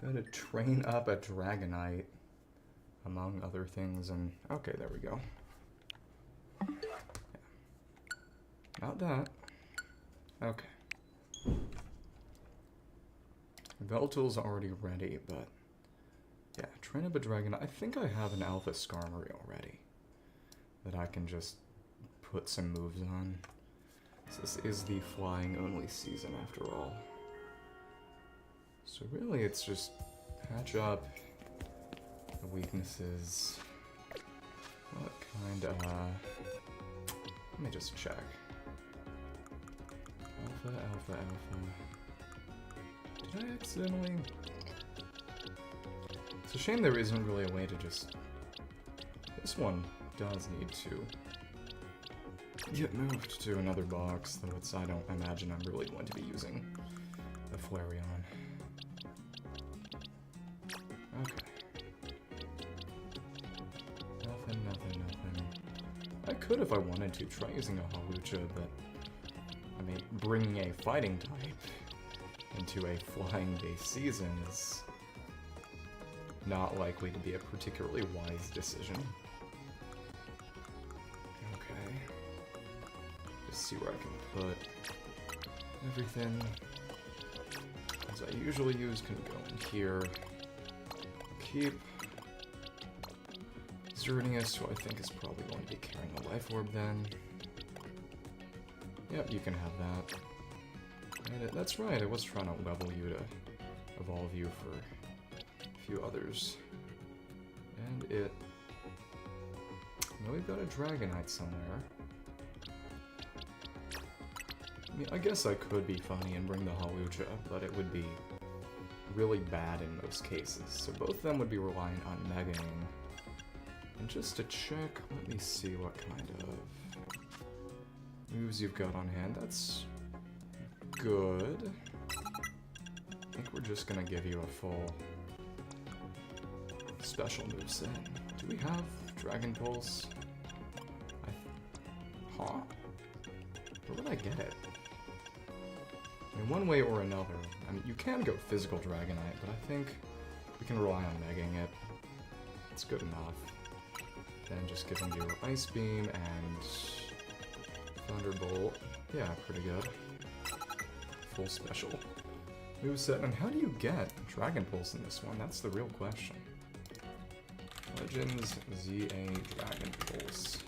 gotta train up a Dragonite, among other things, and okay, there we go. Yeah. Not that. Okay. Veltool's already ready, but yeah, train up a Dragonite. I think I have an Alpha Skarmory already that I can just put some moves on. So this is the flying only season after all. So really it's just patch up the weaknesses. What kind of... let me just check. Alpha. Did I accidentally... It's a shame there isn't really a way to just... This one does need to get moved to another box, though I don't imagine I'm really going to be using the Flareon. Okay. Nothing. I could, if I wanted to, try using a Hawlucha, but I mean, bringing a fighting type into a flying-based season is not likely to be a particularly wise decision. Okay. Just see where I can put everything. As I usually use can go in here. Keep Xerneas, who I think is probably going to be carrying a Life Orb then. Yep, you can have that. And that's right, I was trying to level you to evolve you for a few others. And it... Well, we've got a Dragonite somewhere. I mean, I guess I could be funny and bring the Hawlucha, but it would be really bad in most cases. So both of them would be reliant on Megaing. And just to check, let me see what kind of moves you've got on hand. That's good. I think we're just gonna give you a full special moveset. Do we have Dragon Pulse? Huh? Where would I get it? I mean, one way or another. I mean, you can go physical Dragonite, but I think we can rely on Megaing it. It's good enough. Then just giving you Ice Beam and Thunderbolt. Yeah, pretty good. Full special moveset. And how do you get Dragon Pulse in this one? That's the real question. Legends ZA Dragon Pulse.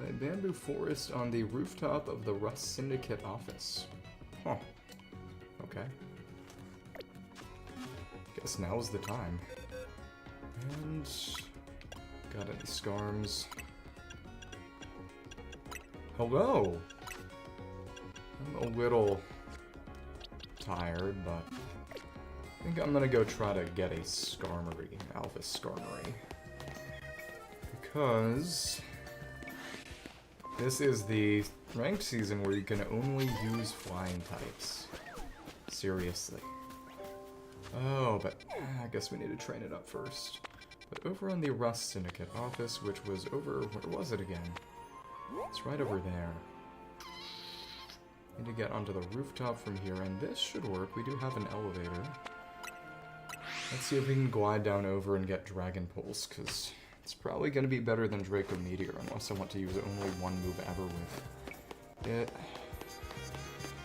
A bamboo forest on the rooftop of the Rust Syndicate office. Huh. Okay. Guess now's the time. And... got any Skarms? Hello! I'm a little tired, but I think I'm gonna go try to get a Skarmory, Alpha Skarmory. Because this is the ranked season where you can only use flying types. Seriously. Oh, but I guess we need to train it up first. But over on the Rust Syndicate office, which was over... where was it again? It's right over there. Need to get onto the rooftop from here, and this should work. We do have an elevator. Let's see if we can glide down over and get Dragon Pulse, because it's probably going to be better than Draco Meteor, unless I want to use only one move ever with it.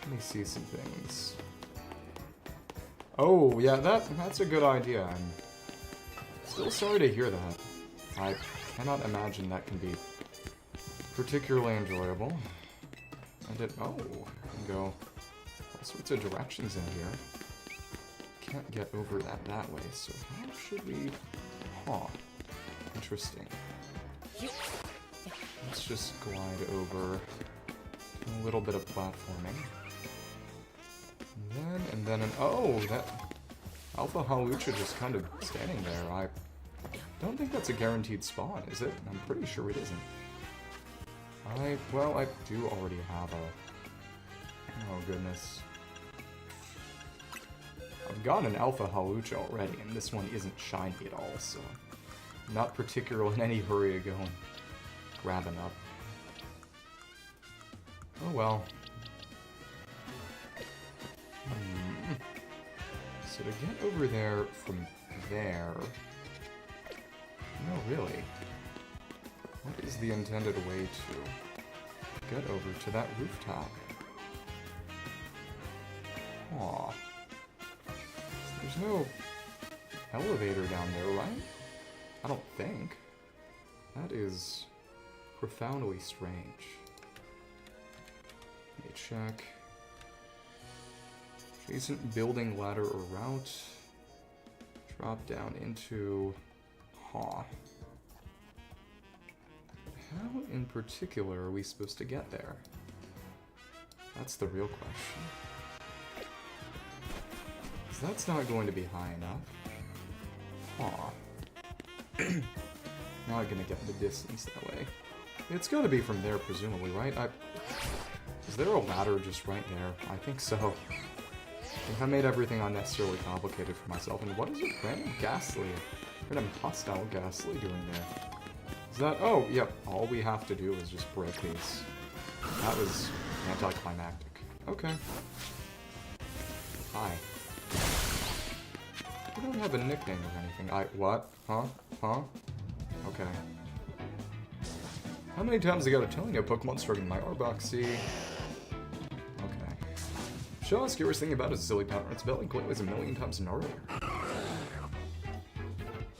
Let me see some things. Oh, yeah, that's a good idea. I'm still sorry to hear that. I cannot imagine that can be particularly enjoyable. And it, oh, I can go all sorts of directions in here. Can't get over that way, so how should we... Huh. Interesting. Let's just glide over a little bit of platforming. And then oh, that Alpha Hawlucha just kind of standing there. I don't think that's a guaranteed spawn, is it? I'm pretty sure it isn't. Well, I do already have a... Oh, goodness. I've got an Alpha Hawlucha already, and this one isn't shiny at all, so I'm not particularly in any hurry to go and grab up. Oh well. So to get over there from there... No, really. What is the intended way to get over to that rooftop? Aw. There's no elevator down there, right? I don't think. That is profoundly strange. Let me check. Adjacent building, ladder, or route. Drop down into... Huh. How in particular are we supposed to get there? That's the real question. 'Cause that's not going to be high enough. Huh. Now I'm gonna get the distance that way. It's gotta be from there, presumably, right? Is there a ladder just right there? I think so. I made everything unnecessarily complicated for myself. And what is it? Random ghastly. Random hostile ghastly doing there. Is that... Oh, yep. All we have to do is just break these. That was anticlimactic. Okay. Hi. I don't have a nickname or anything. What? Huh? Huh? Okay. How many times I gotta tell you Pokemon starting my Arboxy? Okay. Shall I ask you what thing about a silly pattern? Its belly glint was a million times gnarlier.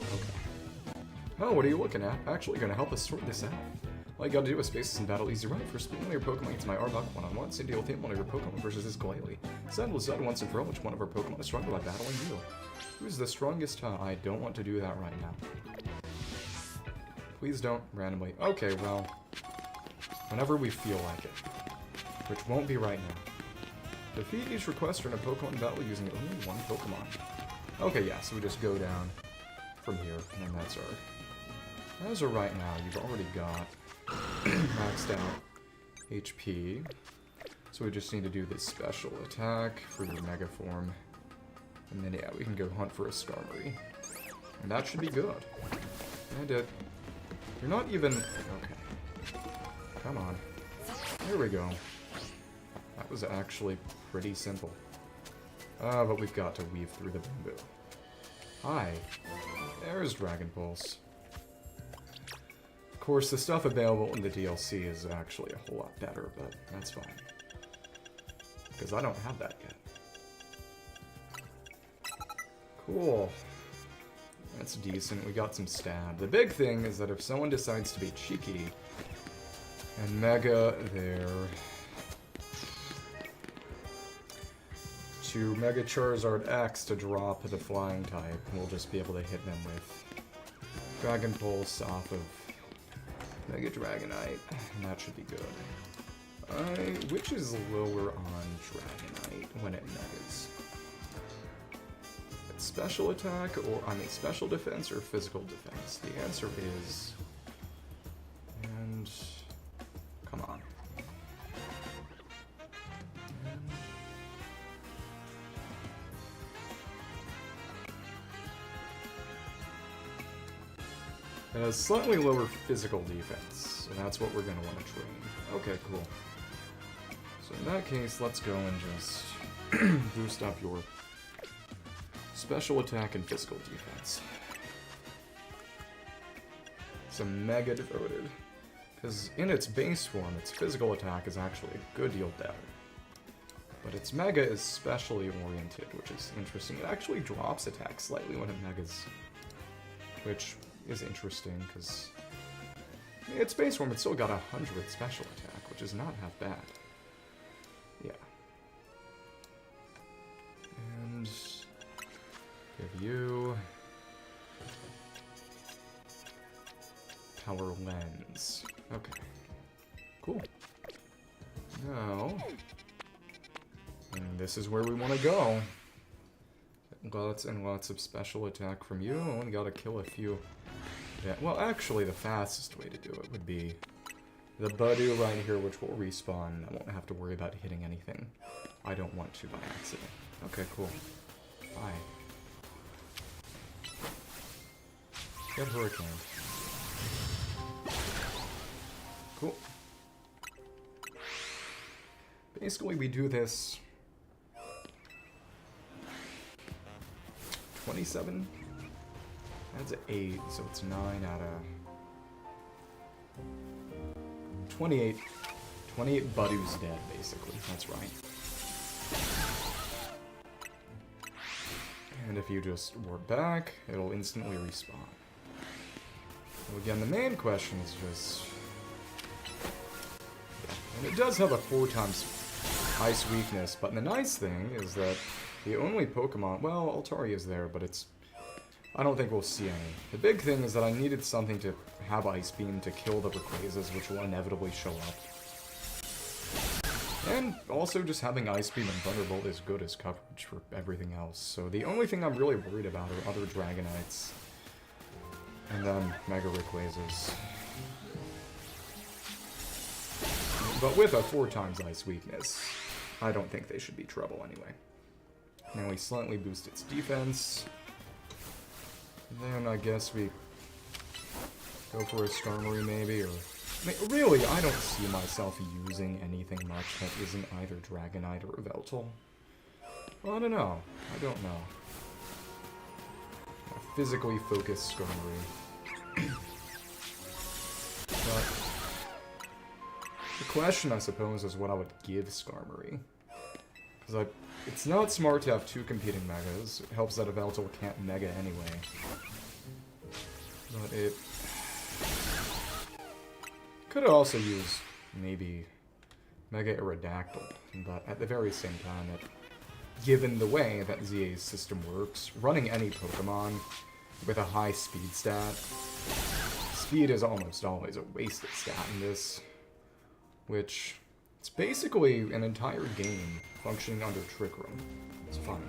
Okay. Oh, what are you looking at? Actually gonna help us sort this out. All you gotta do is spaces in battle easy right. First, one of your Pokemon gets my Arbok one-on-one, so deal with him one of your Pokemon versus his Glalie. Settle decide once and for all which one of our Pokemon is stronger by battling you. Who's the strongest? I don't want to do that right now. Please don't randomly. Okay, well, whenever we feel like it, which won't be right now. Defeat each requester in a Pokemon battle using only one Pokemon. Okay, yeah, so we just go down from here, and then that's our... As of right now, you've already got maxed out HP, so we just need to do this special attack for your Mega Form, and then yeah, we can go hunt for a Skarmory, and that should be good. And you're not even... Okay. Come on. There we go. That was actually pretty simple. But we've got to weave through the bamboo. Hi. There's Dragon Pulse. Of course, the stuff available in the DLC is actually a whole lot better, but that's fine. Because I don't have that yet. Cool. That's decent. We got some stab. The big thing is that if someone decides to be cheeky and Mega their... to Mega Charizard X to drop the flying type, we'll just be able to hit them with Dragon Pulse off of Mega Dragonite, and that should be good. Which is lower on Dragonite when it megas? It's special attack, or, special defense or physical defense? The answer is... And... Come on. It has slightly lower physical defense, so that's what we're going to want to train. Okay, cool. So in that case, let's go and just boost up your special attack and physical defense. Some Mega Devoted. Because in its base form, its physical attack is actually a good deal better. But its Mega is specially oriented, which is interesting. It actually drops attack slightly when it Megas, which is interesting, because its base form, it's still got 100 special attack, which is not half bad. Yeah. And give you Power Lens. Okay. Cool. Now, and this is where we want to go. Lots and lots of special attack from you. Only gotta kill a few. Yeah, well, actually, the fastest way to do it would be the Budew right here, which will respawn. I won't have to worry about hitting anything I don't want to by accident. Okay, cool. Bye. Get Hurricane. Cool. Basically, we do this 27? That's an 8, so it's 9 out of 28. 28 Budu's dead, basically. That's right. And if you just warp back, it'll instantly respawn. So again, the main question is just... Yeah. And it does have a 4 times ice weakness, but the nice thing is that the only Pokemon... Well, Altaria's there, but it's... I don't think we'll see any. The big thing is that I needed something to have Ice Beam to kill the Rayquazas, which will inevitably show up. And also just having Ice Beam and Thunderbolt is good as coverage for everything else. So the only thing I'm really worried about are other Dragonites. And then Mega Rayquazas. But with a 4 times ice weakness, I don't think they should be trouble anyway. Now we slightly boost its defense. Then I guess we go for a Skarmory maybe, or... I mean, really, I don't see myself using anything much that isn't either Dragonite or Yveltal. Well, I don't know. I don't know. A physically focused Skarmory. But the question, I suppose, is what I would give Skarmory. Because it's not smart to have 2 competing Megas. It helps that Yveltal can't Mega anyway. But it... could also use, maybe, Mega Aerodactyl, but at the very same time, given the way that ZA's system works, running any Pokemon with a high speed stat, speed is almost always a wasted stat in this, which, it's basically an entire game functioning under Trick Room. It's fun.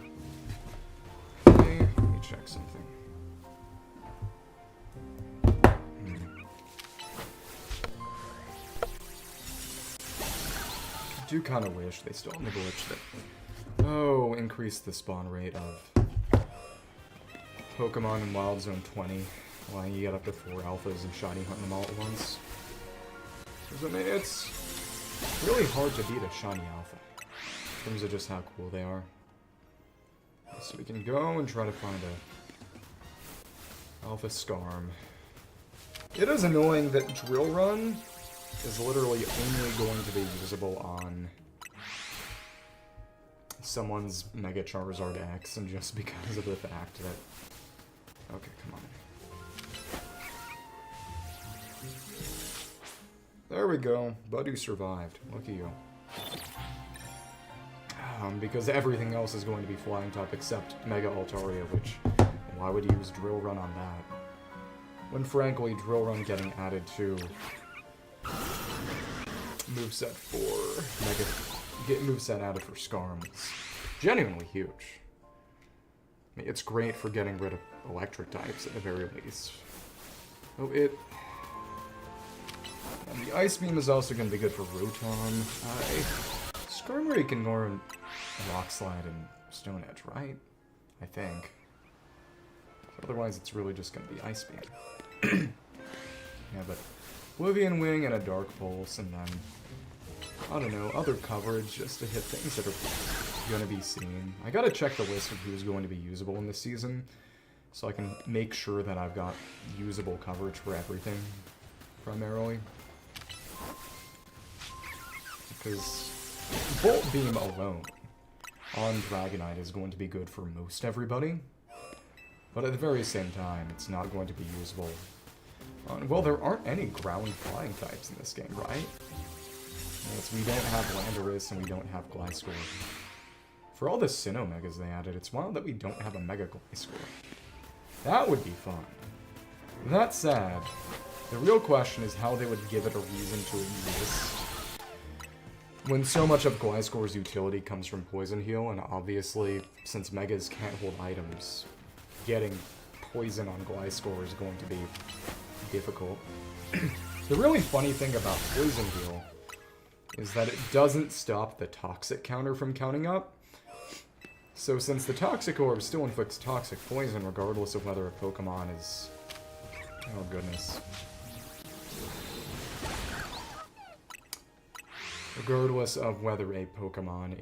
Okay, let me check something. I do kind of wish they still had the glitch that, increase the spawn rate of Pokemon in Wild Zone 20, allowing you get up to 4 alphas and shiny hunting them all at once. Because, I mean, it's really hard to beat a shiny alpha, in terms of just how cool they are. So we can go and try to find a Alpha Skarm. It is annoying that Drill Run is literally only going to be usable on someone's Mega Charizard X, and just because of the fact that... Okay, come on. There we go. Budu survived. Look at you. Because everything else is going to be Flying type except Mega Altaria, which... Why would you use Drill Run on that? When frankly, Drill Run getting added to moveset for Mega... Get moveset added for Skarm is genuinely huge. I mean, it's great for getting rid of electric types at the very least. Oh, and the Ice Beam is also going to be good for Rotom. Skarmory can learn Rock Slide and Stone Edge, right? I think. Otherwise, it's really just going to be Ice Beam. Yeah, but Oblivion Wing and a Dark Pulse, and then, I don't know, other coverage just to hit things that are going to be seen. I gotta check the list of who's going to be usable in this season, so I can make sure that I've got usable coverage for everything, primarily. Because Bolt Beam alone on Dragonite is going to be good for most everybody, but at the very same time, it's not going to be usable on... Well, there aren't any ground flying types in this game, right? Yes, we don't have Landorus and we don't have Gliscor. For all the Sinnoh Megas they added, it's wild that we don't have a Mega Gliscor. That would be fun. That said, the real question is how they would give it a reason to exist. When so much of Gliscor's utility comes from Poison Heal, and obviously, since Megas can't hold items, getting Poison on Gliscor is going to be difficult. The really funny thing about Poison Heal is that it doesn't stop the Toxic counter from counting up. So since the Toxic Orb still inflicts Toxic Poison regardless of whether a Pokemon is... Oh goodness. Regardless of whether a Pokemon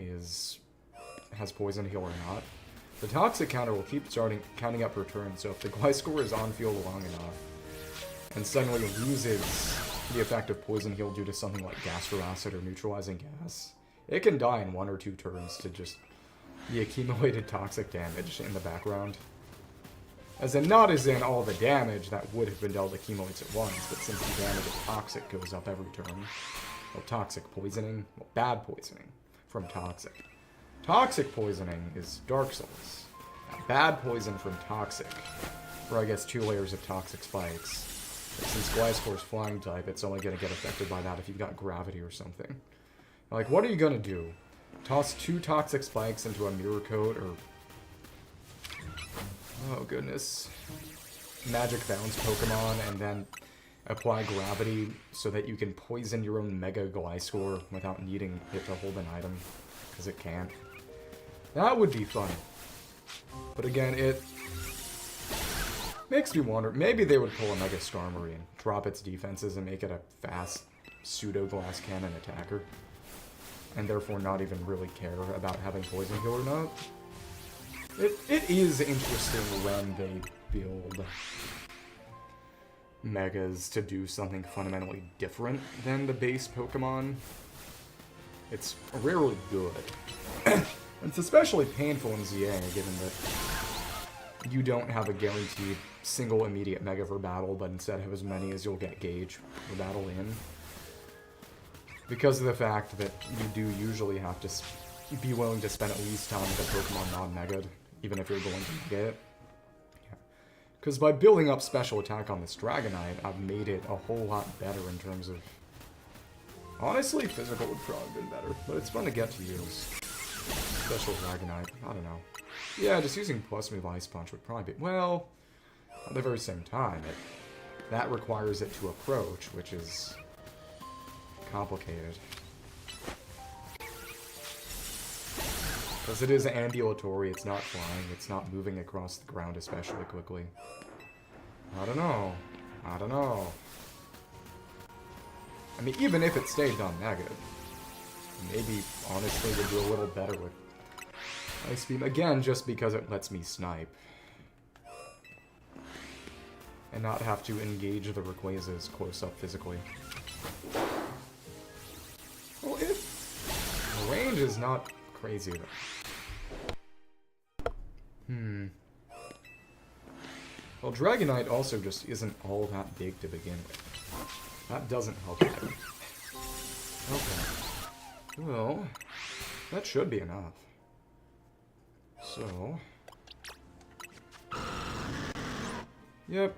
has Poison Heal or not, The toxic counter will keep counting up per turn, so if the Gliscor is on field long enough, and suddenly loses the effect of Poison Heal due to something like Gas Acid or Neutralizing Gas, it can die in 1 or 2 turns to just the accumulated toxic damage in the background. As in, not as in all the damage that would have been dealt accumulates at once, but since the damage of toxic goes up every turn. Well, toxic poisoning, well, bad poisoning from toxic. Toxic poisoning is Dark Souls. Bad poison from toxic, or I guess 2 layers of toxic spikes. But since Gliscor's flying type, it's only going to get affected by that if you've got gravity or something. Like, what are you going to do? Toss 2 toxic spikes into a mirror coat, or... oh, goodness. Magic Bounce Pokemon, and then apply gravity so that you can poison your own Mega Gliscor without needing it to hold an item, because it can't. That would be fun. But again, it makes me wonder, maybe they would pull a Mega Skarmory and drop its defenses and make it a fast pseudo-glass cannon attacker. And therefore not even really care about having Poison Heal or not. It is interesting when they build Megas to do something fundamentally different than the base Pokemon. It's rarely good. It's especially painful in ZA, given that you don't have a guaranteed single immediate Mega for battle, but instead have as many as you'll get gauge for battle in. Because of the fact that you do usually have to be willing to spend at least time with a Pokemon non-Mega'd, even if you're going to get it. Because by building up special attack on this Dragonite, I've made it a whole lot better in terms of... honestly, physical would probably have been better, but it's fun to get to use. Special Dragonite, I don't know. Yeah, just using plus move Ice Punch would probably be... well, at the very same time, that requires it to approach, which is complicated. Because it is ambulatory, it's not flying, it's not moving across the ground especially quickly. I don't know. I don't know. I mean, even if it stayed non-Mega, maybe, honestly, would do a little better with Ice Beam. Again, just because it lets me snipe. And not have to engage the Rayquazas close up physically. Well, the range is not crazy, though. Well, Dragonite also just isn't all that big to begin with. That doesn't help either. Okay. Well, that should be enough. So... yep.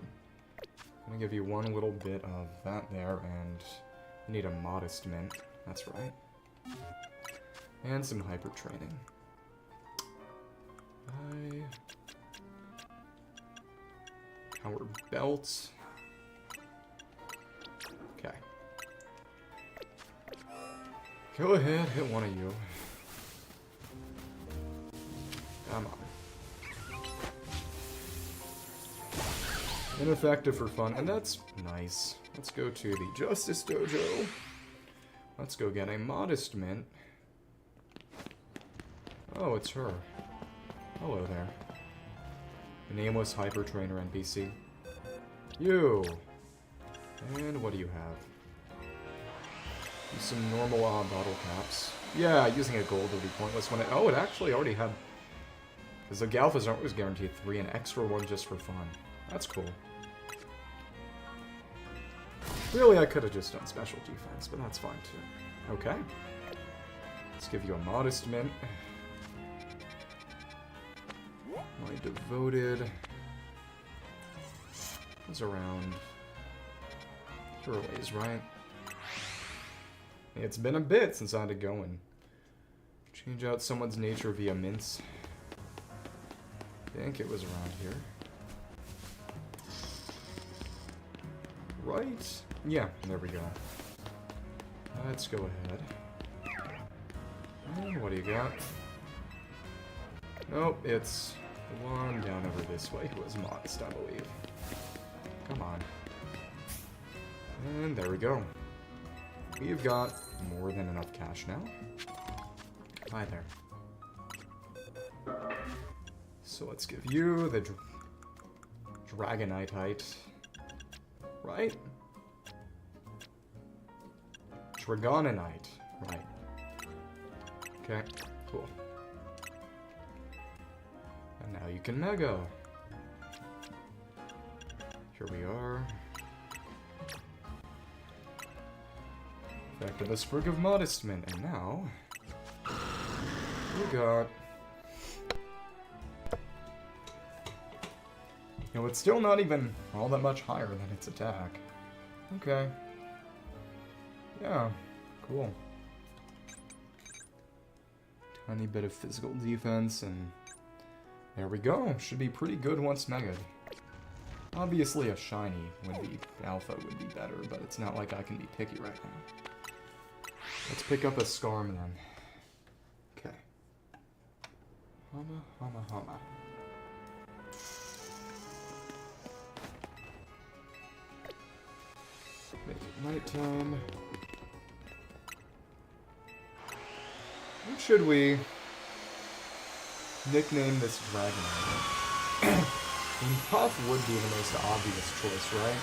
I'm gonna give you one little bit of that there, and you need a Modest Mint. That's right. And some Hyper Training. Power Belt. Okay. Go ahead, hit one of you. Come on. Ineffective for fun, and that's nice. Let's go to the Justice Dojo. Let's go get a Modest Mint. Oh, it's her. Hello there. The nameless Hyper Trainer NPC. You! And what do you have? Some normal bottle caps. Yeah, using a gold would be pointless when it... oh, it actually already had... because the Galphas aren't always guaranteed 3, an extra one just for fun. That's cool. Really, I could have just done special defense, but that's fine too. Okay. Let's give you a Modest Mint. My Devoted is around here ways, right? It's been a bit since I had to go and change out someone's nature via mints. I think it was around here. Right? Yeah, there we go. Let's go ahead. And what do you got? Nope, it's the one down over this way who was Modest, I believe. Come on. And there we go. We've got more than enough cash now. Hi there. So let's give you the Dragonite height. Right? Dragonite. Right. Okay, cool. And now you can Mega. Here we are. Back to the Sprig of Modestment, and now we got. You know, it's still not even all that much higher than its attack. Okay. Yeah, cool. Tiny bit of physical defense, and there we go. Should be pretty good once Mega'd. Obviously a shiny would be, alpha would be better, but it's not like I can be picky right now. Let's pick up a Skarm then. Okay. Hama, hama, hama. Make it nighttime. What should we nickname this Dragonite? Puff would be the most obvious choice, right?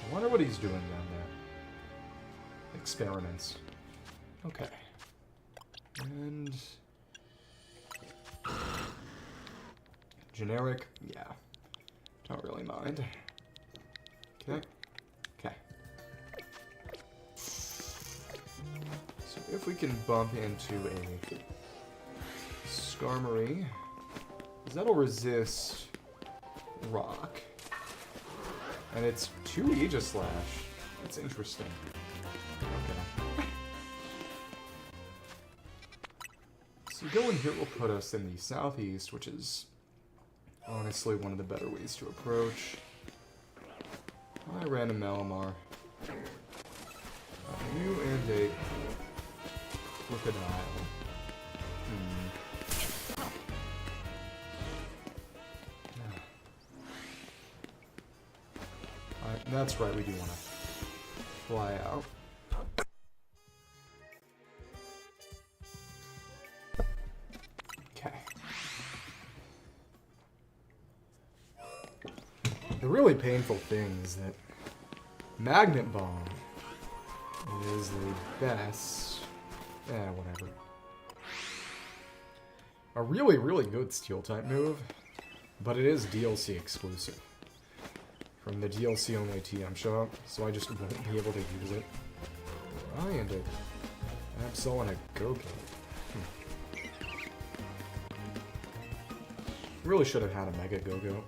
I wonder what he's doing down there. Experiments. Okay. And... generic? Yeah. Don't really mind. Okay. Okay. So if we can bump into a Skarmory, that'll resist rock. And it's 2 Aegislash. That's interesting. Okay. So going here will put us in the southeast, which is honestly one of the better ways to approach. Hi, random Malamar. You and a crocodile. That's right, we do want to fly out. Okay. The really painful thing is that Magnet Bomb is the best... whatever. A really, really good Steel-type move, but it is DLC exclusive. From the DLC only TM shop, so I just won't be able to use it. I and a Absol and a Go-Go. Really should have had a Mega Go-Go.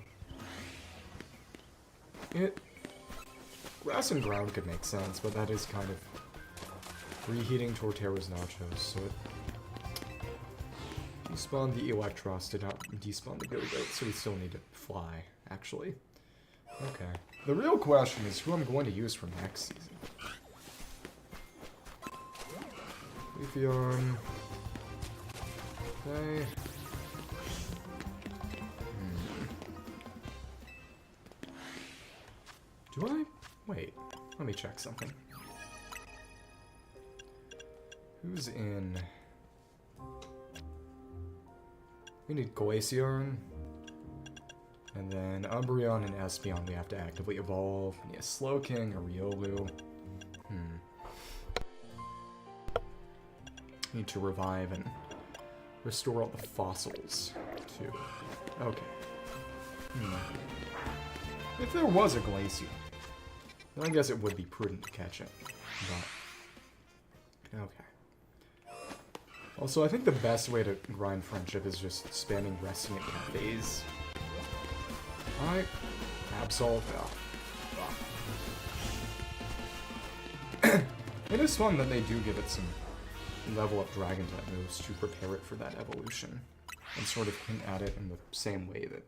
Grass and Ground could make sense, but that is kind of reheating Torterra's Nachos, so it despawned the Electros, did not despawn the Go-Go, so we still need to fly, actually. Okay. The real question is who I'm going to use for next season. Leafeon. Okay. Do I? Wait. Let me check something. Who's in? We need Glaceon. And then Umbreon and Espeon we have to actively evolve. And yes, Slowking or Riolu. Need to revive and restore all the fossils, too. Okay. If there was a Glaceon, then I guess it would be prudent to catch it. But... okay. Also, I think the best way to grind friendship is just spamming resting at cafes. Alright. Absol. It is fun that they do give it some level up dragon type moves to prepare it for that evolution. And sort of hint at it in the same way that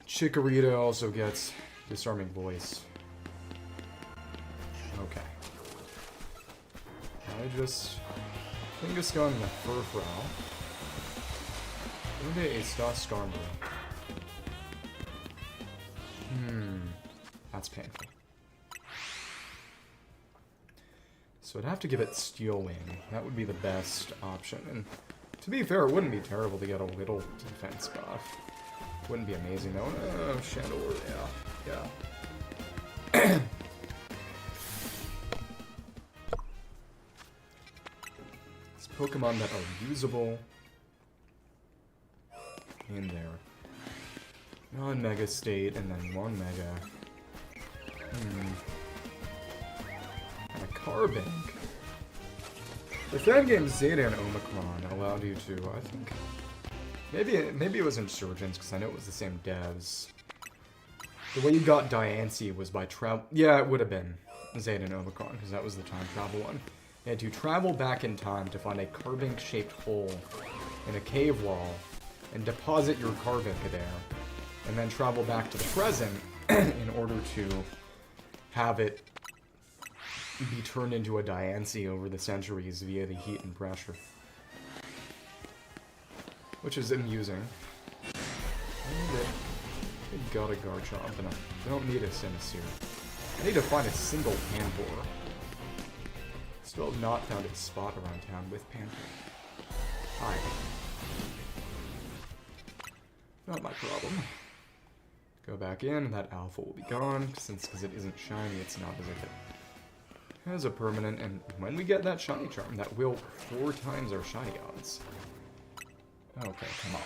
Chikorita also gets Disarming Voice. Okay. I just... Kangaskhan and the Furfrou. And a Stas Skarmory. That's painful. So I'd have to give it Steel Wing. That would be the best option. And To be fair, it wouldn't be terrible to get a little defense buff. Wouldn't be amazing though. Oh, Chandelier, yeah. It's Pokemon that are usable in there. Non-Mega State, and then one Mega. And a Carbink. The fan game Zeta and Omicron allowed you to, I think... Maybe it was Insurgents, because I know it was the same devs. The way you got Diancie was by travel... Yeah, it would have been Zeta and Omicron, because that was the time travel one. You had to travel back in time to find a Carbink-shaped hole in a cave wall, and deposit your Carbink there, and then travel back to the present in order to have it be turned into a Diancie over the centuries via the heat and pressure. Which is amusing. I got a Garchomp, and I don't need a Sinistère. I need to find a single Panpour. Still have not found a spot around town with Panpour. Hi. Not my problem. Go back in, that alpha will be gone, since because it isn't shiny, it's not as if it has a permanent, and when we get that shiny charm, that will 4 times our shiny odds. Okay, come on.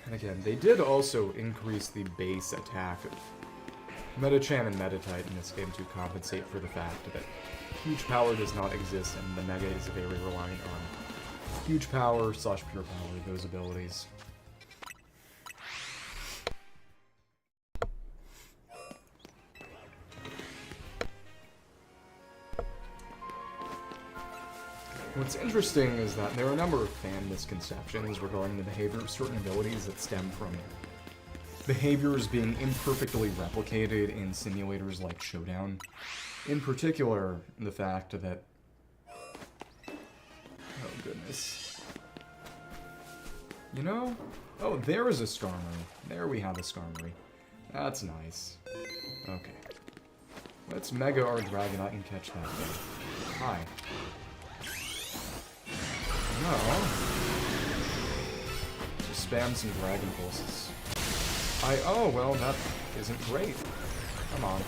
And again, they did also increase the base attack of Medicham and Meditite in this game to compensate for the fact that huge power does not exist, and the Mega is very reliant on huge power / pure power, those abilities. What's interesting is that there are a number of fan misconceptions regarding the behavior of certain abilities that stem from behaviors being imperfectly replicated in simulators like Showdown. In particular, the fact that... Oh, goodness. You know? Oh, there is a Skarmory. There we have a Skarmory. That's nice. Okay. Let's Mega our Dragonite and catch that thing. Hi. No. Just spam some Dragon Pulses. Oh, well, that isn't great. Come on.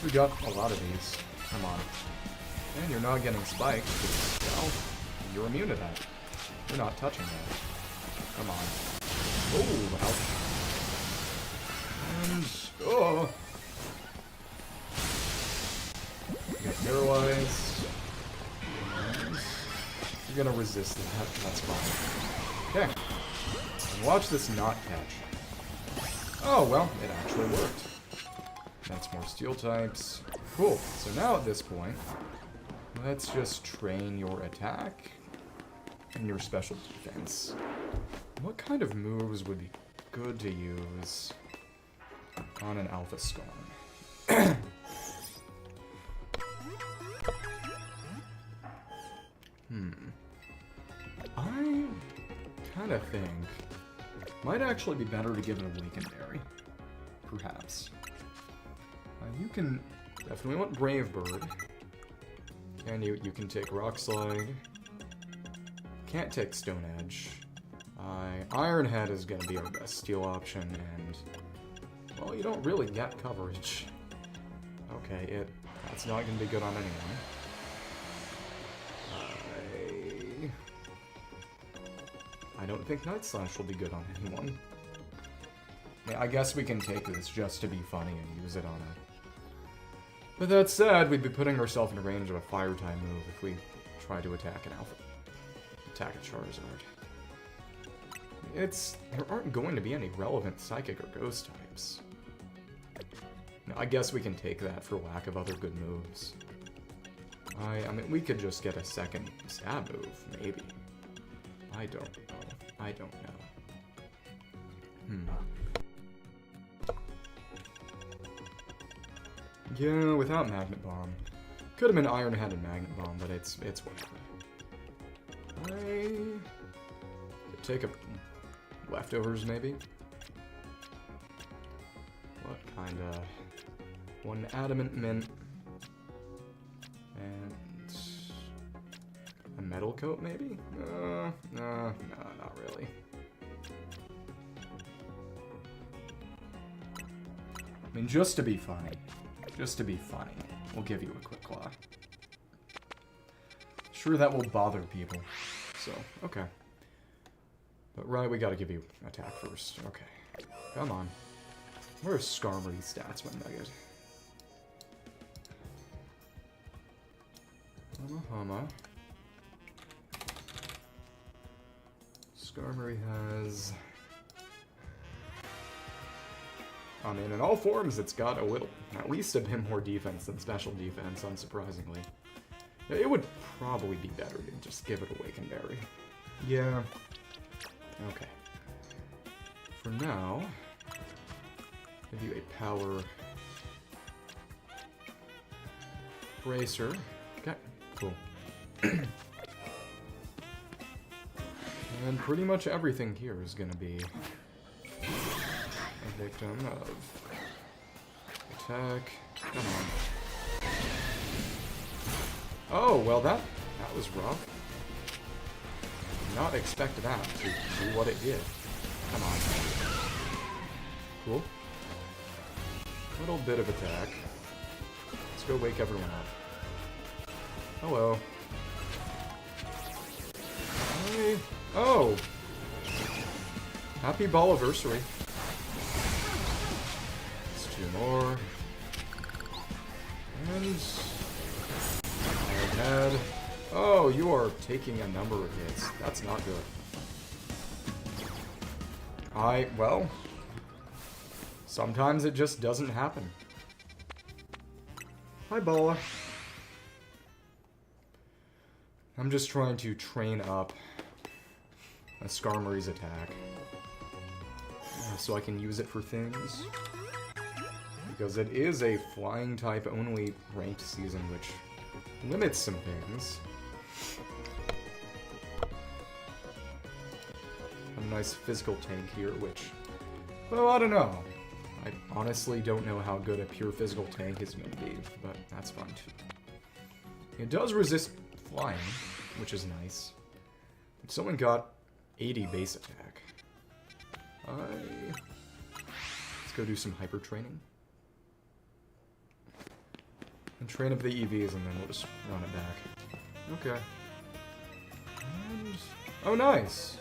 We got a lot of these. Come on. And you're not getting spiked, because, well, you're immune to that. You're not touching that. Come on. Oh, ouch. And, oh! You got paralyzed. And you're gonna resist that. That's fine. Okay. And watch this not catch. Oh, well, it actually worked. That's more steel types. Cool. So now at this point, let's just train your attack and your special defense. What kind of moves would be good to use on an Alpha Skarn? I kind of think might actually be better to give it a Legendary, perhaps. You can definitely want Brave Bird, and you can take Rock Slide. Can't take Stone Edge. Iron Head is going to be our best steel option, and well, you don't really get coverage. Okay, that's not going to be good on anyone. I don't think Night Slash will be good on anyone. Yeah, I guess we can take this just to be funny and use it on it. But that said, we'd be putting ourselves in range of a Fire type move if we try to attack an Alpha. Attack a Charizard. There aren't going to be any relevant Psychic or Ghost types. Now, I guess we can take that for lack of other good moves. I mean, we could just get a second stab move, maybe. I don't know. I don't know. Yeah, without Magnet Bomb. Could have been Iron Head and Magnet Bomb, but it's whatever. I could take a leftovers, maybe. What kinda? One Adamant Mint. Metal Coat, maybe? No, not really. I mean, just to be funny, we'll give you a Quick Claw. Sure, that will bother people, so, okay. But right, we gotta give you attack first. Okay, come on. Where are Skarmory's stats when Megged? Hama. Skarmory has... I mean, in all forms, it's got at least a bit more defense than special defense, unsurprisingly. It would probably be better to just give it Awaken Berry. Yeah. Okay. For now, give you a Power Bracer. Okay, cool. And pretty much everything here is gonna be a victim of attack. Come on. Oh, well that was rough. Did not expect that to do what it did. Come on. Cool. Little bit of attack. Let's go wake everyone up. Hello. Hi. Oh! Happy Balliversary. Let's do more. And... Head. Oh, you are taking a number of hits. That's not good. Well... Sometimes it just doesn't happen. Hi, Balla. I'm just trying to train up a Skarmory's attack. So I can use it for things. Because it is a flying type only ranked season, which limits some things. A nice physical tank here, which... Well, I don't know. I honestly don't know how good a pure physical tank is going to be, but that's fun too. It does resist flying, which is nice. Someone got 80 base attack. Let's go do some hyper training. And train up the EVs and then we'll just run it back. Okay. And... Oh, nice!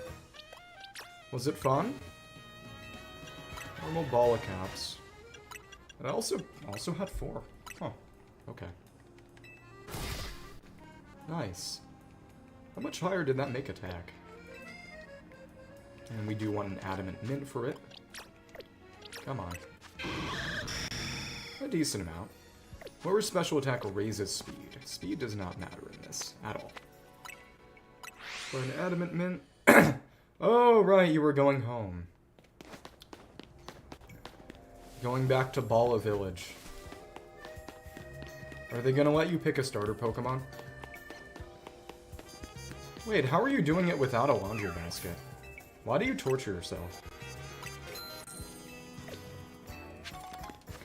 Was it fun? Normal Balla caps. And I also had 4. Huh. Okay. Nice. How much higher did that make attack? And we do want an Adamant Mint for it. Come on. A decent amount. Lower special attack raises speed. Speed does not matter in this at all. For an Adamant Mint... Oh, right, you were going home. Going back to Balla Village. Are they gonna let you pick a starter Pokemon? Wait, how are you doing it without a laundry basket? Why do you torture yourself?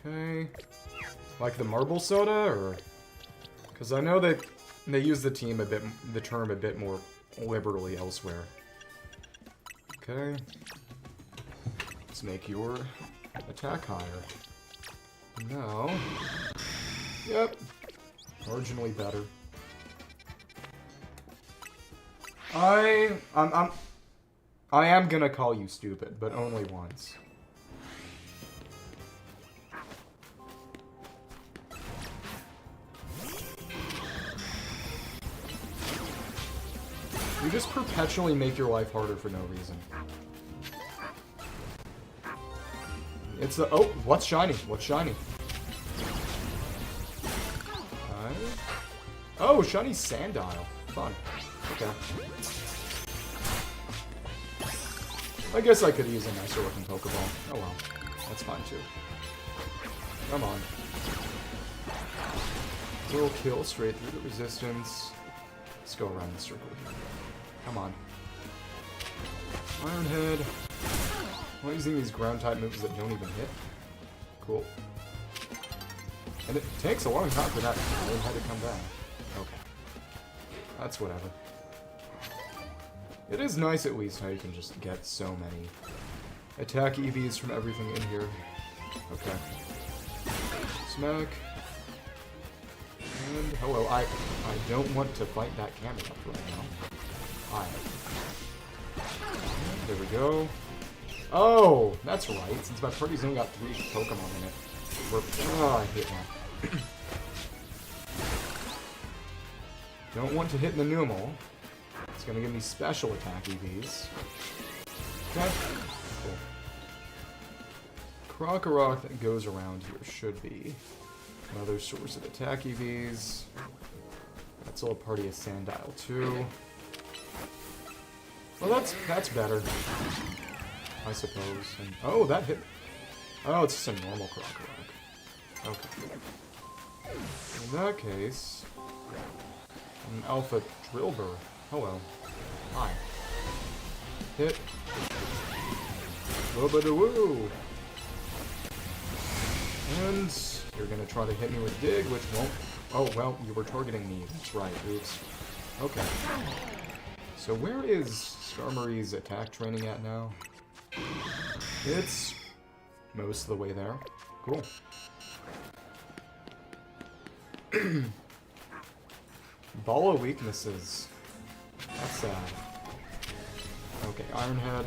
Okay. Like the marble soda, or... Because I know they use the term a bit more liberally elsewhere. Okay. Let's make your attack higher. Now... Yep. Marginally better. I am gonna call you stupid, but only once. You just perpetually make your life harder for no reason. It's the... Oh, what's shiny? What's shiny? Oh, shiny Sandile. Fun. Okay. I guess I could use a nicer looking Pokeball. Oh well. That's fine too. Come on. Little kill straight through the resistance. Let's go around the circle here. Come on. Ironhead. I'm using these ground type moves that don't even hit. Cool. And it takes a long time for that Ironhead to come back. Okay. That's whatever. It is nice at least how you can just get so many attack EVs from everything in here. Okay. Smack. And hello, I don't want to fight that camera up right now. Hi. There we go. Oh, that's right. Since my party's only got 3 Pokemon in it. I hate that. Don't want to hit the Numel. It's gonna give me special attack EVs. Okay. Cool. Krokorok that goes around here should be another source of attack EVs. That's all a party of Sandile too. Well, that's better, I suppose. And, oh, that hit. Oh, it's just a normal Krokorok. Okay. In that case, an Alpha Drillbur. Hello. Hi. Hit. Woo-ba-da-woo! And you're gonna try to hit me with Dig, which won't... Oh, well, you were targeting me. That's right. Oops. Okay. So where is Skarmory's attack training at now? It's most of the way there. Cool. Ball of weaknesses. That's sad. Okay, Ironhead.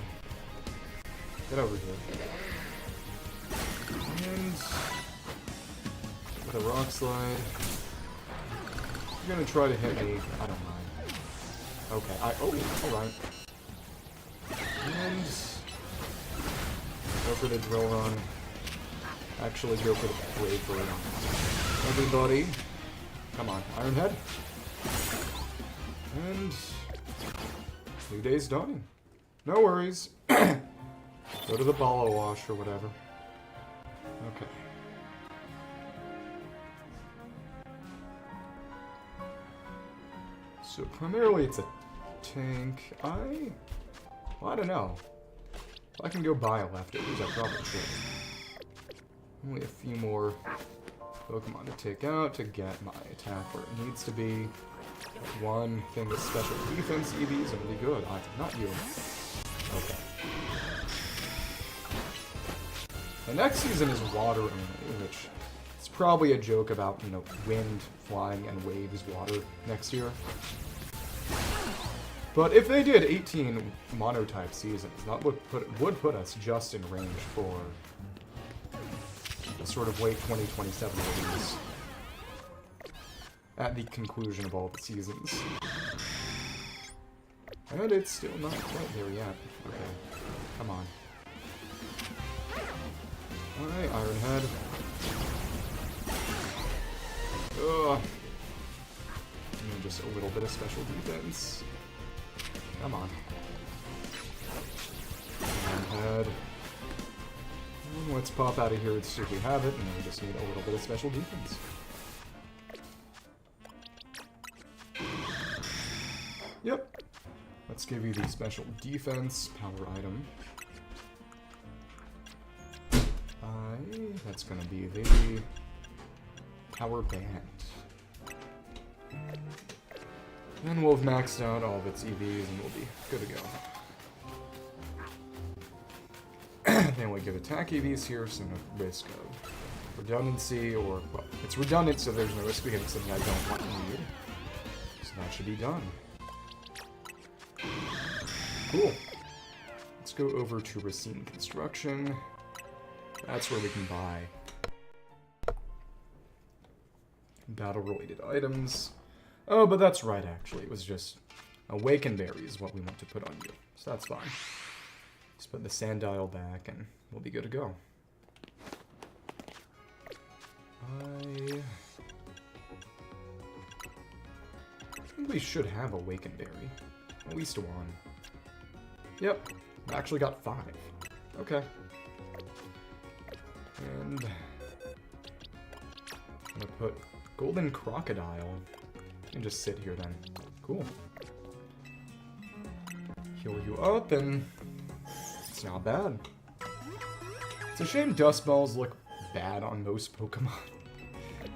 Get over here. And with a Rock Slide. You're gonna try to hit me. I don't mind. Okay, oh, alright. And go for the Drill Run. Actually go for the Brave Bird. Everybody. Come on, Ironhead. And 2 days done. No worries. Go to the Balo Wash or whatever. Okay. So primarily it's a tank. Well, I don't know. If I can go buy leftovers, I probably should. Only a few more Pokemon to take out to get my attack where it needs to be. One thing with special defense EVs are really good. Not you. Okay. The next season is water only, which is probably a joke about, you know, wind, flying, and waves water next year. But if they did 18 monotype seasons, that would put us just in range for a sort of late 2027 release. At the conclusion of all the seasons. And it's still not quite there yet. Okay. Come on. Alright, Ironhead. Ugh. And just a little bit of special defense. Come on. Ironhead. And let's pop out of here and see if we have it, and then we just need a little bit of special defense. Yep. Let's give you the special defense power item. That's gonna be the power band. And we'll have maxed out all of its EVs and we'll be good to go. Then we give attack EVs here, so no risk of redundancy, or, well, it's redundant, so there's no risk of getting something I don't want to need. So that should be done. Cool. Let's go over to Racine Construction. That's where we can buy battle-related items. Oh, but that's right, actually. It was just Awaken Berry is what we want to put on you. So that's fine. Just put the Sandile back and we'll be good to go. I think we should have Awaken Berry. At least one. Yep. I actually got 5. Okay. And I'm gonna put Golden Crocodile and just sit here then. Cool. Heal you up, and it's not bad. It's a shame Dust Balls look bad on most Pokemon,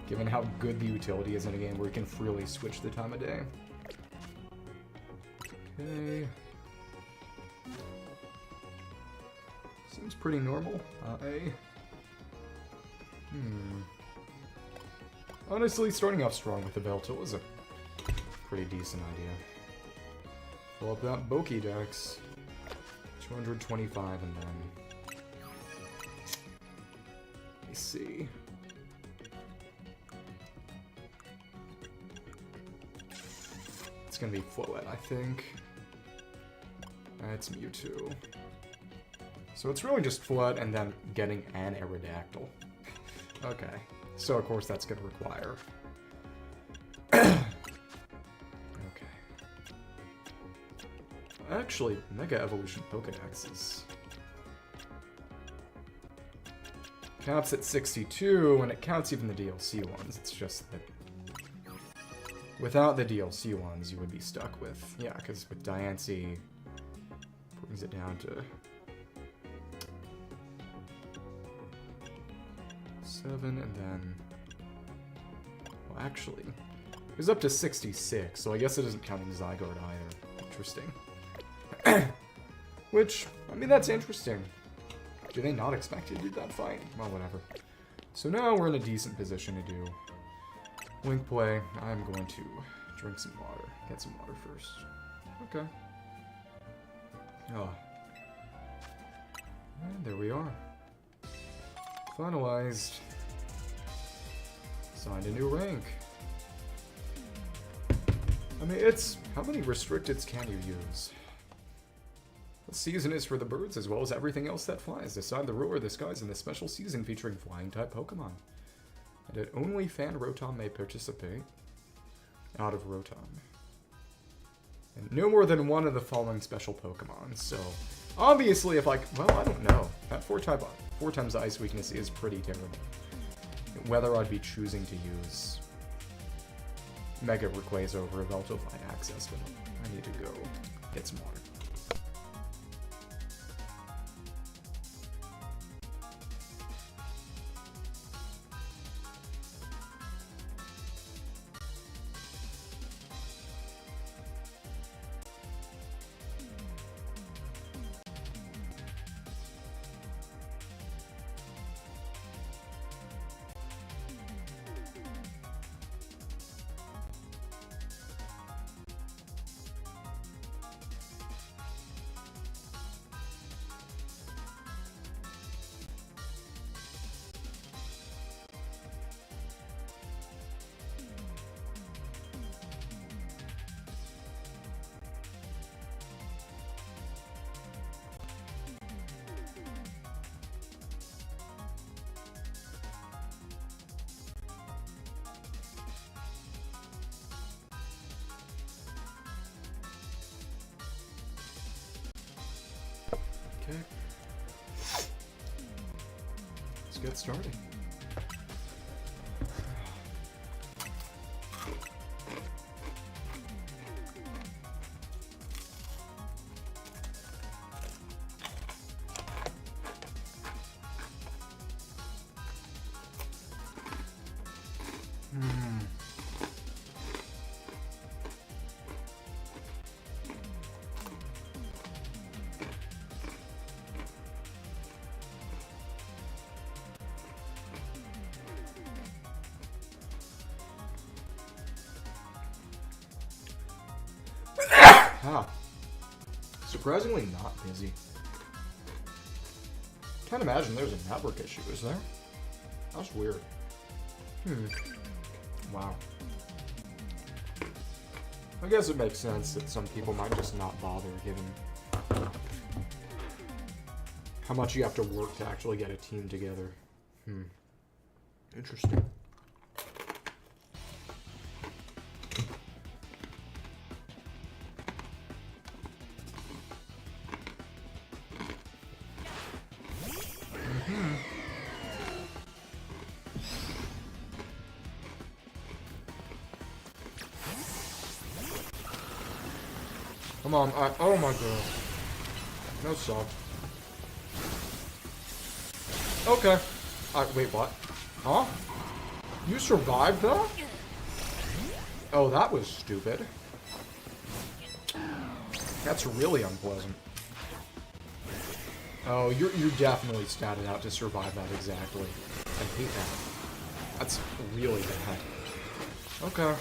given how good the utility is in a game where you can freely switch the time of day. Okay. Seems pretty normal. Honestly, starting off strong with the Belta was a pretty decent idea. Fill up that Pokédex. 225 and then... Let me see. It's gonna be Floette, I think. That's Mewtwo. So it's really just Floette and then getting an Aerodactyl. Okay. So of course that's gonna require... Okay. Actually, Mega Evolution Pokédexes. Caps at 62, and it counts even the DLC ones. It's just that without the DLC ones, you would be stuck with... Yeah, because with Diancie, brings it down to 7, and then... Well, actually, it was up to 66, so I guess it doesn't count in Zygarde either. Interesting. Which, I mean, that's interesting. Do they not expect you to do that? Fine. Well, whatever. So now we're in a decent position to do Link play. I'm going to drink some water. Get some water first. Okay. Oh. And there we are. Finalized. Signed a new rank. I mean, it's... How many restricteds can you use? The season is for the birds as well as everything else that flies. Decide the ruler of the skies in this special season featuring flying-type Pokemon. And only fan Rotom may participate. Out of Rotom. And no more than one of the following special Pokemon. So, obviously if I... Well, I don't know. That 4 times Ice weakness is pretty terrible. Whether I'd be choosing to use Mega Rayquaza over a Velto if I had access, but I need to go get some water. Okay. Let's get started. Ah, surprisingly not busy. Can't imagine there's a network issue, is there? That's weird. Wow. I guess it makes sense that some people might just not bother given how much you have to work to actually get a team together. Interesting. Come on, oh my god. No suck. Okay. Wait, what? Huh? You survived that? Oh, that was stupid. That's really unpleasant. Oh, you're definitely statted out to survive that exactly. I hate that. That's really bad. Okay.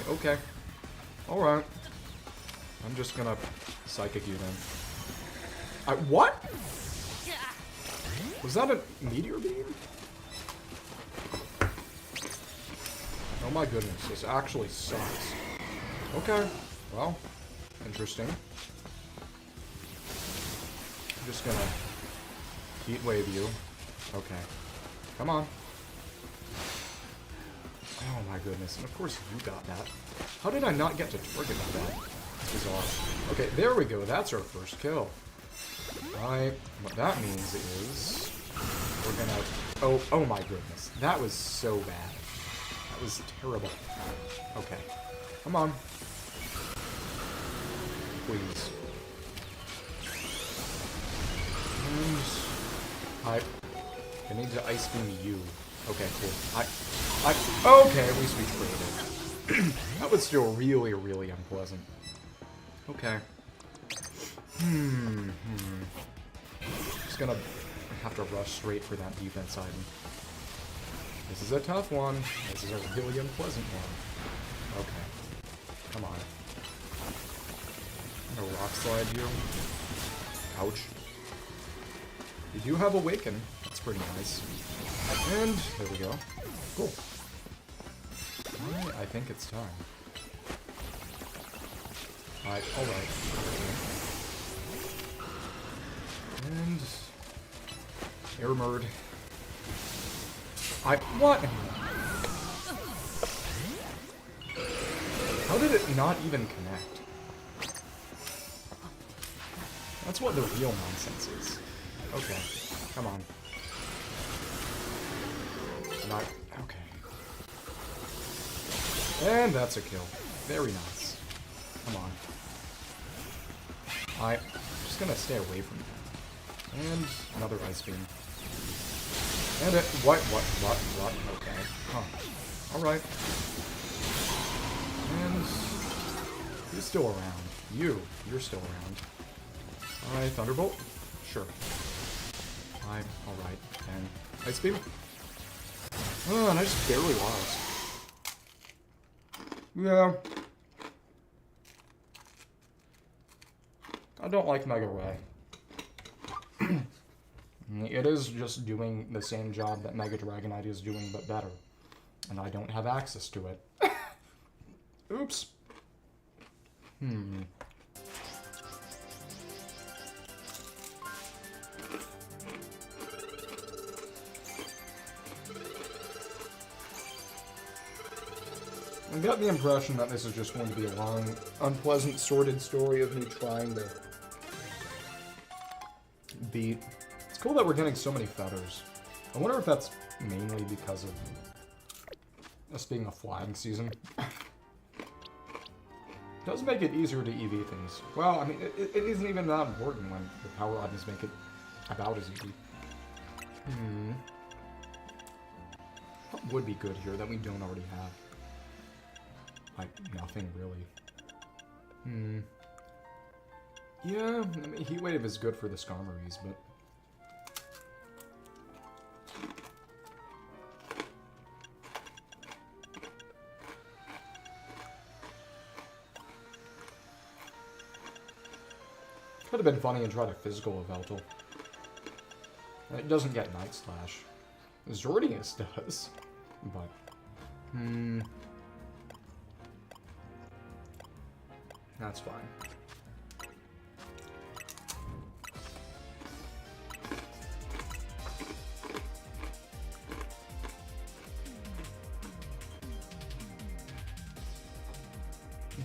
Okay. Alright. I'm just gonna psychic you then. What? Was that a meteor beam? Oh my goodness, this actually sucks. Okay, well, interesting. I'm just gonna heat wave you. Okay, come on. Oh my goodness, and of course you got that. How did I not get to target that? It's bizarre. Okay, there we go, that's our first kill. Alright, what that means is... we're gonna... Oh my goodness, that was so bad. That was terrible. Okay, come on. Please. I need to ice beam you. Okay, cool. Okay, at least we traded. That was still really, really unpleasant. Okay. Just gonna have to rush straight for that defense item. This is a tough one. This is a really unpleasant one. Okay. Come on. I'm gonna rock slide you. Ouch. You do have Awaken. That's pretty nice. And there we go. Cool. I think it's time. Alright. Okay. And... Air Murd. What? How did it not even connect? That's what the real nonsense is. Okay. Come on. Okay. And that's a kill. Very nice. Come on. I'm just gonna stay away from that. And another Ice Beam. And it... What? Okay. Huh. Alright. And... he's still around. You're still around. Alright, Thunderbolt? Sure. Alright. And Ice Beam? Oh, and I just barely lost. Yeah. I don't like Mega Ray. It is just doing the same job that Mega Dragonite is doing, but better. And I don't have access to it. Oops. I got the impression that this is just going to be a long, unpleasant, sordid story of me trying to beat. It's cool that we're getting so many feathers. I wonder if that's mainly because of us being a flying season. It does make it easier to EV things. Well, I mean, it isn't even that important when the power items make it about as easy. What would be good here that we don't already have? Like, nothing, really. Yeah, I mean, Heat Wave is good for the Skarmories, but... could have been funny and tried a physical Yveltal. It doesn't get Night Slash. Zordius does, but... that's fine.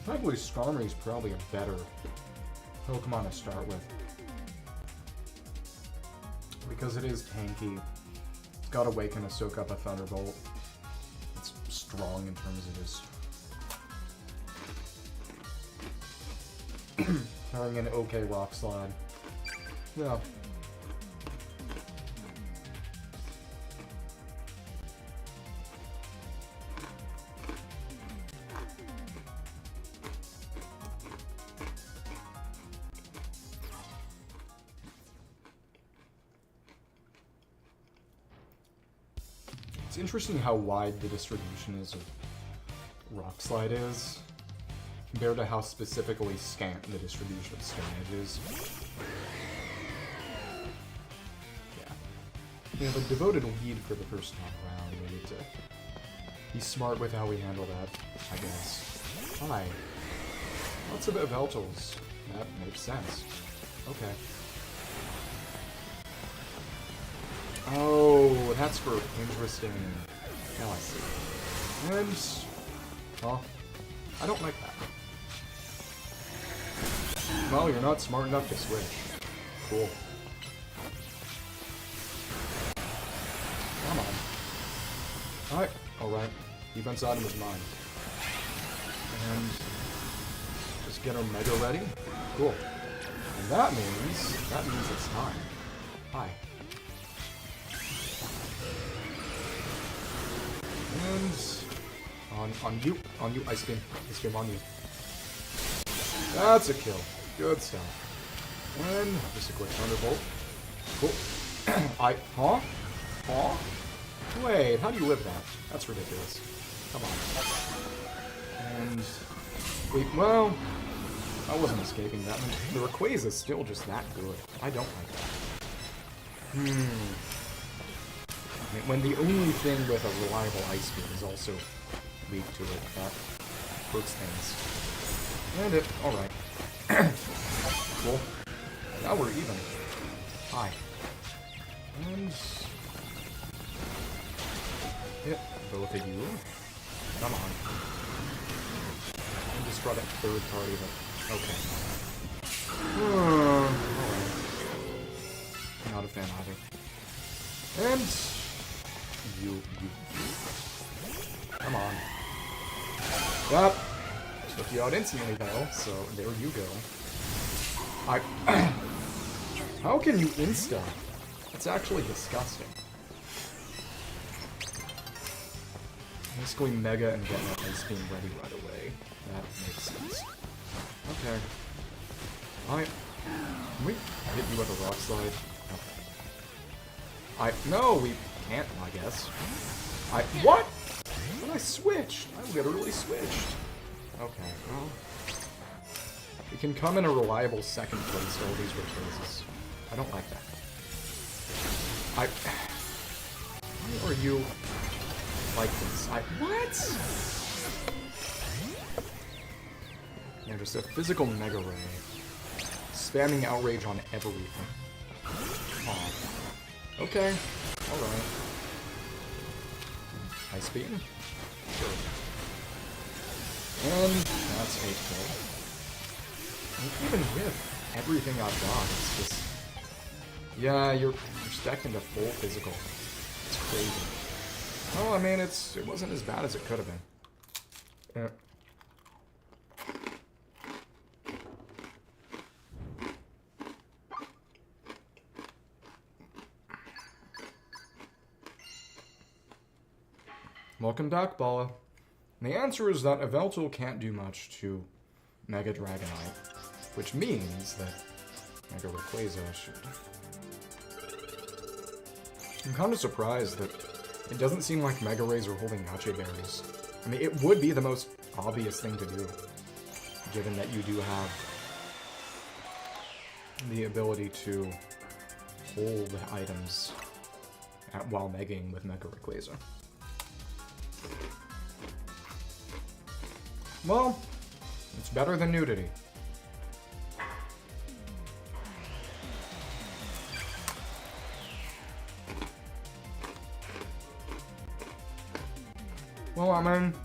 Probably Skarmory is probably a better Pokemon to start with. Because it is tanky. It's got Awaken to soak up a Thunderbolt. It's strong in terms of his... throwing an okay Rock Slide. Yeah. It's interesting how wide the distribution is of Rock Slide is, compared to how specifically scant the distribution of Stone Edge is. Yeah. We have a devoted lead for the first time around. We need to be smart with how we handle that, I guess. Hi. Lots of Eveltals. That makes sense. Okay. Oh, that's for interesting. Now I see. And, well, I don't like that. Well, you're not smart enough to switch. Cool. Come on. Alright, alright. Defense item is mine. And just get our Mega ready. Cool. And that means it's time. Hi. And on you, Ice Beam on you. That's a kill. Good stuff. And just a quick Thunderbolt. Cool. Huh? Wait, how do you live that? That's ridiculous. Come on. And wait, well, I wasn't escaping that. The Rayquaza is still just that good. I don't like that. When the only thing with a reliable Ice Beam is also weak to it, that hurts things. And it, alright. Cool. Now we're even. Hi. And hit both of you. Come on. And just try that third party, but okay. Alright. Not a fan either. And you. Come on. Yep. Took you out instantly though, so there you go. How can you insta? That's actually disgusting. Basically Mega and get that Ice Beam ready right away. That makes sense. Okay. Alright. Can we hit you with a Rock Slide? Okay. No, we can't, I guess. What? When I switched. I literally switched. Okay, well. We can come in a reliable second place to all these Rayquazas. I don't like that. Why are you like this? What? Yeah, just a physical Mega Ray. Spamming Outrage on everything. Aw. Okay. Alright. Ice Beam? Sure. And that's a kill. And even with everything I've got, it's just... Yeah, you're stacked into full physical. It's crazy. Well, I mean, it wasn't as bad as it could have been. Yeah. Welcome back, Bala. And the answer is that Eveltal can't do much to Mega Dragonite, which means that Mega Rayquaza should... I'm kind of surprised that it doesn't seem like Mega Rays are holding Nache Berries. I mean, it would be the most obvious thing to do, given that you do have the ability to hold items while Megaing with Mega Rayquaza. Well, it's better than nudity. Well, I mean,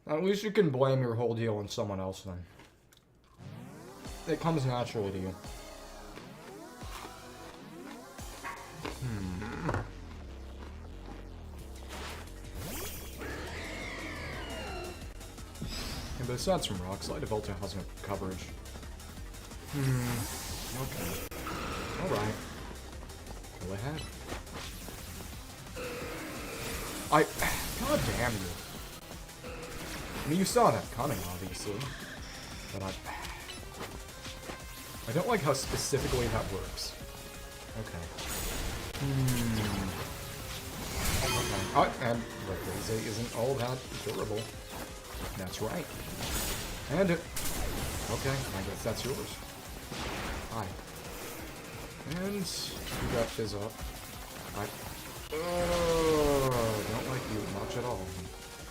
at least you can blame your whole deal on someone else then. It comes naturally to you. And besides from Rock Slide, Eveltal has no coverage. Okay. Alright. Go ahead. God damn you. I mean, you saw that coming, obviously. But I don't like how specifically that works. Okay. And Rayquaza isn't all that durable. That's right. And it... Okay, I guess that's yours. Hi. And you got Fizz up. Hi. Don't like you much at all.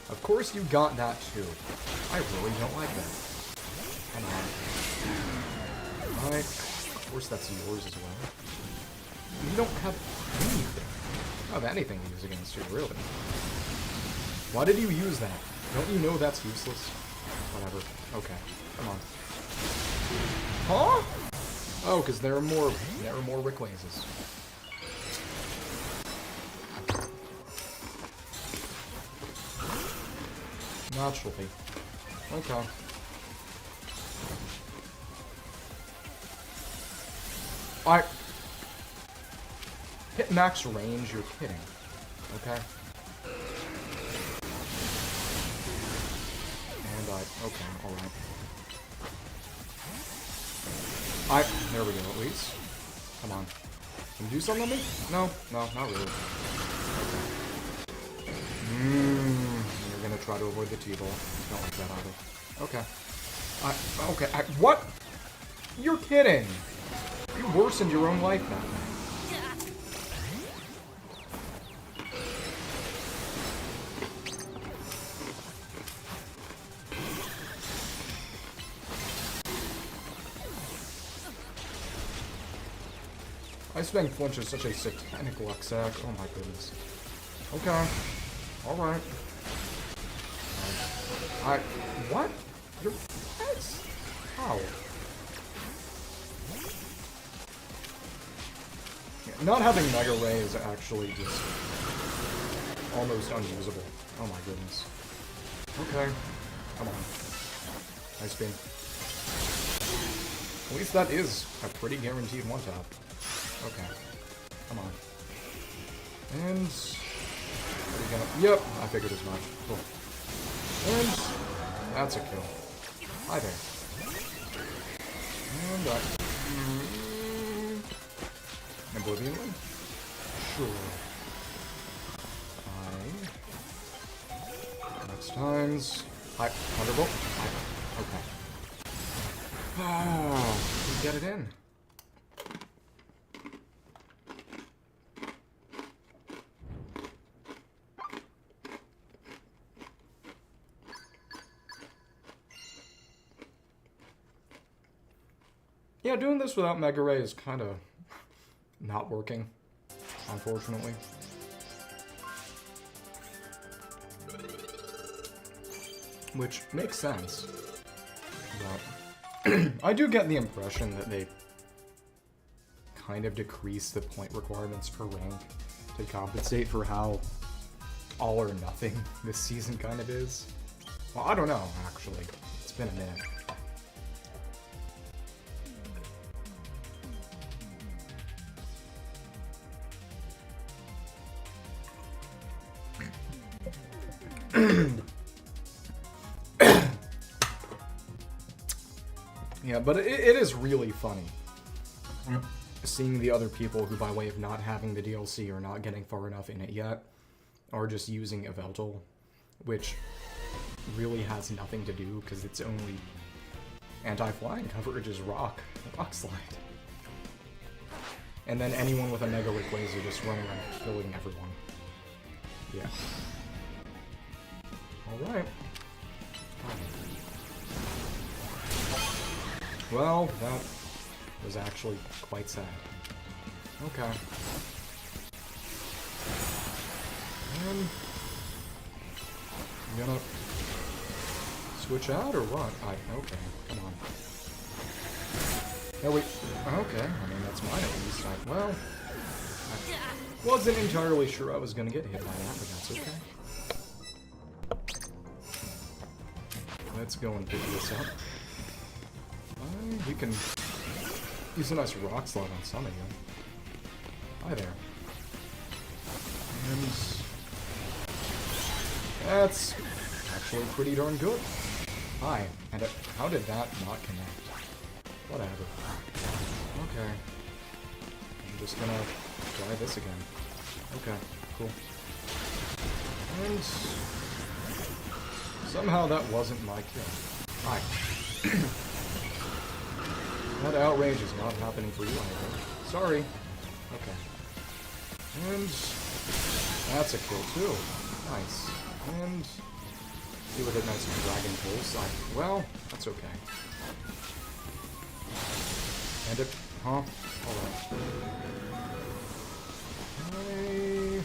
Of course you got that too. I really don't like that. Come on. Alright. Of course that's yours as well. You don't have anything. You don't have anything to use against you, really. Why did you use that? Don't you know that's useless? Whatever. Okay. Come on. Huh? Oh, because there are more Rayquazas. Naturally. Okay. I hit max range, you're kidding. Okay. And okay, alright. There we go, at least. Come on. Can you do something on me? No, not really. Okay. You're gonna try to avoid the T-ball. Don't like that either. Okay. What? You're kidding! You worsened your own life that way. Ice Fang Flinch is such a satanic luck sack. Oh my goodness. Okay. Alright. What? You're... What? How? Yeah, not having Mega Ray is actually just... almost unusable. Oh my goodness. Okay. Come on. Ice Beam. At least that is a pretty guaranteed one-tap. Okay. Come on. And... Are we gonna... Yep, I figured as much. Cool. And... That's a kill. Hi there. And Oblivion Ring? Sure. Next times... Thunderbolt? Okay. Oh, we get it in. Yeah, doing this without Mega Ray is kind of not working, unfortunately. Which makes sense. But I do get the impression that they kind of decrease the point requirements per rank to compensate for how all or nothing this season kind of is. Well, I don't know, actually. It's been a minute. Yeah, but it is really funny seeing the other people who, by way of not having the DLC or not getting far enough in it yet, are just using Yveltal, which really has nothing to do because its only anti-flying coverage is Rock Slide. And then anyone with a Mega Rayquaza just running around killing everyone. Yeah. Alright. Well, that was actually quite sad. Okay. And... You gonna... switch out, or what? Okay, come on. No, wait. Okay, I mean, that's mine at least. Well... I wasn't entirely sure I was gonna get hit by that, but that's okay. Let's go and pick this up. We can use a nice Rock Slide on some of you. Hi there. And that's actually pretty darn good. Hi. And how did that not connect? Whatever. Okay. I'm just gonna try this again. Okay, cool. And somehow that wasn't my kill. Hi. That outrage is not happening for you either. Sorry. Okay. And that's a kill too. Nice. And see with a nice dragon pulse. Well, that's okay. And it, huh? Alright.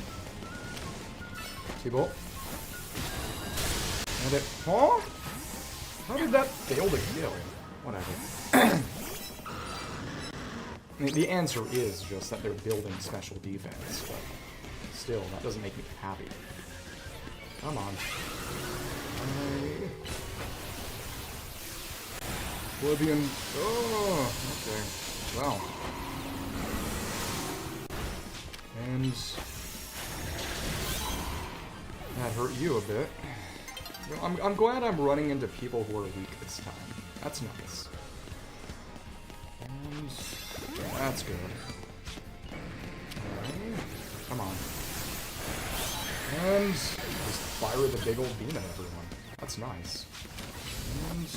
T-bolt. And it, huh? How did that fail to kill? Whatever. I mean, the answer is just that they're building special defense, but still, that doesn't make me happy. Come on. Oblivion. Oh, okay. Well. And that hurt you a bit. Well, I'm glad I'm running into people who are weak this time. That's nice. And that's good. Okay. Come on. And just fire the big old beam at everyone. That's nice. And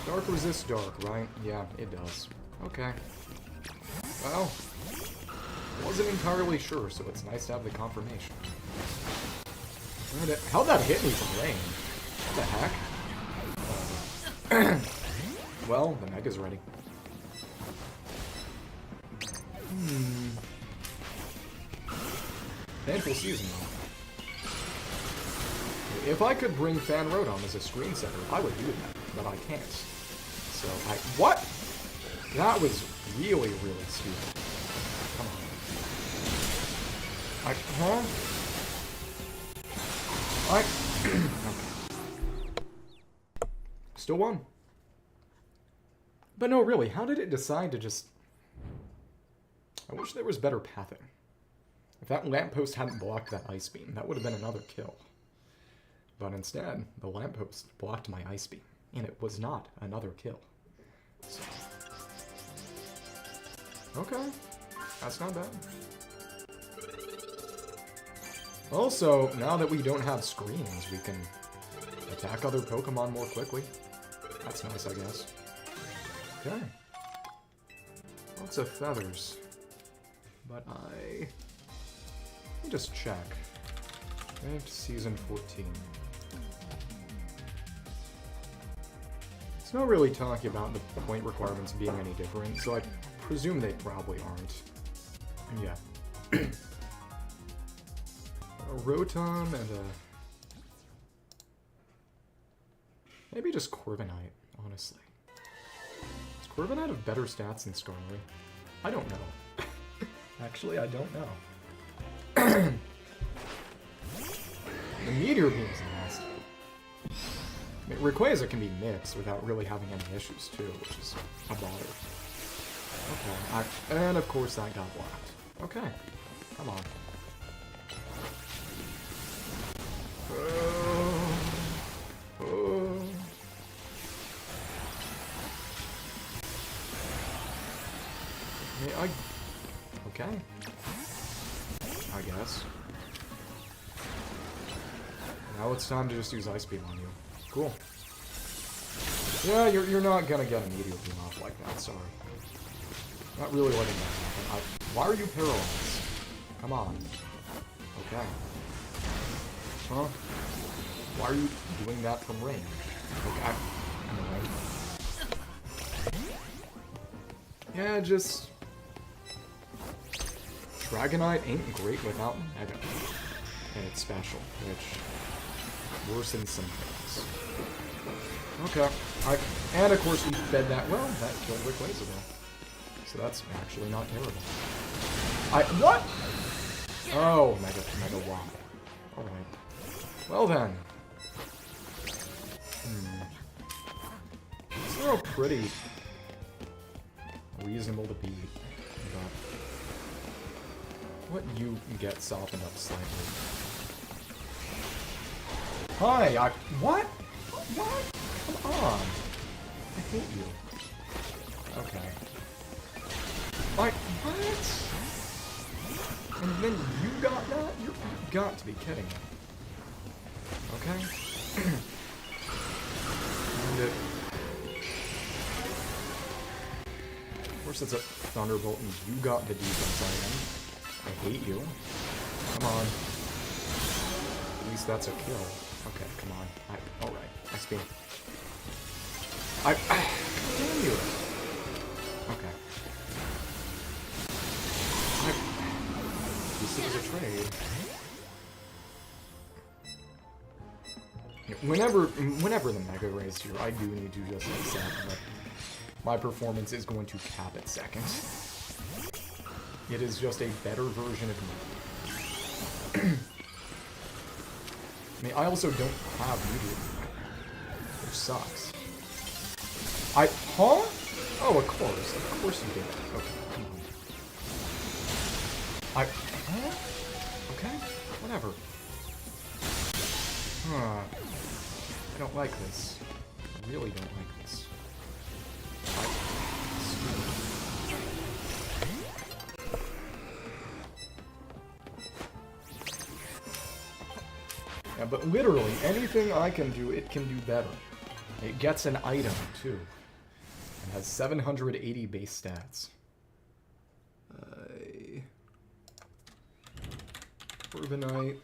dark resists dark, right? Yeah, it does. Okay. Well, wasn't entirely sure, so it's nice to have the confirmation. How'd that hit me from range? What the heck? Well, the Mega's ready. Painful season, though. If I could bring Fan Rotom as a screensaver, I would do that, but I can't. So, what? That was really, really stupid. Come on. Huh? Okay. Still won. But no, really, how did it decide to just... I wish there was better pathing. If that lamppost hadn't blocked that ice beam, that would have been another kill. But instead, the lamppost blocked my ice beam, and it was not another kill. So. Okay, that's not bad. Also, now that we don't have screens, we can attack other Pokemon more quickly. That's nice, I guess. Okay. Lots of feathers. But let me just check. Ranked Season 14. It's not really talking about the point requirements being any different, so I presume they probably aren't. Yeah. A Rotom and a... Maybe just Corviknight, honestly. Does Corviknight have better stats than Skarmory? I don't know. Actually, I don't know. The Meteor Beam is nasty. I mean, Rayquaza can be mixed without really having any issues, too, which is a bother. Okay, and of course that got blocked. Okay, come on. Okay. I guess. Now it's time to just use Ice Beam on you. Cool. Yeah, you're not gonna get a Meteor Beam off like that, sorry. Not really letting that happen. Why are you paralyzed? Come on. Okay. Huh? Why are you doing that from range? Okay, yeah, just... Dragonite ain't great without Mega. And it's special, which worsens some things. Okay. And of course we fed that. Well, that killed Rayquaza though. So that's actually not terrible. What? Oh, Mega Womp. Alright. Well then. It's all pretty reasonable to beat, but what you get softened up slightly. Hi, what? What? Come on. I hate you. Okay. What? And then you got that? You've got to be kidding me. Okay? And of course it's a Thunderbolt and you got the defense I hate you. Come on. At least that's a kill. Okay, come on. Alright. I speed. Damn you! Okay. This is a trade. Whenever the Mega Ray's here, I do need to just accept that my performance is going to cap at second. It is just a better version of me. I mean, I also don't have Meteor, which sucks. Huh? Oh, of course you did. Okay, come on. Huh? Okay, whatever. Huh. I don't like this. I really don't like this. Yeah, but literally, anything I can do, it can do better. It gets an item, too. It has 780 base stats. Urbanite.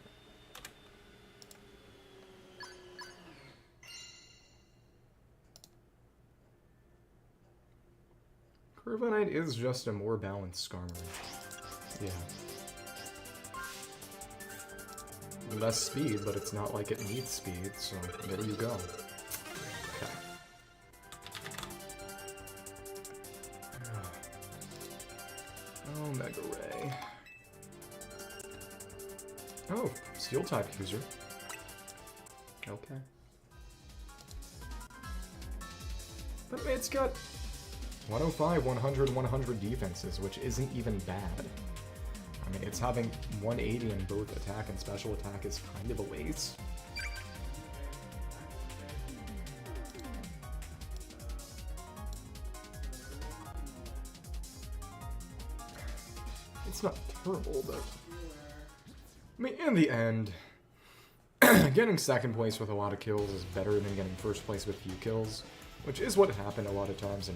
Curvinite is just a more balanced Skarmory. Yeah. Less speed, but it's not like it needs speed, so there you go. Okay. Oh, Mega Ray. Oh, Steel-type user. Okay. But it's got 105, 100, 100 defenses, which isn't even bad. I mean, it's having 180 in both attack and special attack is kind of a waste. It's not terrible, but... I mean, in the end, getting second place with a lot of kills is better than getting first place with few kills, which is what happened a lot of times in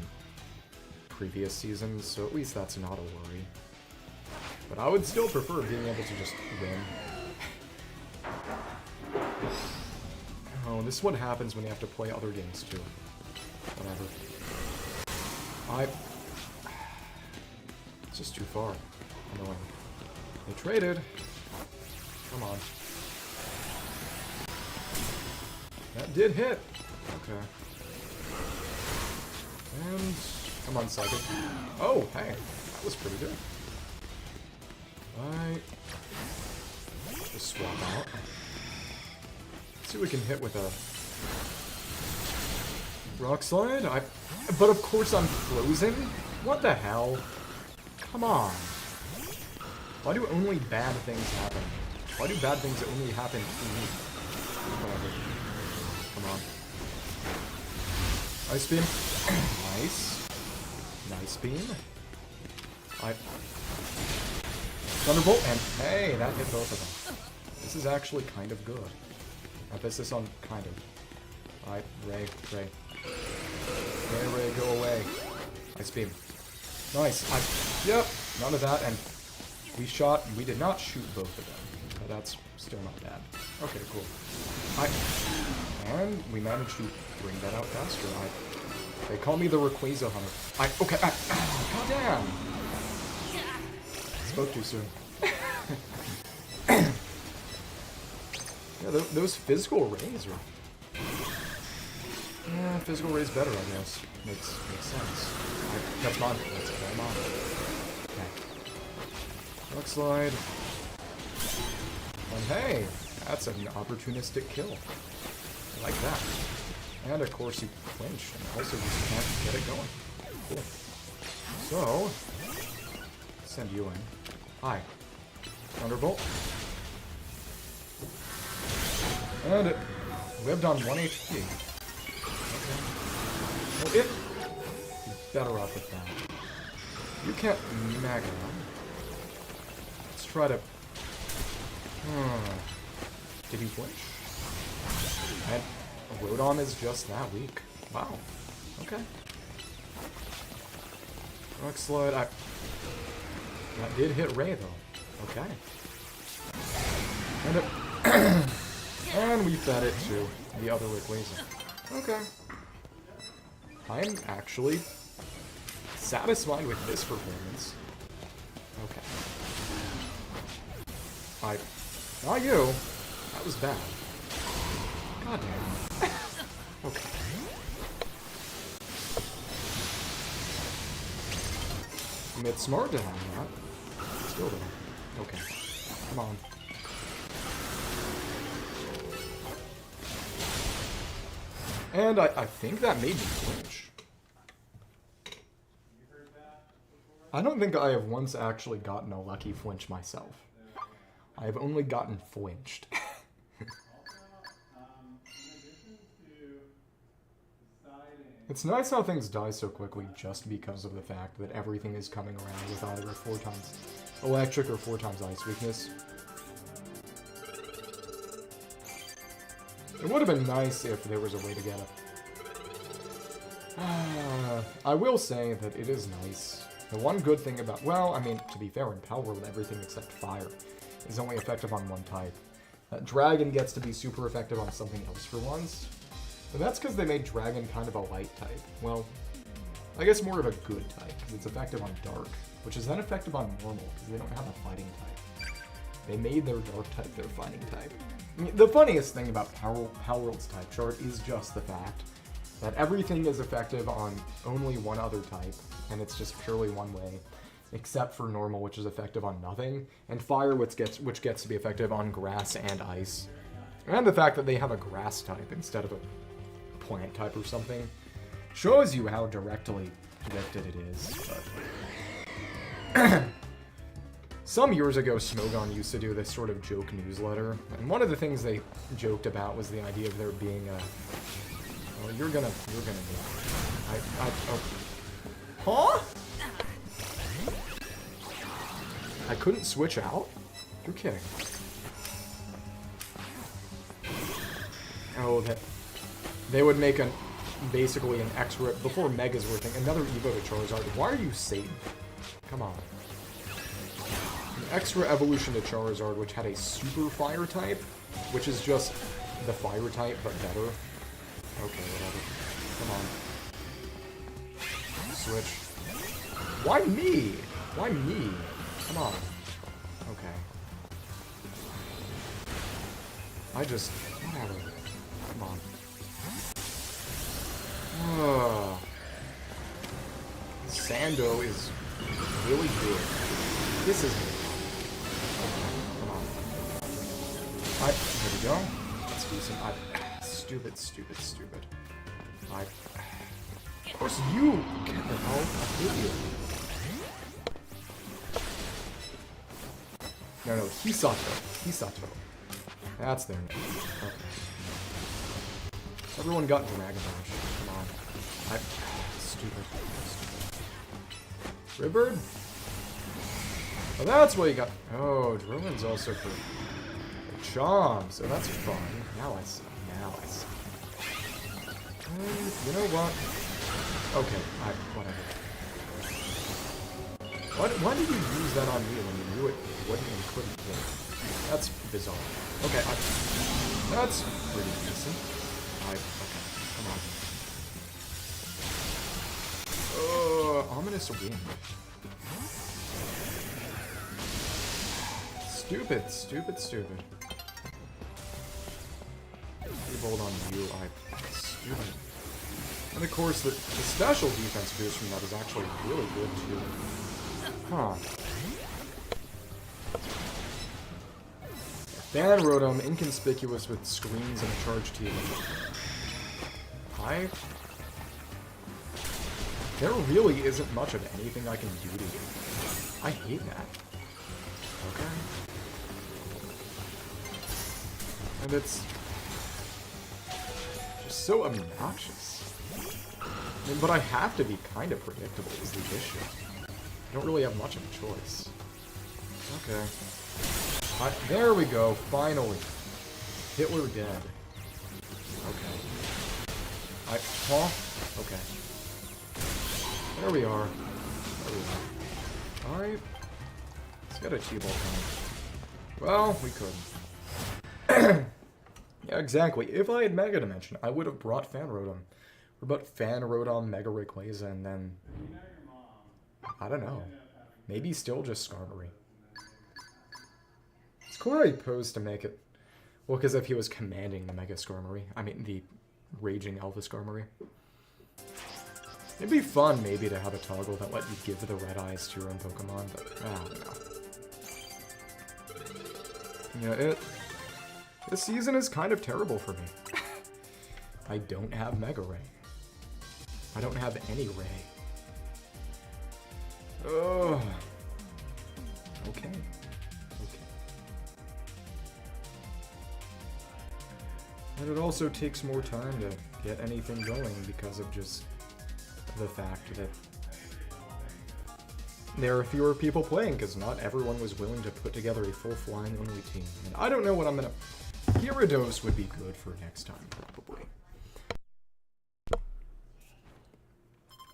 previous seasons, so at least that's not a worry. But I would still prefer being able to just win. Oh, this is what happens when you have to play other games too. Whatever. It's just too far. Annoying. They traded. Come on. That did hit. Okay. And... come on, Psychic. Oh, hey. That was pretty good. Right. Just swap out. Let's see what we can hit with a Rock Slide. But of course I'm frozen? What the hell? Come on. Why do only bad things happen? Why do bad things only happen to me? Whatever. Come on. Ice Beam. Nice. Nice Beam. Thunderbolt, and hey, that hit both of them. This is actually kind of good. Emphasis on kind of. Alright, Ray. Ray, go away. Ice Beam. Nice. Yep, none of that, and we did not shoot both of them. But that's still not bad. Okay, cool. And we managed to bring that out faster. They call me the Rayquaza Hunter. Okay, goddamn! Spoke too soon. Yeah, those physical rays are... yeah, physical rays better, I guess. Makes sense. That's mine. That's all mine. Okay. Rock Slide. And hey, that's an opportunistic kill. I like that. And of course you clinch, and also just can't get it going. Cool. So, send you in. Hi. Thunderbolt. And it lived on 1 HP. Okay. Well, you're better off with that. You can't Mega. Let's try to... Did he flinch? And Rotom is just that weak. Wow. Okay. Rock Slide, that did hit Ray, though. Okay. And and we fed it to the other Rayquaza. Okay. I'm actually satisfied with this performance. Okay. Not you. That was bad. God damn. Okay. I mean, it's smart to have that. Still though. Okay. Come on. And I think that made me flinch. I don't think I have once actually gotten a lucky flinch myself. I have only gotten flinched. It's nice how things die so quickly just because of the fact that everything is coming around with either 4 times electric or 4 times ice weakness. It would have been nice if there was a way to get it. I will say that it is nice. The one good thing about... Well, I mean, to be fair, in Power World, everything except Fire is only effective on one type. Dragon gets to be super effective on something else for once. But that's because they made Dragon kind of a light type. Well, I guess more of a good type, because it's effective on Dark, which is then effective on Normal, because they don't have a fighting type. They made their Dark type their fighting type. I mean, the funniest thing about Power World's type chart is just the fact that everything is effective on only one other type, and it's just purely one way, except for Normal, which is effective on nothing, and Fire, which gets to be effective on Grass and Ice. And the fact that they have a Grass type instead of a Plant type or something shows you how directly connected it is. But some years ago, Smogon used to do this sort of joke newsletter, and one of the things they joked about was the idea of there being a... Well, you're gonna Huh? I couldn't switch out? You're kidding. Oh, that... They would make basically an extra... Before Megas were a thing, another Evo to Charizard. Why are you Satan? Come on. An extra evolution to Charizard, which had a Super Fire type, which is just the Fire type, but better. Okay, whatever. Come on. Switch. Why me? Why me? Come on. Okay. Whatever. Come on. Sando is really good. This is good. Come on. Here we go. Let's do some... Stupid. Of course you get the hell. I hate you. No, Hisato. That's their name. Okay. Everyone got Dragon Dash. Come on. Stupid. Ribbird? Oh, that's what you got. Oh, Drillman's also for Chomp, so that's fun. Now I see. You know what? Okay, whatever. Why did you use that on me when you knew it wouldn't and couldn't hit? That's bizarre. Okay, that's pretty decent. Okay, come on. Ominous Wind. Stupid. Bold on you, stupid. And of course, the special defense boost from that is actually really good too. Huh. Ban Rotom, inconspicuous with screens and a charge team. There really isn't much of anything I can do to you. I hate that. Okay. And it's just so obnoxious. I mean, but I have to be kind of predictable is the issue. I don't really have much of a choice. Okay. There we go, finally. Hitler dead. Okay. Huh? Okay. There we are. Alright. Let's get a T-ball coming. Well, we couldn't. Yeah, exactly. If I had Mega Dimension, I would have brought Fan Rotom. Or about Fan Rotom, Mega Rayquaza, and then... I don't know. Maybe still just Skarmory. It's cool how he posed to make it. Well, because if he was commanding the Mega Skarmory. I mean, the Raging Alpha Skarmory. It'd be fun, maybe, to have a toggle that let you give the red eyes to your own Pokemon, but I don't know. Yeah, this season is kind of terrible for me. I don't have Mega Ray. I don't have any Ray. Ugh. Okay. And it also takes more time to get anything going because of just the fact that there are fewer people playing, because not everyone was willing to put together a full flying only team. And I don't know what I'm gonna... Gyarados would be good for next time, probably.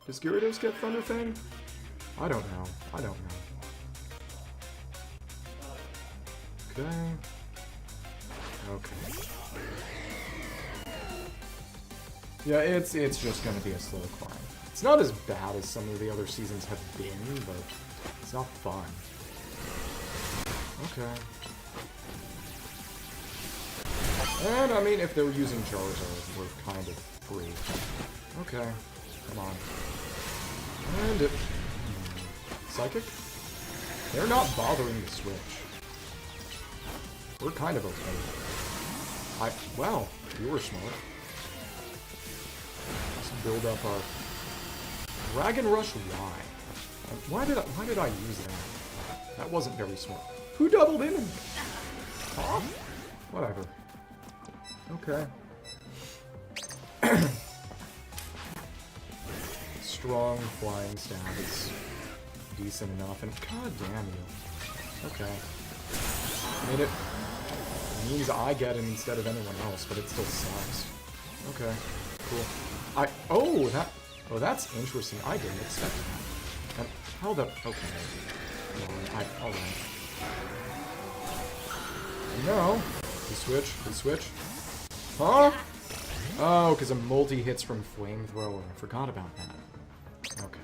Does Gyarados get Thunder Fang? I don't know. Okay. Yeah, it's just gonna be a slow climb. It's not as bad as some of the other seasons have been, but it's not fun. Okay. And, I mean, if they were using Charizard, we're kind of free. Okay. Come on. And it... Psychic? They're not bothering to switch. We're kind of okay. Wow, you were smart. Let's build up our... Dragon Rush Y. Why did I use that? That wasn't very smart. Who doubled in? Huh? Whatever. Okay. Strong flying stab is decent enough, and god damn you. Okay. I mean, it means I get it instead of anyone else, but it still sucks. Okay, cool. Oh, that's interesting. I didn't expect that. And how the... Okay. Alright. No. We switch. Huh? Oh, because a multi-hits from Flamethrower. I forgot about that. Okay.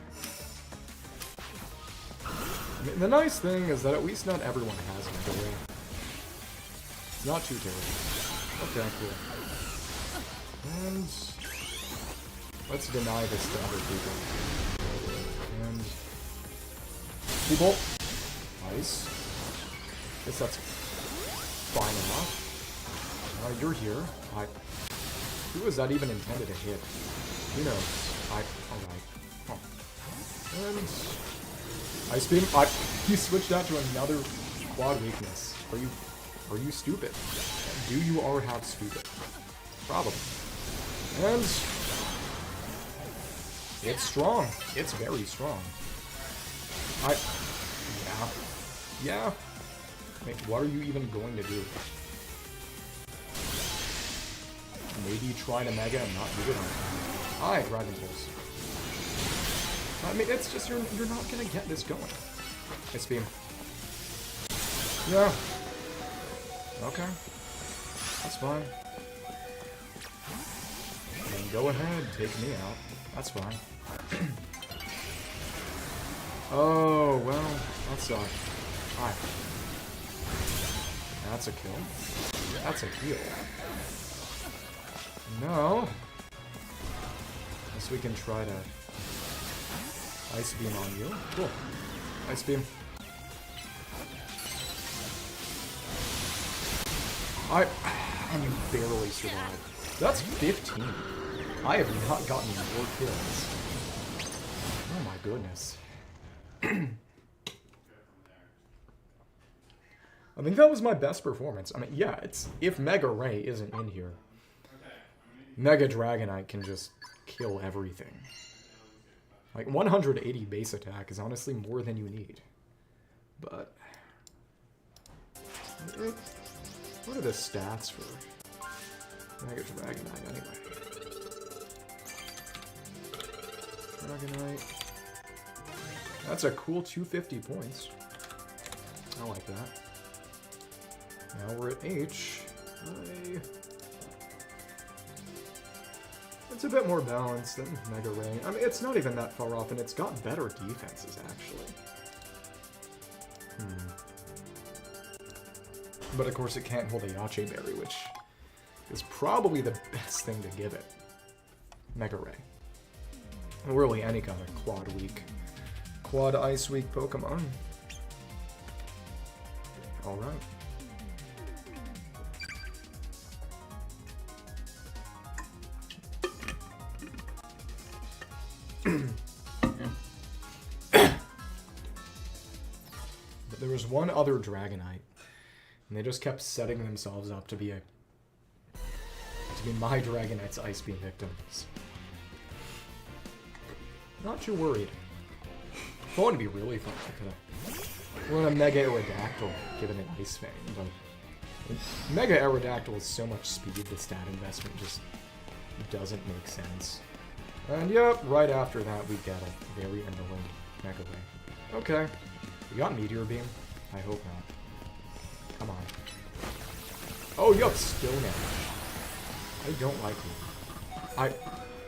I mean, the nice thing is that at least not everyone has Mega Ray. It's not too terrible. Okay, cool. And... let's deny this to other people. And... T-Bolt. Nice. Guess that's fine enough. You're here. Who was that even intended to hit? Who knows? Alright. Huh. And... Ice Beam. He switched out to another quad weakness. Are you stupid? Do you or have stupid? Probably. And... it's strong. It's very strong. Yeah. Wait, what are you even going to do? Maybe try to Mega and not do it on time. Alright, Dragon Pulse. I mean, it's just, you're not gonna get this going. Ice Beam. Yeah. Okay. That's fine. And go ahead, take me out. That's fine. Oh, well, that sucked. Alright. That's a kill. That's a heal. No. Guess we can try to Ice Beam on you. Cool. Ice Beam. And you barely survived. That's 15. I have not gotten more kills. Oh my goodness. I think that was my best performance. I mean, yeah, it's if Mega Ray isn't in here, Mega Dragonite can just kill everything. Like, 180 base attack is honestly more than you need. But, What are the stats for Mega Dragonite anyway? Dragonite. That's a cool 250 points. I like that. Now we're at H. It's a bit more balanced than Mega Ray. I mean, it's not even that far off, and it's got better defenses, actually. But of course it can't hold a Yache Berry, which is probably the best thing to give it. Mega Ray. Really any kind of Quad Ice Weak Pokemon. Alright. But there was one other Dragonite, and they just kept setting themselves up to be my Dragonite's Ice Beam victims. Not too worried. If I want to be really fun, I could run a Mega Aerodactyl, given an Ice Fang, but Mega Aerodactyl is so much speed, the stat investment just doesn't make sense. And yep, right after that we get a very annoying Mega Ray. Okay, we got Meteor Beam? I hope not. Come on. Oh, you have Stone Edge. I don't like you.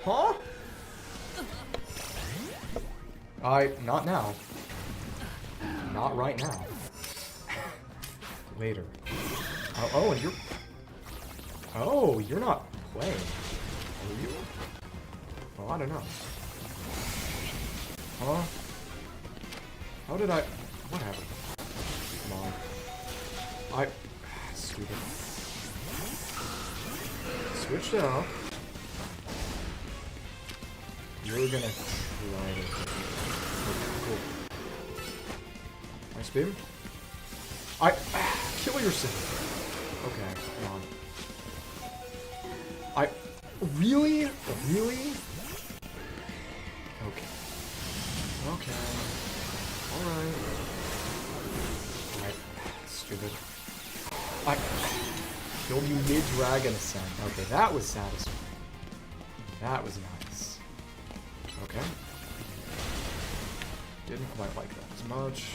Huh? Not now. Not right now. Later. Oh, and you're... Oh, you're not playing. Are you? Well, I don't know. Huh? How did I... Whatever. Come on. Stupid. Switched it up. You're gonna try to... Cool. Nice beam. Kill yourself. Okay, come on. Really? Really? Okay. Okay. Alright. Stupid. I killed you mid-Dragon Ascent. Okay, that was satisfying. That was nice. Okay. Didn't quite like that as much.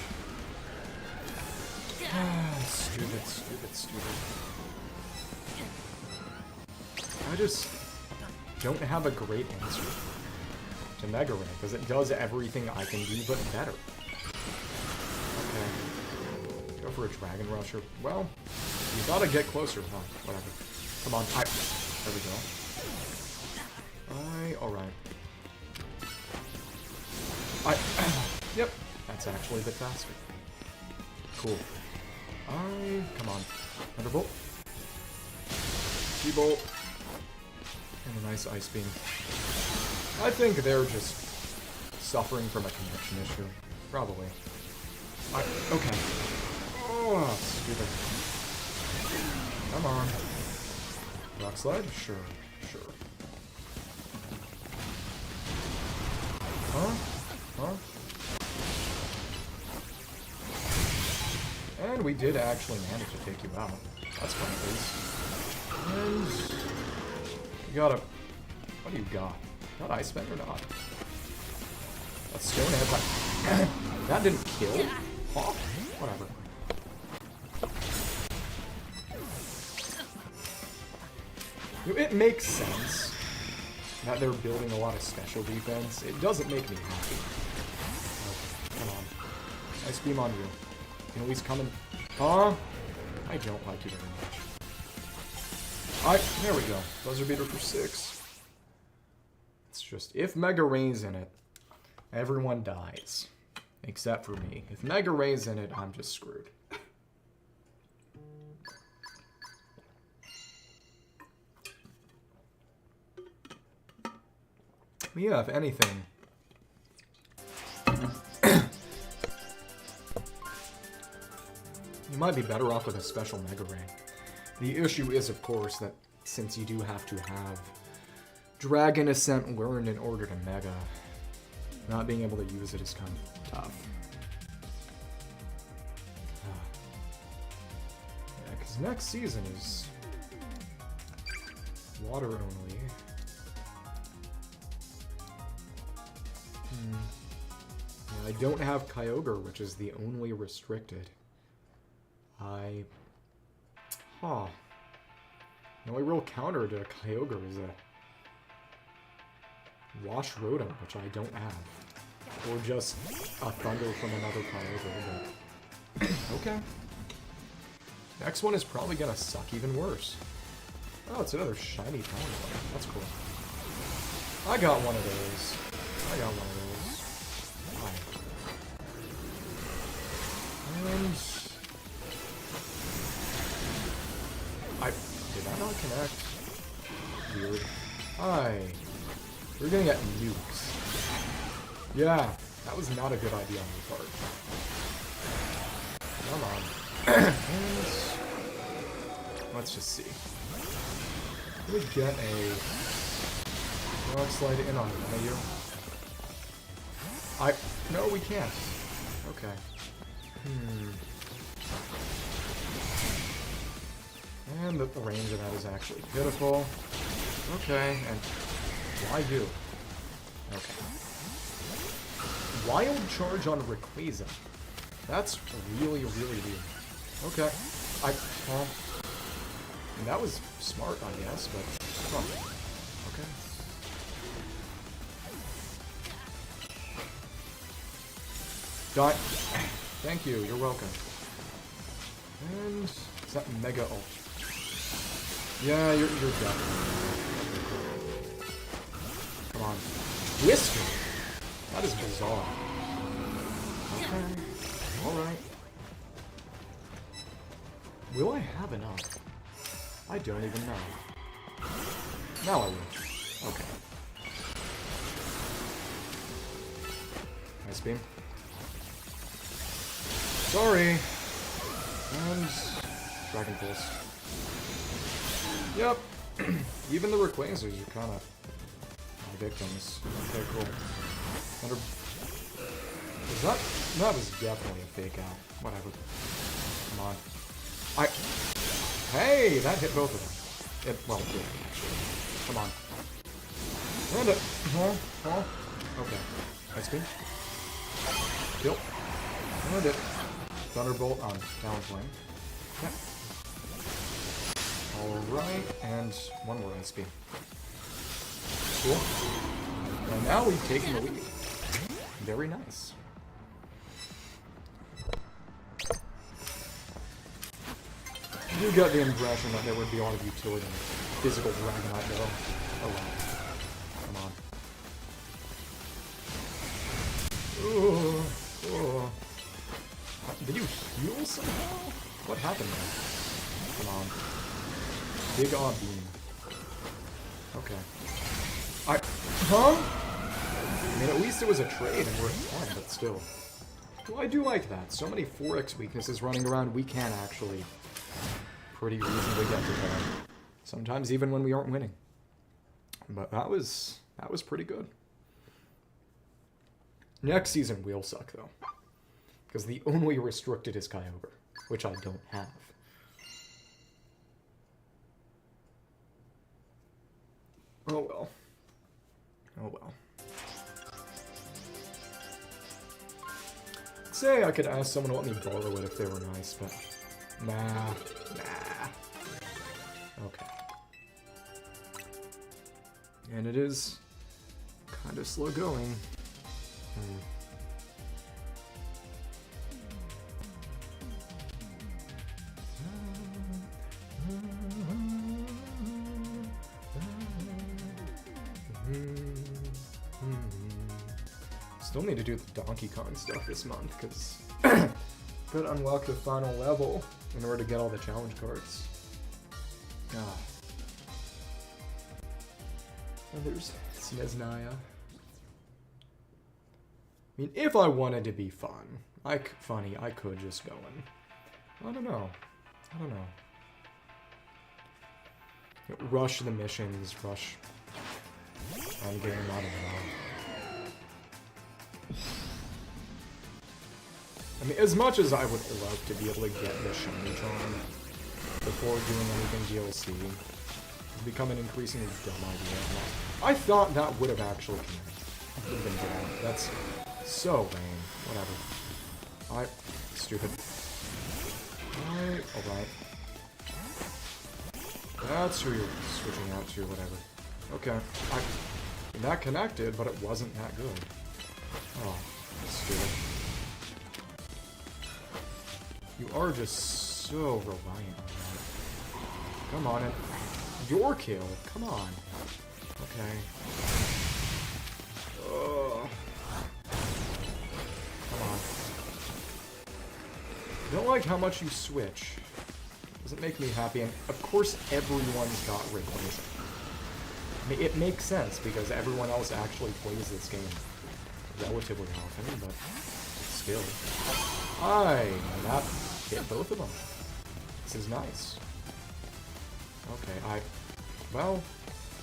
Stupid, stupid, stupid. I just don't have a great answer to Mega Ray, because it does everything I can do, but better. Okay. Go for a Dragon Rusher. Well, you gotta get closer, huh? Whatever. Come on, there we go. Alright. Yep, that's actually a bit faster. Cool. Come on. Thunderbolt. T-Bolt. And a nice Ice Beam. I think they're just suffering from a connection issue. Probably. Okay. Oh, stupid. Come on. Rock Slide? Sure. Huh? And we did actually manage to take you out. That's fun, at least. And you got a... What do you got? Got Ice Fang or not? That's Stone Edge. That didn't kill? Huh? Whatever. It makes sense that they're building a lot of special defense. It doesn't make me happy. Okay, come on. Ice Beam on you. You can at least come and... Huh? I don't like you very much. There we go. Buzzer Beater for 6. It's just, if Mega Ray's in it, everyone dies. Except for me. If Mega Ray's in it, I'm just screwed. But yeah, if anything... you might be better off with a special Mega Ray. The issue is, of course, that since you do have to have Dragon Ascent learned in order to Mega, not being able to use it is kind of tough. Because next season is water only. Yeah, I don't have Kyogre, which is the only restricted. Huh. The only real counter to Kyogre is a Wash Rotom, which I don't have. Or just a Thunder from another Kyogre, but... okay. Next one is probably gonna suck even worse. Oh, it's another shiny Pokemon. That's cool. I got one of those. Why? And... did that not connect? Weird. We're gonna get nukes. Yeah, that was not a good idea on your part. Come on. Let's just see. Can we get a Rock Slide in on you? No, we can't. Okay. And the range of that is actually pitiful. Okay, and why you? Okay. Wild Charge on Rayquaza. That's really, really weird. Okay. That was smart, I guess, but... okay. Die. Thank you, you're welcome. And... is that Mega Ult? Yeah, you're done. Come on. Twister! That is bizarre. Okay. Alright. Will I have enough? I don't even know. Now I will. Okay. Ice Beam. Sorry! And... Dragon Pulse. Yep. Even the Rayquazas are kind of victims. Okay, cool. That was definitely a fake out. Whatever. Come on. Hey, that hit both of them. Well, it did, actually. Come on. And it. Okay. Ice Beam. Kill. And it. Thunderbolt on Talonflame. Okay. Alright, and one more Ice Beam. Cool. And now we've taken the lead. Very nice. You got the impression that there would be a lot of utility in physical Dragonite, though. Oh wow. Come on. Ooh. Did you heal somehow? What happened there? Come on. Big Aw Beam. Okay. Huh? I mean, at least it was a trade and we're fine, but still. Well, I do like that. So many 4X weaknesses running around, we can actually pretty reasonably get to that. Sometimes even when we aren't winning. But that was pretty good. Next season will suck, though. Because the only restricted is Kyogre, which I don't have. Oh well. Oh well. Say I could ask someone to let me borrow it if they were nice, but... Nah. Okay. And it is kind of slow going. Still need to do the Donkey Kong stuff this month, because gotta unlock the final level in order to get all the challenge cards. And there's Sneznaya. I mean, if I wanted to be funny, I could just go in. I don't know. Rush the missions, rush endgame, I don't know. I mean, as much as I would love to be able to get the shiny charm, the before doing anything DLC. It's become an increasingly dumb idea. I thought that would have actually been good. That's so lame. Whatever. Stupid. Alright. That's who you're switching out to, whatever. Okay. That connected, but it wasn't that good. Oh, stupid. You are just so reliant on that. Come on, your kill. Come on. Okay. Come on. I don't like how much you switch. Doesn't make me happy, and of course everyone's got Rayquaza. I mean, it makes sense, because everyone else actually plays this game relatively often, but still. That hit both of them. This is nice. Okay, well,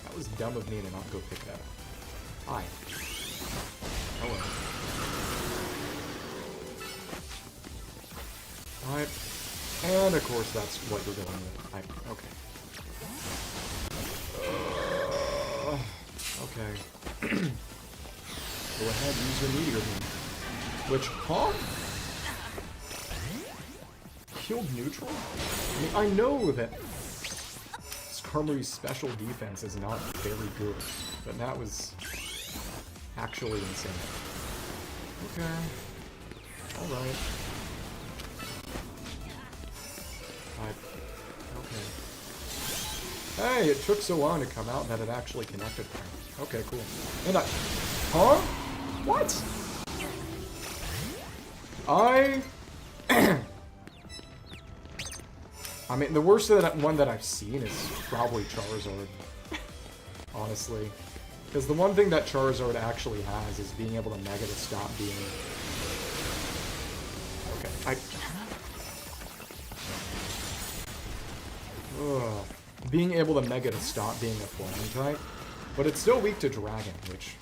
that was dumb of me to not go pick that up. Oh well. Alright. And of course that's what you're going with. Okay. Okay. Go ahead, use your meteor beam. Which, killed neutral? I mean, I know that Skarmory's special defense is not very good, but that was actually insane. Okay. Alright. Okay. Hey, it took so long to come out that it actually connected. Okay, cool. And huh? What? I mean, the worst one that I've seen is probably Charizard. Honestly. Because the one thing that Charizard actually has is being able to Mega to stop being... Okay, being able to Mega to stop being a flying type, but it's still weak to Dragon, which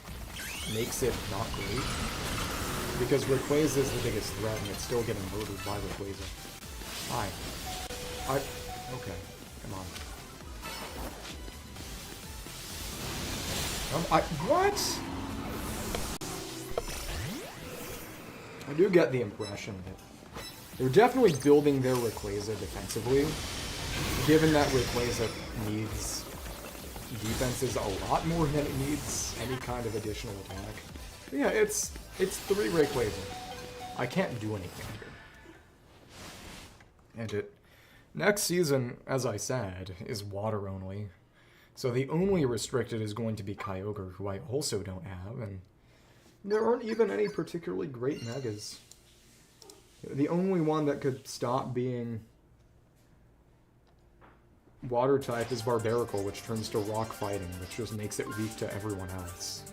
makes it not great. Because Rayquaza is the biggest threat, and it's still getting murdered by Rayquaza. Okay, come on. What? I do get the impression that they're definitely building their Rayquaza defensively, given that Rayquaza needs defenses a lot more than it needs any kind of additional attack. But yeah, it's 3 Rayquaza. I can't do anything here. And next season, as I said, is water only. So the only restricted is going to be Kyogre, who I also don't have, and there aren't even any particularly great Megas. The only one that could stop being water type is Barbaracle, which turns to rock fighting, which just makes it weak to everyone else.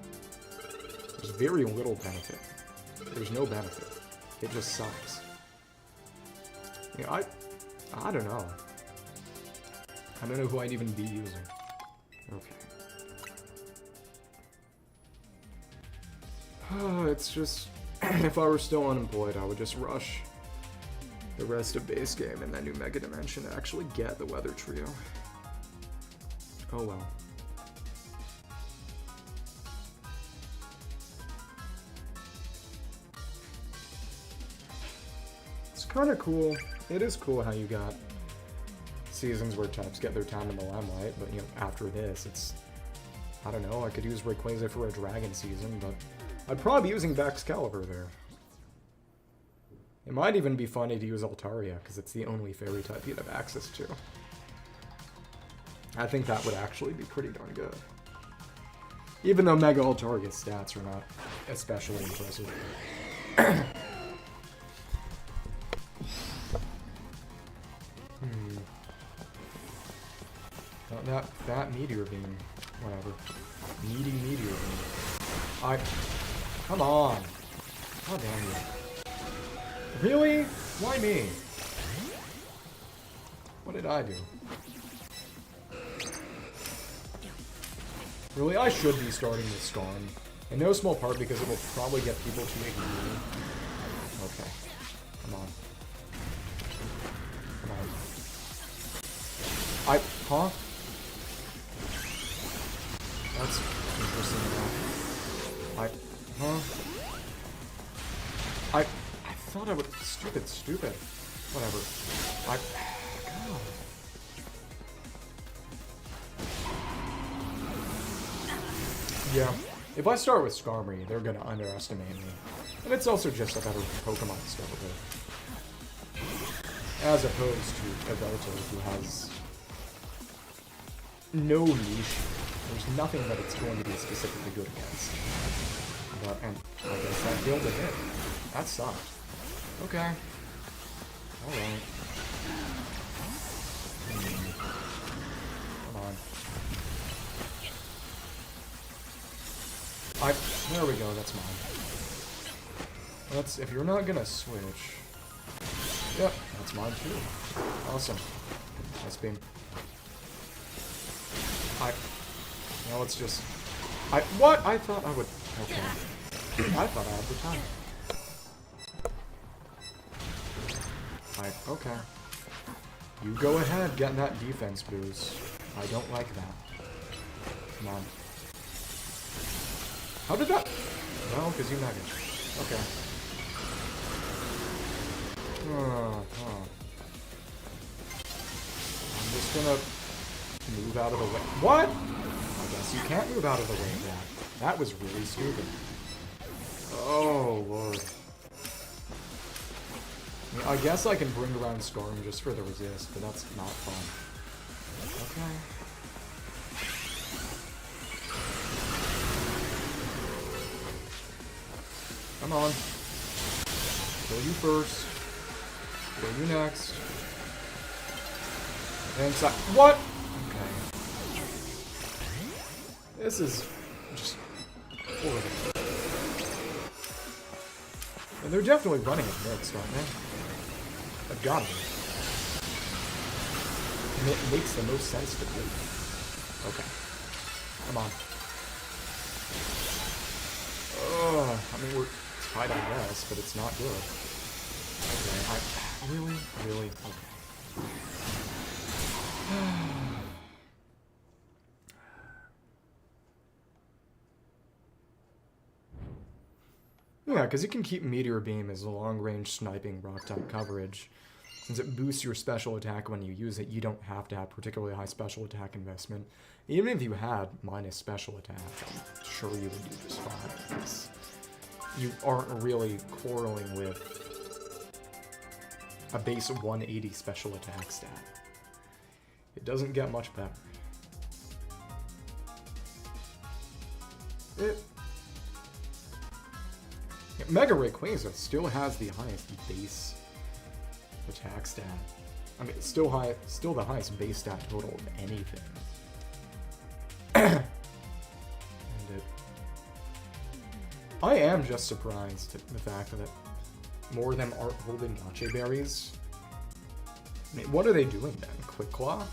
There's very little benefit. There's no benefit. It just sucks. Yeah, I don't know. I don't know who I'd even be using. Okay. It's just... if I were still unemployed, I would just rush the rest of base game and that new Mega Dimension to actually get the Weather Trio. Oh well. It's kind of cool. It is cool how you got seasons where types get their time in the limelight, but you know, after this, it's... I don't know, I could use Rayquaza for a Dragon season, but I'd probably be using Baxcalibur there. It might even be funny to use Altaria, because it's the only fairy type you'd have access to. I think that would actually be pretty darn good. Even though Mega Altaria's stats are not especially impressive. That Meteor Beam. Whatever. Meaty Meteor Beam. Come on! God damn you. Really? Why me? What did I do? Really, I should be starting with Skarn. In no small part because it will probably get people to ignore me. Okay. Come on. Come on. Huh? That's interesting enough. Huh? I thought I would... Stupid. Whatever. God. Yeah. If I start with Skarmory, they're gonna underestimate me. And it's also just a better Pokemon to start with. As opposed to Avelto, who has no niche. There's nothing that it's going to be specifically good against. And I guess that failed a hit. That sucked. Okay. Alright. Come on. There we go, that's mine. If you're not gonna switch... Yep, that's mine too. Awesome. Nice beam. Now let's just... What? I thought I would... Okay. I thought I had the time. Okay. You go ahead, get that defense boost. I don't like that. Come on. How did that... Well, because you Mega. Okay. I'm just gonna move out of the way. What? I guess you can't move out of the way of that. That was really stupid. Oh, Lord. I guess I can bring around Skarm just for the resist, but that's not fun. Okay. Come on. Kill you first. Kill you next. And what? Okay. This is just horrible. And they're definitely running it mixed, aren't they? I've got it. And it makes the most sense to do. Okay. Come on. I mean, we're tied, I guess, but it's not good. Okay, really? Okay. Yeah, because you can keep Meteor Beam as a long-range sniping rock-type coverage. Since it boosts your special attack when you use it, you don't have to have particularly high special attack investment. Even if you had minus special attack, I'm sure you would do just fine, because you aren't really quarreling with a base 180 special attack stat. It doesn't get much better. Mega Rayquaza still has the highest base attack stat. I mean, it's still the highest base stat total of anything. I am just surprised at the fact that more of them aren't holding Gacha Berries. I mean, what are they doing then? Quick Claw?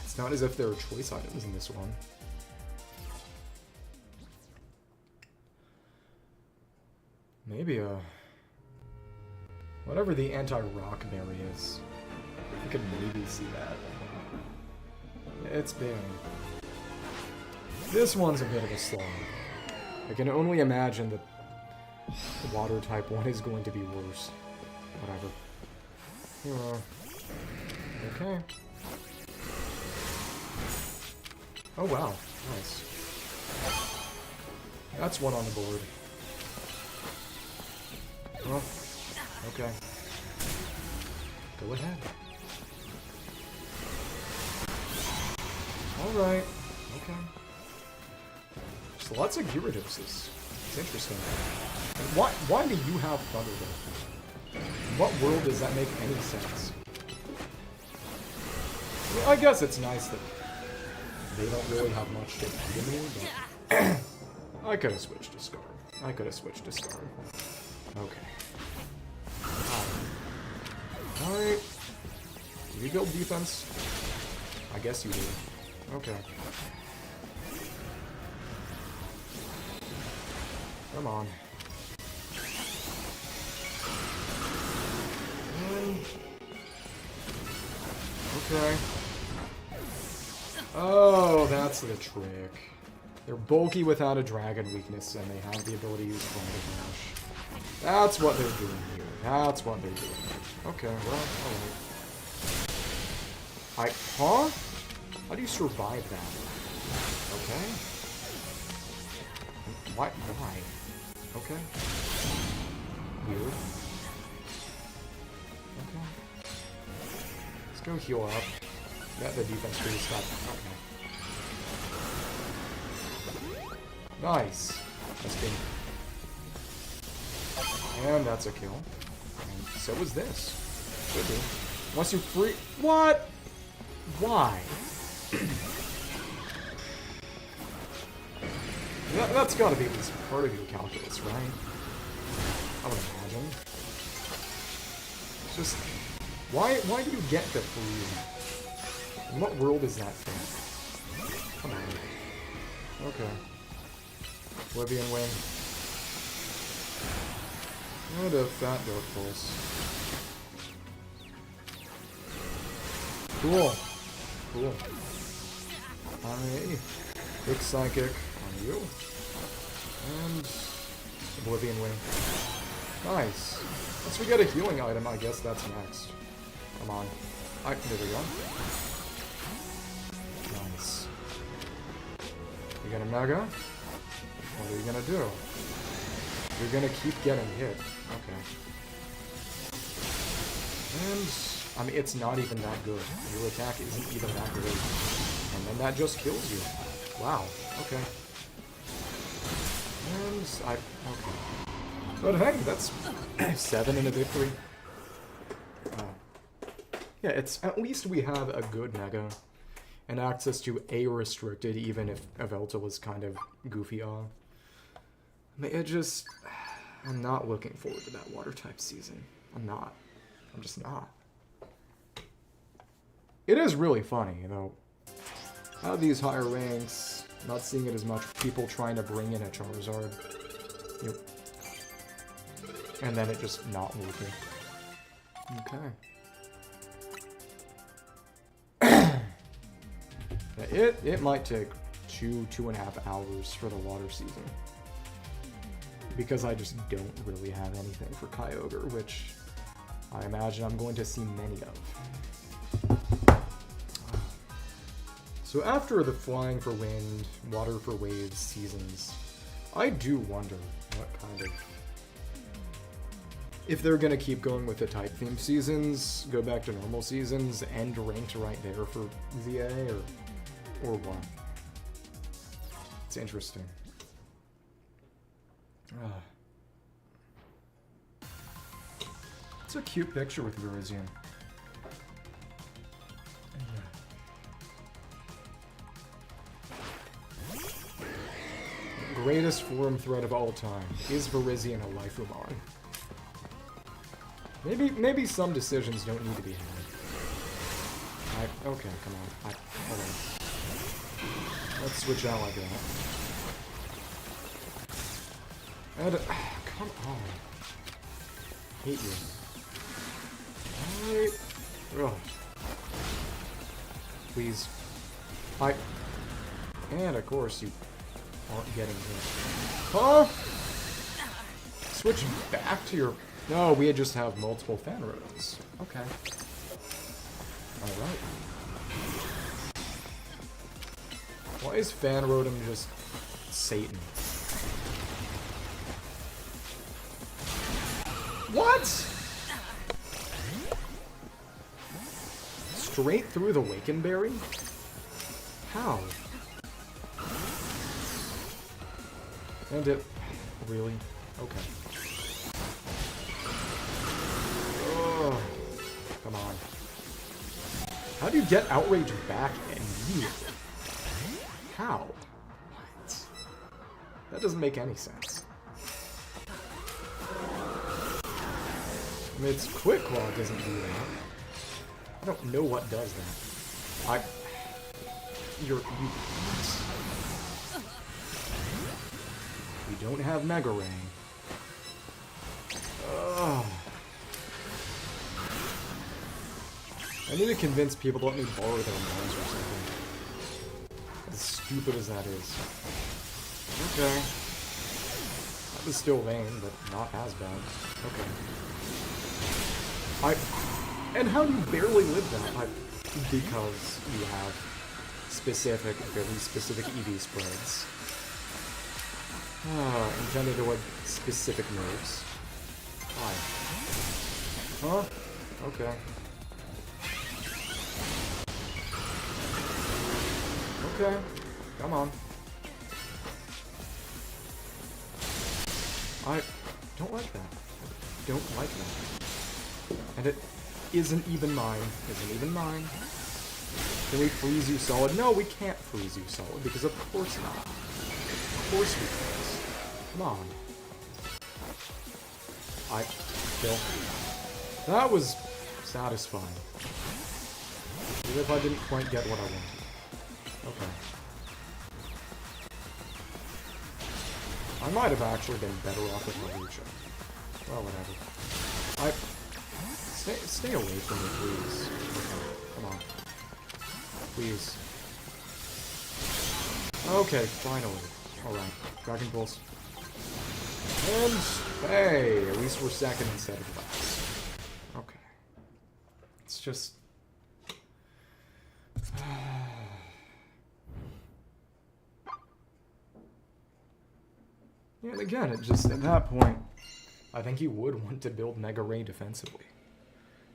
It's not as if there are choice items in this one. Maybe whatever the anti-rock berry is. I could maybe see that. It's big. This one's a bit of a slog. I can only imagine that the water type one is going to be worse. Whatever. Okay. Oh wow, nice. That's one on the board. Well, okay. Go ahead. Alright, okay. There's lots of Gyarados. It's interesting. Why do you have Thunderbolt? In what world does that make any sense? Well, I guess it's nice that they don't really have much to give me, but I could have switched to Skarm. Okay. Alright. Do you build defense? I guess you do. Okay. Come on. Okay. Oh, that's the trick. They're bulky without a dragon weakness, and they have the ability to use Flying Dash. That's what they're doing here. That's what they're doing. Okay, well, alright. Huh? How do you survive that? Okay. Why? Okay. Weird. Okay. Let's go heal up. Let the defense really stop. Okay. Nice. That's good. And that's a kill. And so is this. Should be. Once you free. What? Why? That's gotta be at least part of your calculus, right? I would imagine. It's just. Why do you get the free? In what world is that thing? Come on. Okay. Oblivion Wing. What a fat dark pulse. Cool. Cool. Alright. Big Psychic on you. And Oblivion Wing. Nice. Once we get a healing item, I guess that's next. Come on. Alright, there we go. Nice. You gonna Mega? What are you gonna do? You're gonna keep getting hit. Okay. And, I mean, it's not even that good. Your attack isn't even that great. And then that just kills you. Wow. Okay. And, okay. But hey, that's 7 in a victory. Yeah, it's, at least we have a good Mega. And access to a restricted, even if Avelta was kind of goofy on. I mean, it just... I'm not looking forward to that water-type season. I'm not. I'm just not. It is really funny, you know. Out of these higher ranks, not seeing it as much, people trying to bring in a Charizard. Yep. And then it just not working. Okay. It might take 2.5 hours for the water season. Because I just don't really have anything for Kyogre, which I imagine I'm going to see many of. So after the Flying for Wind, Water for Waves seasons, I do wonder what kind of... If they're going to keep going with the type-themed seasons, go back to normal seasons, end ranked right there for VA, or what? It's interesting. It's a cute picture with Virizion. Greatest forum thread of all time. Is Virizion a Waifumon? Maybe some decisions don't need to be had. Okay, come on. Hold on. Let's switch out like that. And, come on. Hate you. Alright. Ugh. Please. And of course you aren't getting hit. Huh? Switch back to your... No, we just have multiple fan rotoms. Okay. Alright. Why is fan rotom just Satan? What? Straight through the Wakenberry? How? And it... Really? Okay. Oh, come on. How do you get Outrage back immediately? How? What? That doesn't make any sense. I mean, it's Quick Claw doesn't do that. I don't know what does that. We don't have Mega Ray. I need to convince people to let me borrow their mons or something. As stupid as that is. Okay. That was still lame, but not as bad. Okay. And how do you barely live that? Because you have specific, very specific EV spreads. Intended to what specific moves. Why? Huh? Okay. Okay. Come on. I don't like that. I don't like that. And it isn't even mine. Isn't even mine. Can we freeze you solid? No, we can't freeze you solid, because of course not. Of course we can't. Come on. Kill. That was satisfying. Even if I didn't quite get what I wanted. Okay. I might have actually been better off with Marucha. Well, whatever. Stay away from me, please. Okay, come on. Please. Okay, finally. Alright, Dragon Pulse. And, hey, at least we're second instead of last. Okay. It's just... Yeah, and again, it just, at that point, I think you would want to build Mega Ray defensively.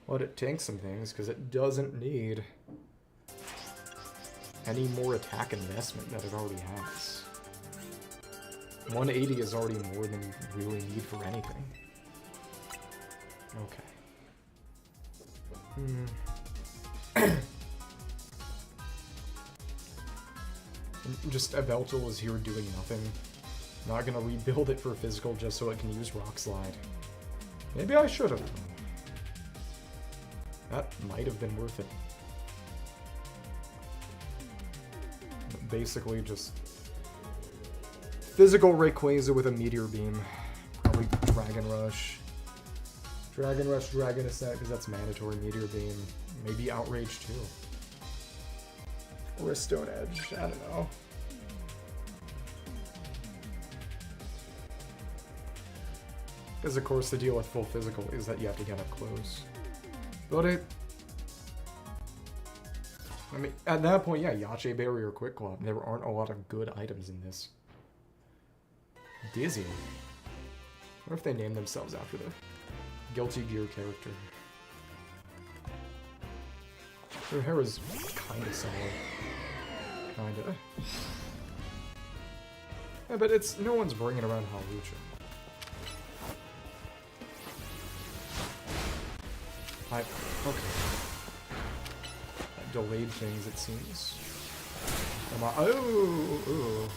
Let it tank some things, because it doesn't need any more attack investment that it already has. 180 is already more than you really need for anything. Okay. Just Eveltal is here doing nothing. Not gonna rebuild it for physical just so it can use Rock Slide. Maybe I should have. That might have been worth it. Basically just physical Rayquaza with a Meteor Beam. Probably Dragon Rush. Dragon Rush, Dragon Ascent, because that's mandatory. Meteor Beam. Maybe Outrage too. Or a Stone Edge. I don't know. Because of course the deal with full physical is that you have to get up close. But I mean, at that point, yeah, Yache Berry or Quick Claw. There aren't a lot of good items in this. Dizzy. What if they name themselves after the Guilty Gear character? Their hair is kinda similar. Kinda. Yeah, but it's, no one's bringing around Hawlucha. Okay. That delayed things, it seems. Am I? Oh!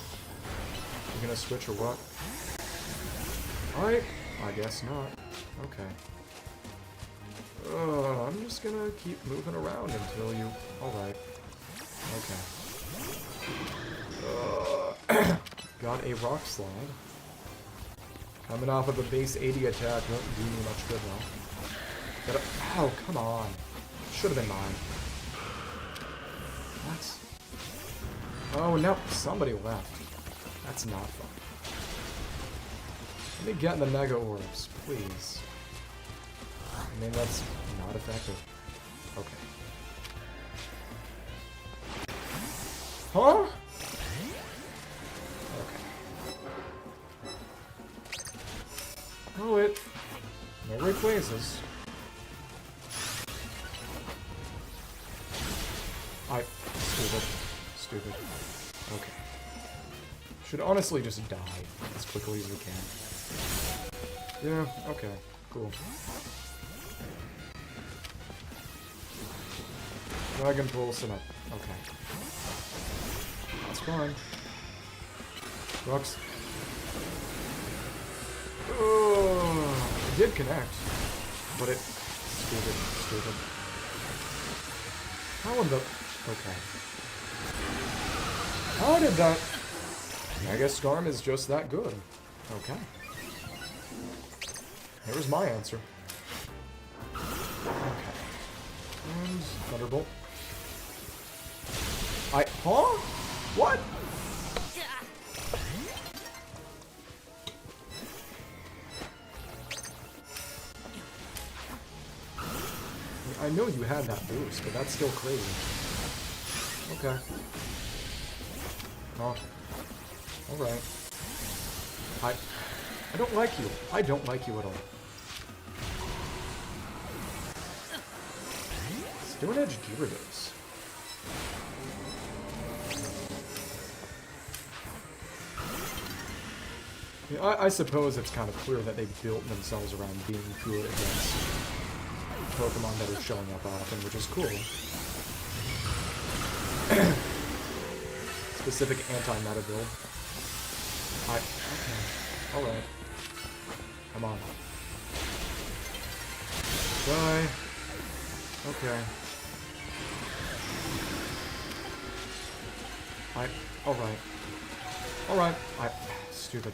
You gonna switch or what? Alright. I guess not. Okay. I'm just gonna keep moving around until you... Alright. Okay. Got a Rock Slide. Coming off of a base 80 attack won't do me much good though. Ow, come on. Should have been mine. What? Oh, no. Somebody left. That's not fun. Let me get in the Mega Orbs, please. I mean, that's not effective. Okay. Huh? Okay. Oh, it... No Rayquazas. Stupid. Okay. Should honestly just die as quickly as we can. Yeah, okay. Cool. Dragon Pulse and up. Okay. That's fine. Rocks. Oh, it did connect. But it... Stupid. How in the... Okay. How did that... Mega Storm is just that good. Okay. Here's my answer. Okay. And Thunderbolt. Huh? What? I know you had that boost, but that's still crazy. Okay. Oh. Alright. I don't like you. I don't like you at all. Stone Edge Gyarados. Yeah, I suppose it's kind of clear that they built themselves around being good against Pokemon that are showing up often, which is cool. Specific anti-meta build. Okay. Alright. Come on. Die. Okay. Alright. Alright. Stupid.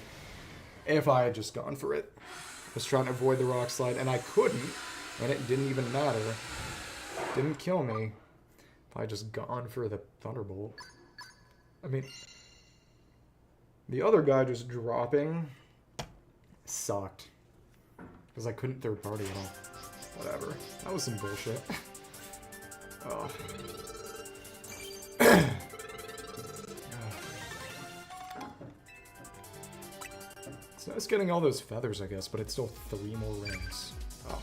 If I had just gone for it. I was trying to avoid the rock slide, and I couldn't, and it didn't even matter. Didn't kill me. If I had just gone for the Thunderbolt. I mean, the other guy just dropping sucked. Because I couldn't third party at all. Whatever. That was some bullshit. Oh. It's nice getting all those feathers, I guess, but it's still 3 more rings. Oh.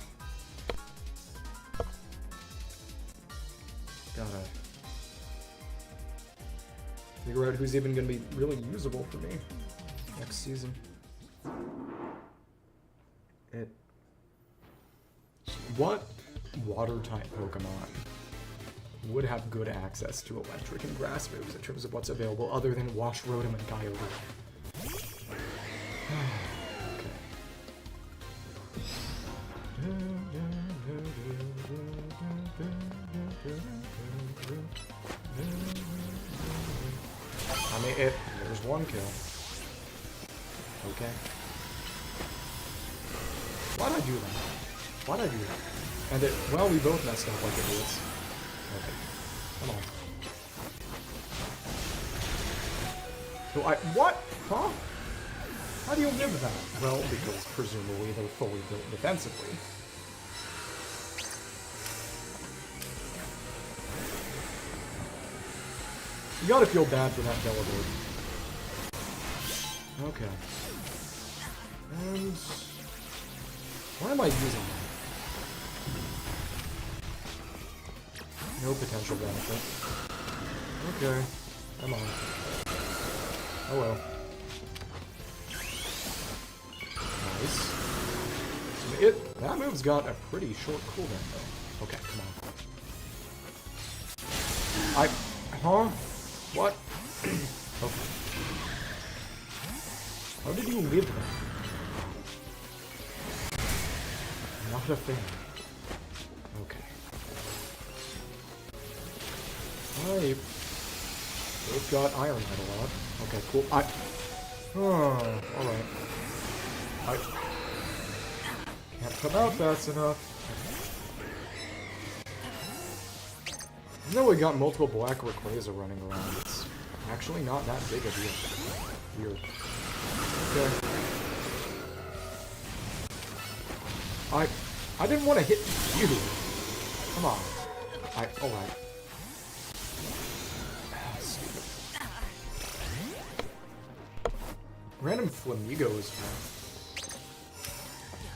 Gotta figure out who's even gonna be really usable for me next season. What water-type Pokemon would have good access to electric and grass moves in terms of what's available other than Wash, Rotom, and Kyogre? Okay. I mean, there's one kill. Okay. Why'd I do that? Why'd I do that? And well, we both messed up like idiots. Okay. Come on. So what? Huh? How do you live with that? Well, because presumably they're fully built defensively. You gotta feel bad for that Delibird. Okay. And why am I using that? No potential benefit. Okay. Come on. Oh well. Nice. That move's got a pretty short cooldown though. Okay, come on. Huh? What? Okay. How did you live that? Not a fan. Okay. Both got Iron Head a lot. Okay, cool. Alright. Can't come out fast enough. Even though we got multiple Black Rayquaza running around, it's actually not that big a deal. Weird. Okay. I didn't want to hit you. Come on. Alright. Stupid. Random Flamigos, man.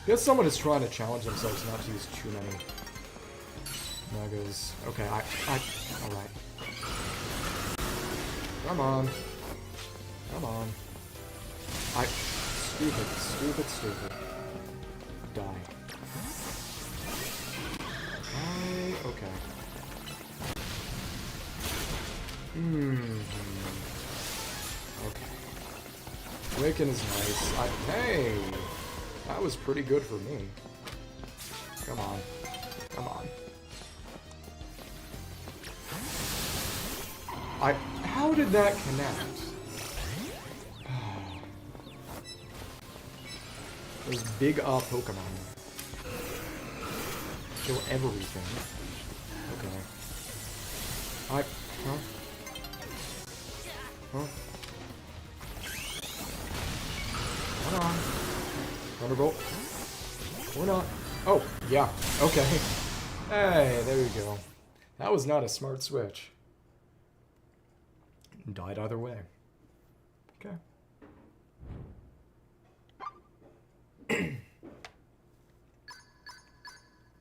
Guess someone is trying to challenge themselves not to use too many Megas. Okay, alright. Come on. Come on. Stupid. Die. Okay. Okay. Awaken is nice. Hey! That was pretty good for me. Come on. Come on. How did that connect? Those big Pokemon. Kill everything. Okay. Huh? Huh? Hold on. Thunderbolt. Or not. Oh, yeah. Okay. Hey, there you go. That was not a smart switch. Died either way. Okay.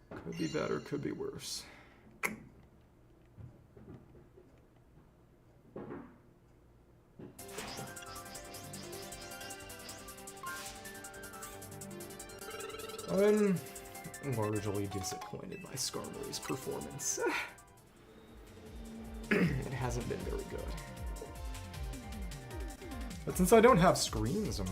Could be better, could be worse. I'm largely disappointed by Skarmory's performance. It hasn't been very good. But since I don't have screens, I'm...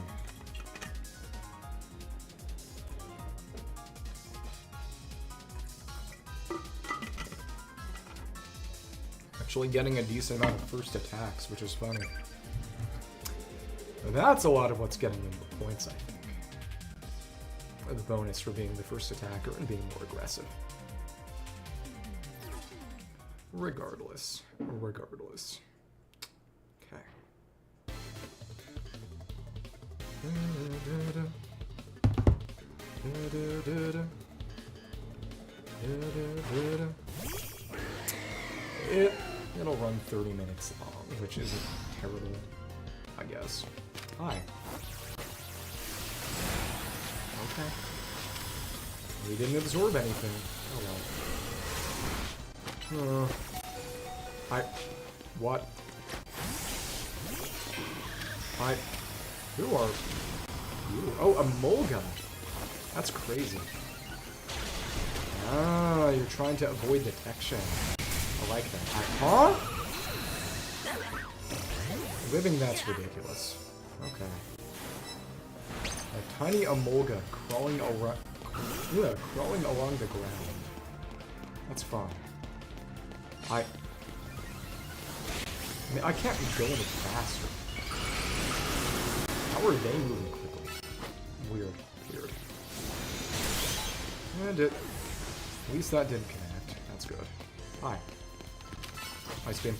actually getting a decent amount of first attacks, which is funny. But that's a lot of what's getting me the points, I think. The bonus for being the first attacker and being more aggressive. Regardless. Okay. It'll run 30 minutes long, which isn't terrible, I guess. Hi. Okay. We didn't absorb anything. Oh well. What? Who are you? Oh, a Molga. That's crazy. Ah, you're trying to avoid detection. I like that. Huh? Living, that's ridiculous. Okay. A tiny Amolga crawling along the ground. That's fun. I mean, I can't go any faster. How are they moving quickly? Weird. And at least that didn't connect. That's good. Hi. Ice beam.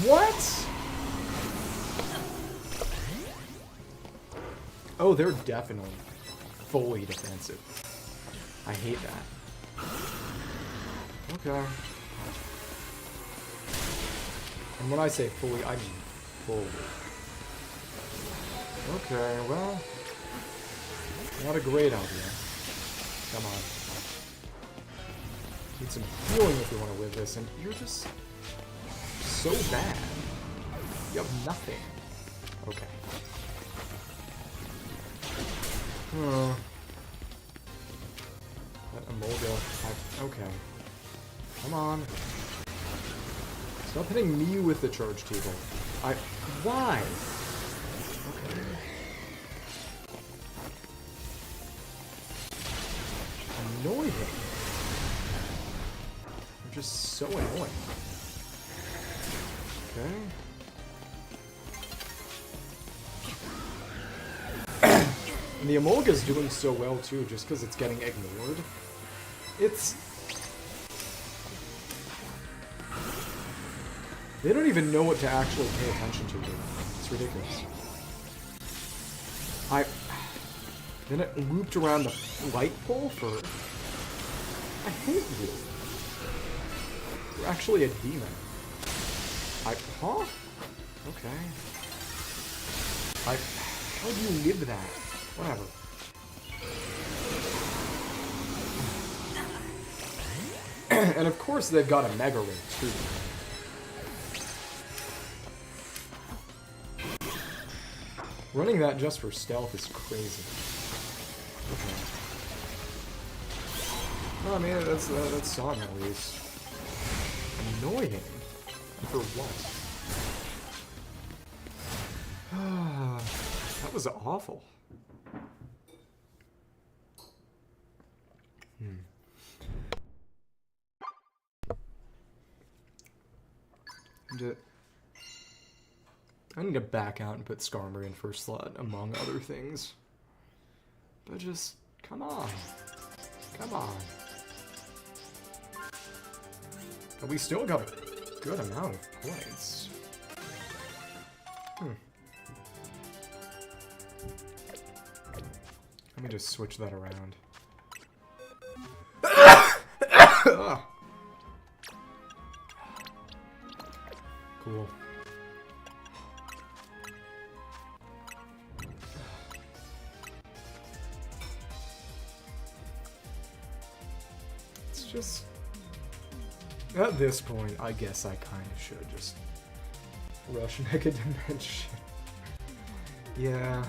What? Oh, they're definitely fully defensive. I hate that. Okay. And when I say fully, I mean fully. Okay, well, not a great idea. Come on. Need some healing if you want to live this, and you're just so bad. You have nothing. Okay. That Amolga. Okay. Come on. Stop hitting me with the charge table. Why? Okay. Annoying. They're just so annoying. Okay. And the Amolga's doing so well too, just because it's getting ignored. They don't even know what to actually pay attention to here. It's ridiculous. Then it looped around the light pole for... I hate you. You're actually a demon. Huh? Okay. How do you live that? Whatever. And of course they've got a Mega Ray too. Running that just for stealth is crazy. Okay. Well, I mean, that's song at least. Annoying. And for what? That was awful. I need to back out and put Skarmory in first slot, among other things. But just, come on. Come on. But we still got a good amount of points. Let me just switch that around. Cool. It's just... At this point, I guess I kind of should just rush Mega Dimension. Yeah.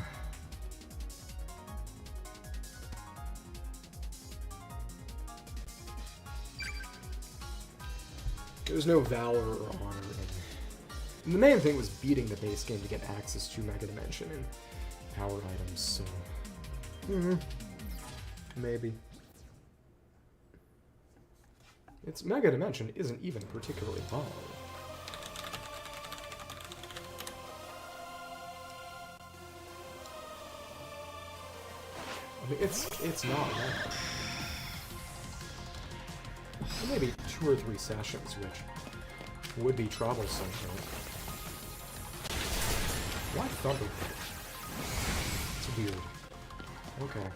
There's no valor or honor in. And the main thing was beating the base game to get access to Mega Dimension and power items, so... Maybe. Its Mega Dimension isn't even particularly hard. I mean, it's not hard. Maybe 2 or 3 sessions, which would be troublesome. Why Thunder? It's weird. Okay.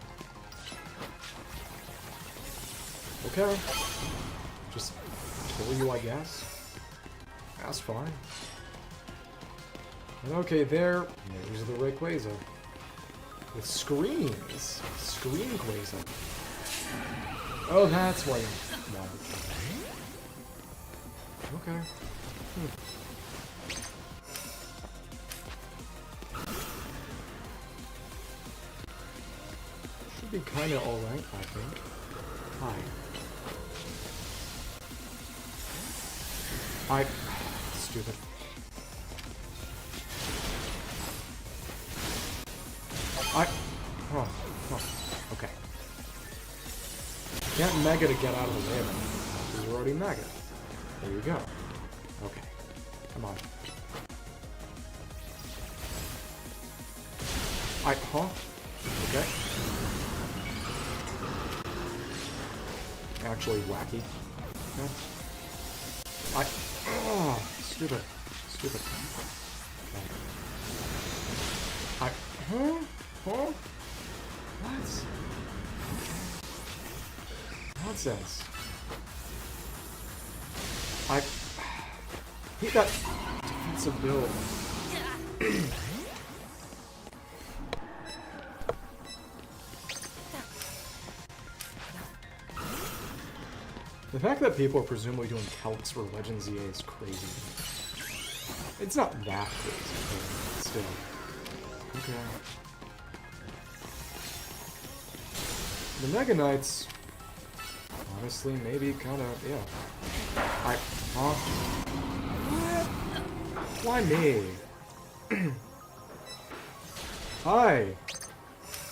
Okay. Just kill you, I guess. That's fine. And okay, there's the Rayquaza. With screens. Screen Quaza. Oh, that's why you want it. Okay. Should be kinda alright, I think. Hi. Stupid. Okay. Can't Mega to get out of the way, man. Because we're already Mega. There you go. Okay. Come on. Okay. Actually wacky. Okay. Stupid. Stupid. Okay. What? Nonsense. He got defensive build. The fact that people are presumably doing calcs for Legends EA is crazy. It's not that crazy, but still. Okay. The Mega Knights, honestly, maybe kind of, yeah. What? Why me? Hi!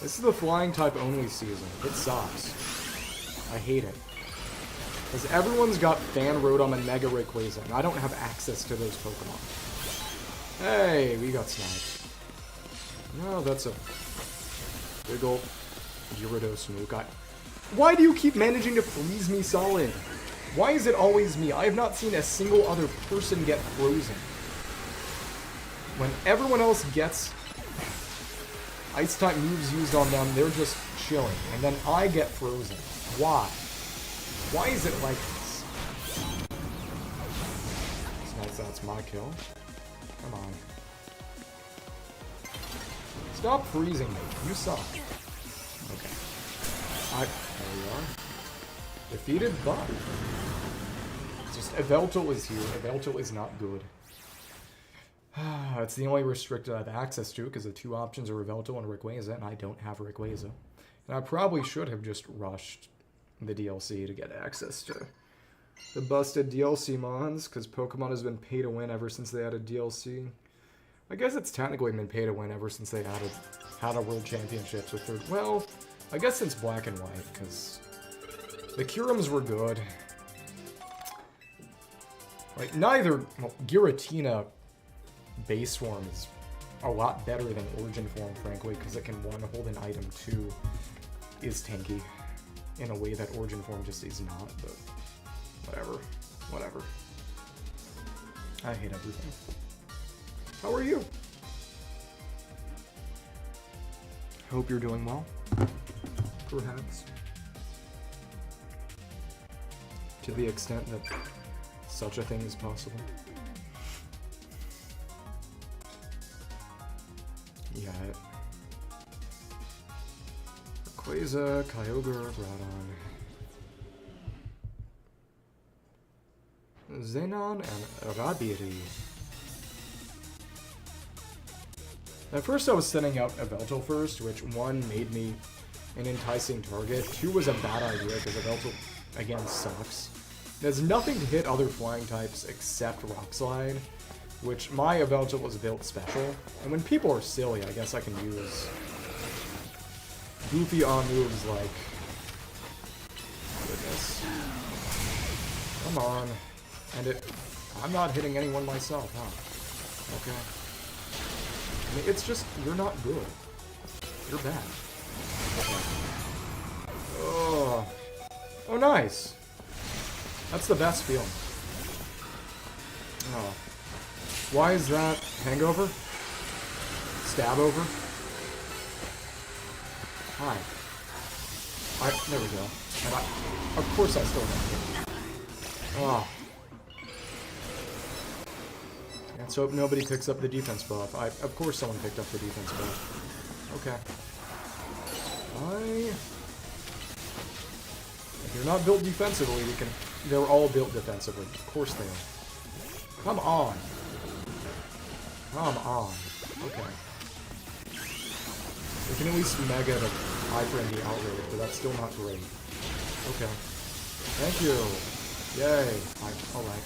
This is the flying type only season. It sucks. I hate it. Because everyone's got Fan Rotom and Mega Rayquaza, and I don't have access to those Pokemon. Hey, we got sniped. No, that's a big ol' Gyarados Nuke. Why do you keep managing to freeze me solid? Why is it always me? I have not seen a single other person get frozen. When everyone else gets Ice-type moves used on them, they're just chilling. And then I get frozen. Why? Why is it like this? It's nice that's my kill. Come on. Stop freezing me. You suck. Okay. There we are. Defeated, but... Just, Yveltal is here. Yveltal is not good. It's the only restricted I have access to, because the 2 options are Yveltal and Rayquaza, and I don't have Rayquaza. And I probably should have just rushed the DLC to get access to the busted DLC mons, because Pokemon has been pay to win ever since they added DLC. I guess it's technically been pay to win ever since they added Hada World Championships with third. Well, I guess since Black and White, because the Curums were good. Like, neither... Well, Giratina base form is a lot better than Origin form, frankly, because it can, 1, hold an item, 2, is tanky in a way that Origin form just is not, but whatever. Whatever. I hate everything. How are you? Hope you're doing well. Perhaps. To the extent that such a thing is possible. Yeah. Quasar, Kyogre, Groudon, Xenon, and Rabiri. At first I was sending out Yveltal first, which 1 made me an enticing target, 2 was a bad idea because Yveltal, again, sucks. There's nothing to hit other flying types except Rock Slide, which my Yveltal was built special. And when people are silly, I guess I can use goofy on moves like... Goodness. Come on. And I'm not hitting anyone myself, huh? Okay. I mean, it's just, you're not good. You're bad. Oh. Oh, nice. That's the best feeling. Oh. Why is that? Hangover? Stab over? Hi. There we go. And of course I still have it. Oh. Let's hope nobody picks up the defense buff. Of course someone picked up the defense buff. Okay. If you're not built defensively, they're all built defensively. Of course they are. Come on. Come on. Okay. We can at least mega the Hyper and the Outrage, but that's still not great. Okay. Thank you. Yay. Alright.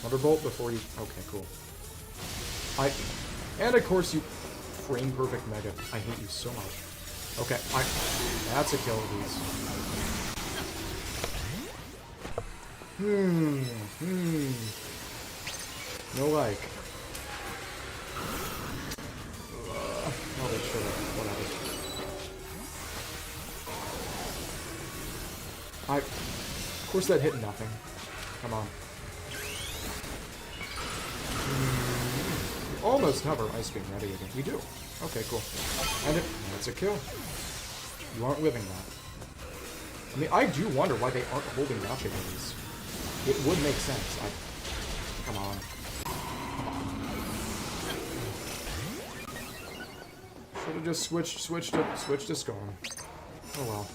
Thunderbolt before you... Okay, cool. And of course you frame perfect mega. I hate you so much. Okay, that's a kill of these. No like. Oh, they should have. Whatever. Of course that hit nothing. Come on. We almost have our Ice Beam ready again. We do. Okay, cool. And that's a kill. You aren't living that. I mean, I do wonder why they aren't holding gotcha minis. It would make sense. Come on. Should have just switched to Storm. Oh well.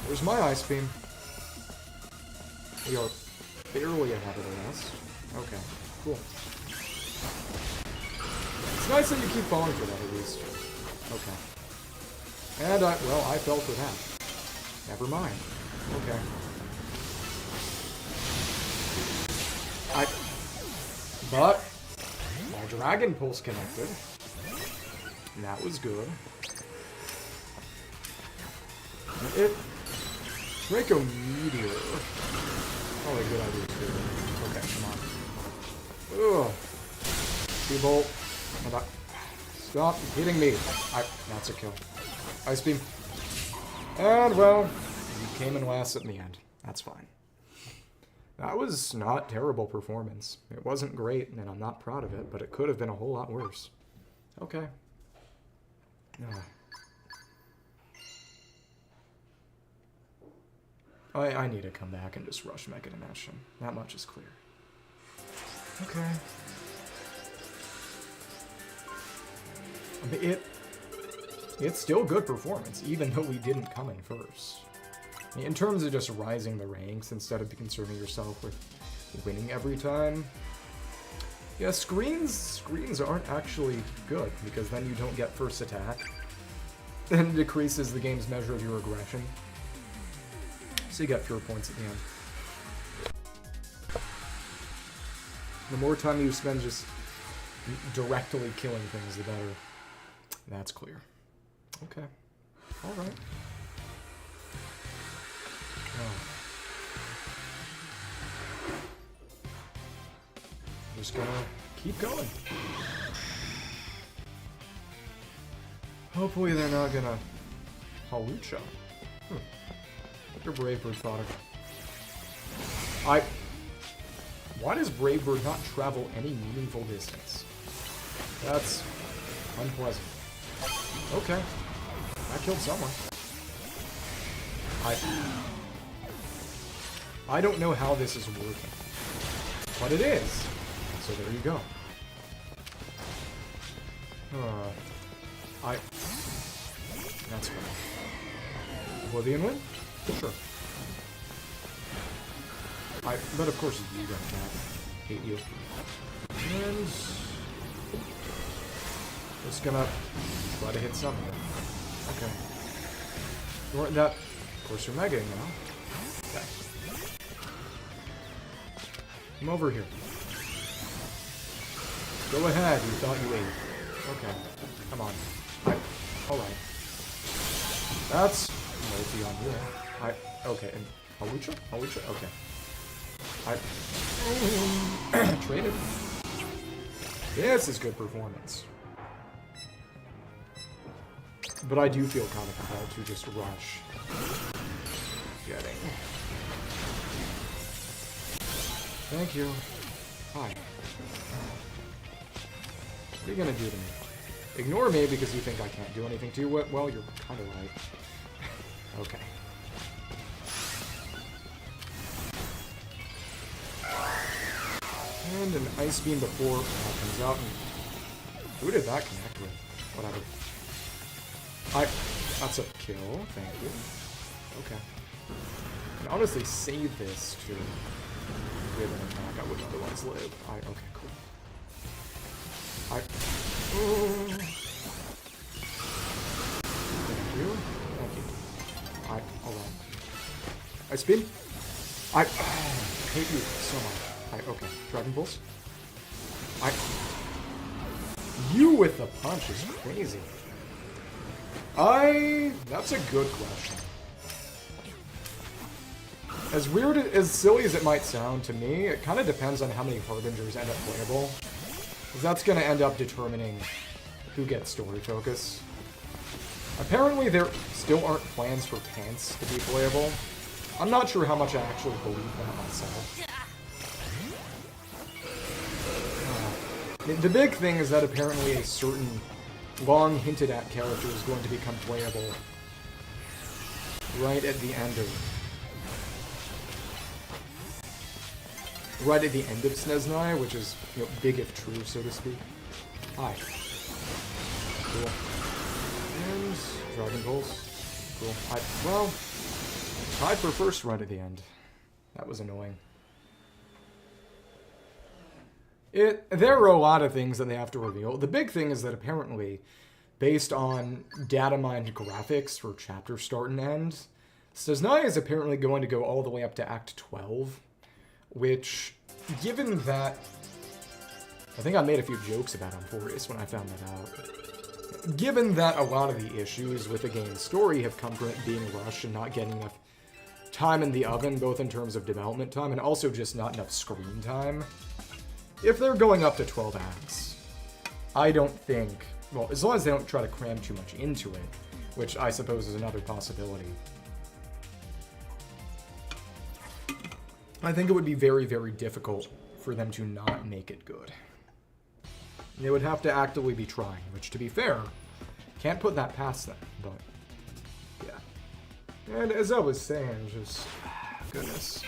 There's my Ice Beam. We are barely ahead of the rest. Okay, cool. It's nice that you keep falling for that at least. Okay. And, well, I fell for that. Never mind. Okay. But, my Dragon Pulse connected. And that was good. Draco Meteor. Probably a good idea too. Okay, come on. Ugh. T-Bolt. Stop hitting me. That's a kill. Ice Beam. And, well, you came in last at the end. That's fine. That was not terrible performance. It wasn't great, and I'm not proud of it, but it could have been a whole lot worse. Okay. I need to come back and just rush Mega Dimension. That much is clear. Okay. I mean, it's still good performance, even though we didn't come in first. I mean, in terms of just rising the ranks instead of concerning yourself with winning every time. Yeah, screens aren't actually good, because then you don't get first attack. And it decreases the game's measure of your aggression. So you get fewer points at the end. The more time you spend just directly killing things, the better. That's clear. Okay. Alright. Just gonna keep going. Hopefully they're not gonna Halucha. What your Brave Bird thought of it. Why does Brave Bird not travel any meaningful distance? That's unpleasant. Okay. I killed someone. I don't know how this is working. But it is. So there you go. That's fine. Oblivion win? Sure. But of course you got that. Hate you. And... just gonna try to hit something. Okay. You weren't that... Of course you're megaing now. Okay. Come over here. Go ahead, you thought you ate. Okay. Come on. Alright. That's multi on you. Okay, and Hawlucha? Hawlucha? Okay. Traded. This is good performance. But I do feel kind of compelled to just rush. Getting. Thank you. Hi. What are you gonna do to me? Ignore me because you think I can't do anything to you? Well, you're kind of right. Okay. And an Ice Beam before that comes out. And who did that connect with? Whatever. That's a kill. Thank you. Okay. I can honestly save this to give an attack I would otherwise live. Okay, cool. Thank you. Thank you. Alright. Ice Beam? I hate you so much. Okay. Dragon Pulse? You with the punch is crazy. That's a good question. As weird, as silly as it might sound to me, it kind of depends on how many Harbingers end up playable. Because that's going to end up determining who gets story focus. Apparently there still aren't plans for Pants to be playable. I'm not sure how much I actually believe that myself. The big thing is that apparently a certain long hinted at character is going to become playable right at the end of SNESNI, which is, you know, big if true, so to speak. Hi. Cool. And Dragon Pulse. Cool. Well, tied for first right at the end. That was annoying. There are a lot of things that they have to reveal. The big thing is that apparently, based on data mined graphics for chapter start and end, SNESNI is apparently going to go all the way up to Act 12, which, given that... I think I made a few jokes about Amphorius when I found that out. Given that a lot of the issues with the game's story have come from it being rushed and not getting enough time in the oven, both in terms of development time and also just not enough screen time, if they're going up to 12 acts, I don't think... Well, as long as they don't try to cram too much into it, which I suppose is another possibility, I think it would be very, very difficult for them to not make it good. They would have to actively be trying, which, to be fair, can't put that past them, but... yeah. And as I was saying, just... goodness.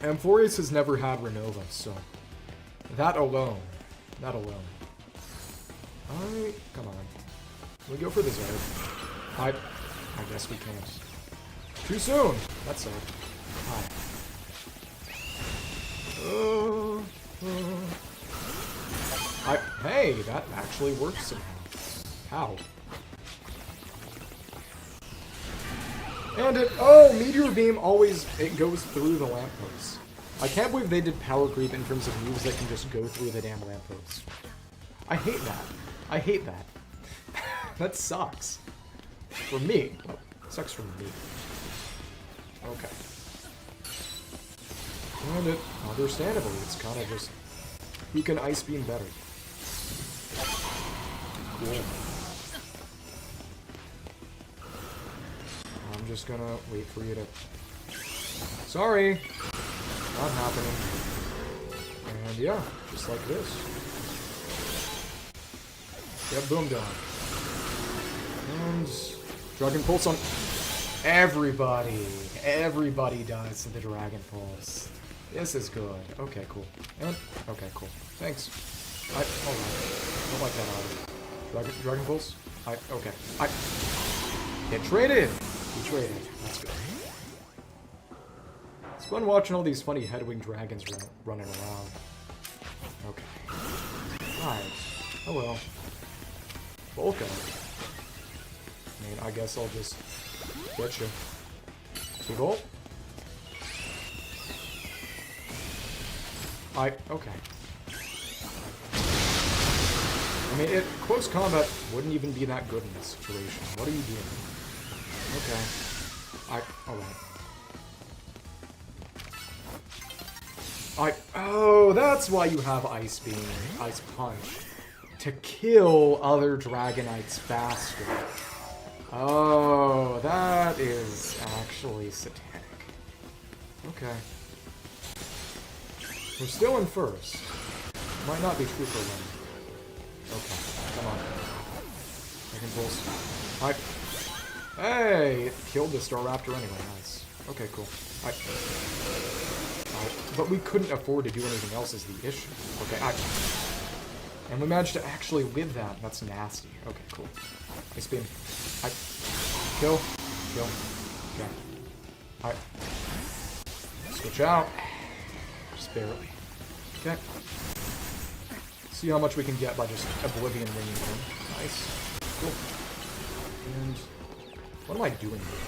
Amphorius has never had Renova, so that alone. Come on. Can we go for the Zerg? I guess we can't. Too soon! That's sad. Hi. Hey, that actually works somehow. How? And Meteor Beam always, it goes through the lampposts. I can't believe they did power creep in terms of moves that can just go through the damn lampposts. I hate that. That sucks. For me. Oh, sucks for me. Okay. And understandably, it's kind of just, who can Ice Beam better? Cool. I'm just gonna wait for you to... Sorry! Not happening. And yeah, just like this. Get boom down. And... Dragon Pulse on... Everybody! Everybody dies to the Dragon Pulse. This is good. Okay, cool. And... Okay, cool. Thanks. Alright. Don't like that either. Dragon Pulse? Okay. Get traded! We traded. That's good. It's fun watching all these funny headwing dragons running around. Okay. Alright. Oh well. Volca. I mean, I guess I'll just get you. 2 volt? Okay. I mean, close combat wouldn't even be that good in this situation. What are you doing? Okay. Alright. Oh, that's why you have Ice Beam, Ice Punch. To kill other Dragonites faster. Oh, that is actually satanic. Okay. We're still in first. Might not be true for one. Okay, come on. I can pulse. Alright. Hey! It killed the Staraptor anyway, nice. Okay, cool. Alright. But we couldn't afford to do anything else is the issue. Okay, and we managed to actually live that. That's nasty. Okay, cool. Ice Beam. Kill. Kill. Okay. Alright. Switch out. Just barely. Okay. See how much we can get by just Oblivion ringing in. Nice. Cool. And what am I doing here?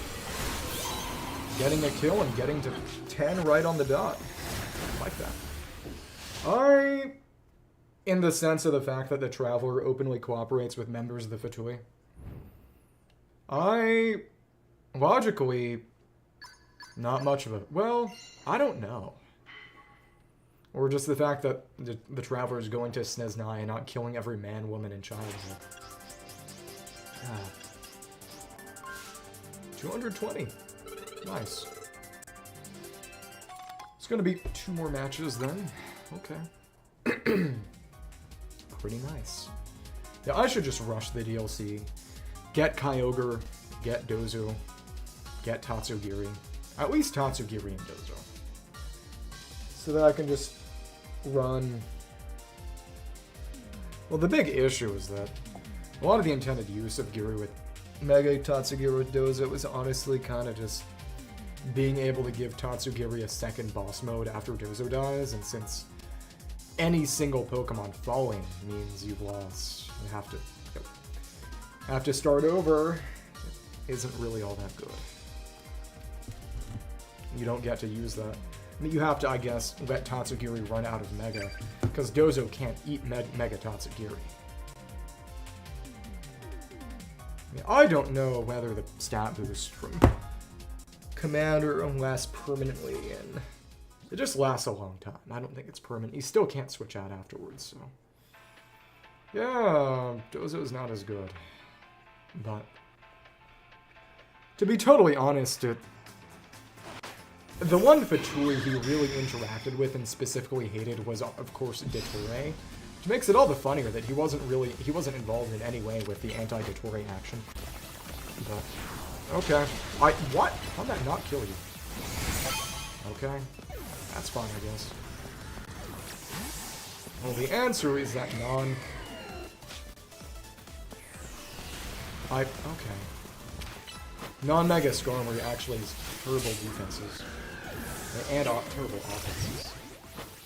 Getting a kill and getting to 10 right on the dot. I like that. In the sense of the fact that the Traveler openly cooperates with members of the Fatui, logically, not much of a... Well, I don't know. Or just the fact that the Traveler is going to Sneznai and not killing every man, woman, and child. 220. Nice. It's gonna be 2 more matches then. Okay. Pretty nice. Yeah, I should just rush the DLC. Get Kyogre, get Dozo, get Tatsugiri. At least Tatsugiri and Dozo. So that I can just run... Well, the big issue is that a lot of the intended use of Giri with Mega Tatsugiri with Dozo was honestly kind of just being able to give Tatsugiri a second boss mode after Dozo dies, and since any single Pokemon falling means you've lost, you have to start over, it isn't really all that good. You don't get to use that. I mean, you have to, I guess, let Tatsugiri run out of Mega, because Dozo can't eat Mega Tatsugiri. I mean, I don't know whether the stat boost from Commander lasts permanently, and it just lasts a long time. I don't think it's permanent. You still can't switch out afterwards, so... Yeah, Dozo's not as good. But... to be totally honest, the one Fatui he really interacted with and specifically hated was, of course, Dottore. Which makes it all the funnier that he wasn't involved in any way with the anti-Dottore action. But, okay. What? How'd that not kill you? Okay. That's fine, I guess. Well, the answer is that okay. Non-Mega Skarmory actually has terrible defenses. And terrible offenses.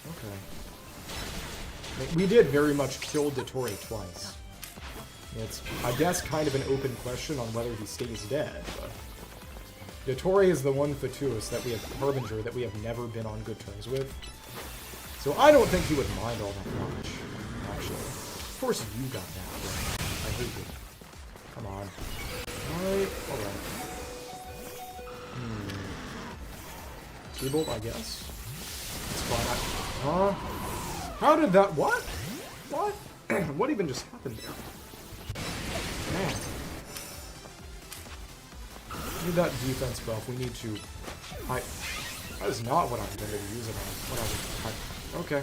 Okay. We did very much kill Dottore twice. It's, I guess, kind of an open question on whether he stays dead, but... Dottore is the one Fatuus that we have, Harbinger, that we have never been on good terms with. So I don't think he would mind all that much, actually. Of course you got that, but I hate you. Come on. Alright. T-Bolt, I guess. It's fine. How did that... What? What? What even just happened there? Man. Need that defense buff. We need to... That is not what I'm going to use it on. Whatever. Okay.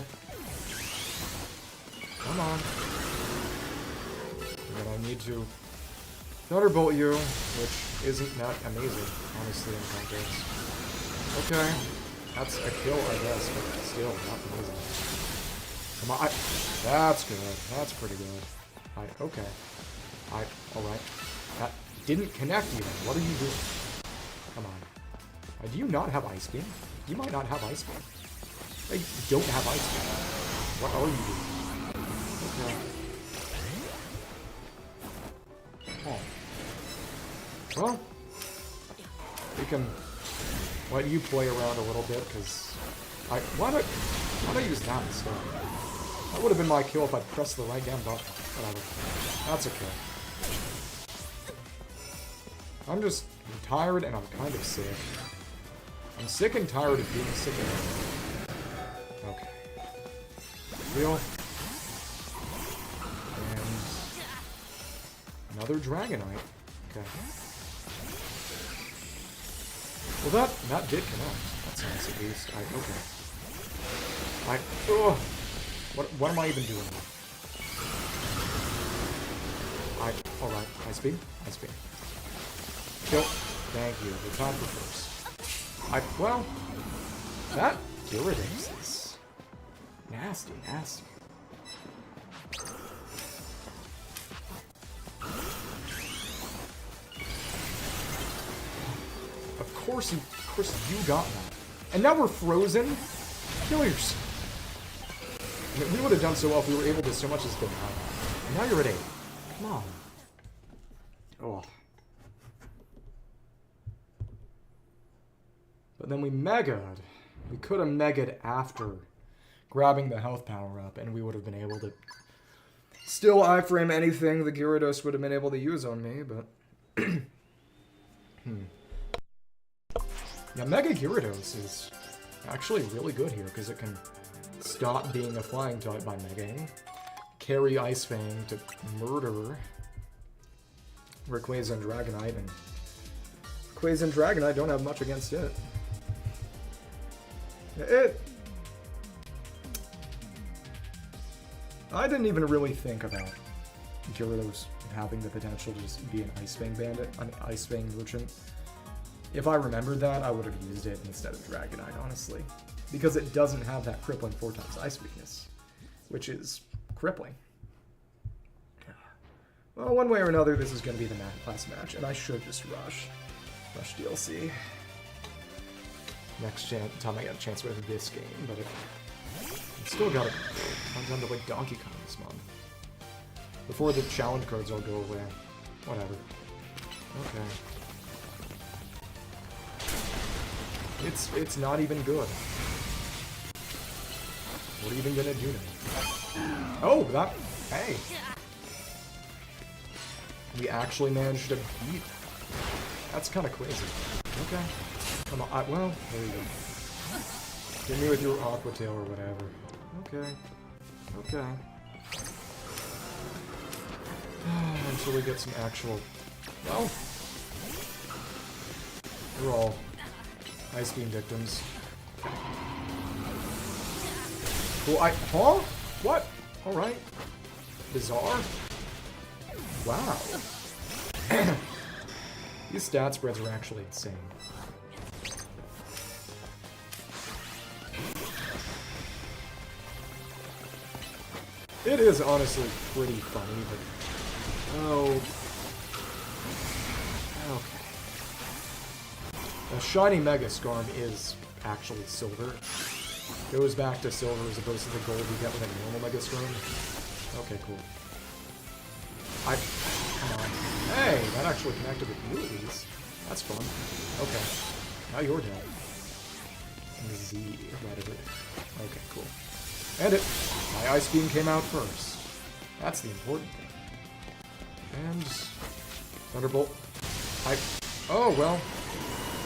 Come on. And I need to Thunderbolt you, which isn't that amazing, honestly, in context. Okay. That's a kill, I guess, but still, not amazing. Come on. That's good. That's pretty good. Okay. Alright. That didn't connect even. What are you doing? Come on. Do you not have Ice Beam? You might not have Ice Beam. I don't have Ice Beam. What are you doing? Okay. Oh. Well, we can let you play around a little bit, because why'd I use that instead? That would have been my kill if I'd pressed the right damn button. Whatever. That's okay. I'm just tired and I'm kind of sick. I'm sick and tired of being sick again. Okay. Heal. And another Dragonite. Okay. Well, that did connect. That's nice, at least. Okay. What am I even doing? Alright. Ice Beam. Ice Beam. Kill. Thank you. The time for first. Well, that Gyarados is nasty. Of course you got that. And now we're frozen? Kill yourself. I mean, we would have done so well if we were able to so much as deny that. And now you're at 8. Come on. Oh. But then we Mega'd. We could have Mega'd after grabbing the health power up, and we would have been able to still iframe anything the Gyarados would have been able to use on me, but... Yeah, Mega Gyarados is actually really good here, because it can stop being a flying type by Megaing, carry Ice Fang to murder Rayquaza and Dragonite, and Rayquaza and Dragonite don't have much against it. I didn't even really think about Gyarados having the potential to just be an Ice Fang bandit, an Ice Fang merchant. If I remembered that, I would have used it instead of Dragonite, honestly. Because it doesn't have that crippling 4x Ice weakness, which is crippling. Well, one way or another, this is going to be the last match, and I should just rush DLC. Next time I get a chance with this game, but I've still got to hunt down to like Donkey Kong this month. Before the challenge cards all go away. Whatever. Okay. It's not even good. What are you even gonna do to me? Oh, that... Hey! We actually managed to beat... That's kind of crazy. Okay. Come on, well, there you go. Hit me with your Aqua Tail or whatever. Okay. Okay. Until we get some actual... Well... We're all Ice Beam victims. Cool, huh? What? Alright. Bizarre? Wow. These stat spreads are actually insane. It is honestly pretty funny, but... Oh... Okay. A shiny Mega Scarm is actually silver. Goes back to silver as opposed to the gold you get with a normal Mega Scarm. Okay, cool. Come on. Hey, that actually connected with you at least. That's fun. Okay. Now you're dead. Z, whatever. Okay, cool. And my Ice Beam came out first. That's the important thing. And... Thunderbolt. Oh, well.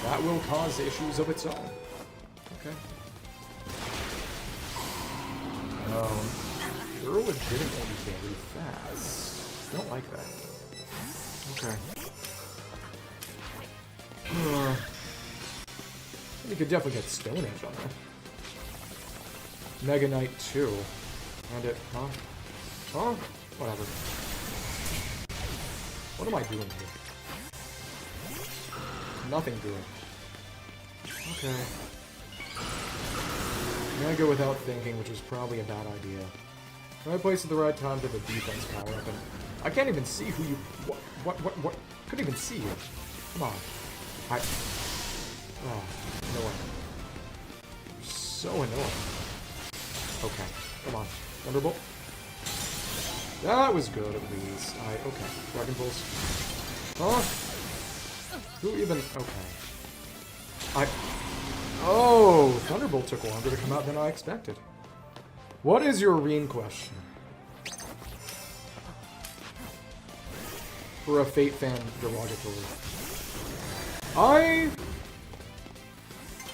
That will cause issues of its own. Okay. You're legitimately very fast. Don't like that. Okay. You could definitely get Stone Edge on that. Mega Knight 2. And it, huh? Huh? Whatever. What am I doing here? Nothing good. Okay. Mega without thinking, which is probably a bad idea. Right place at the right time to the defense power up, and I can't even see who you... What? Couldn't even see you. Come on. Oh, annoying. So annoying. Okay, come on. Thunderbolt. That was good, at least. Okay. Dragon Pulse. Huh? Who even... Okay. Oh! Thunderbolt took longer to come out than I expected. What is your Reen question? For a Fate fan derogatory.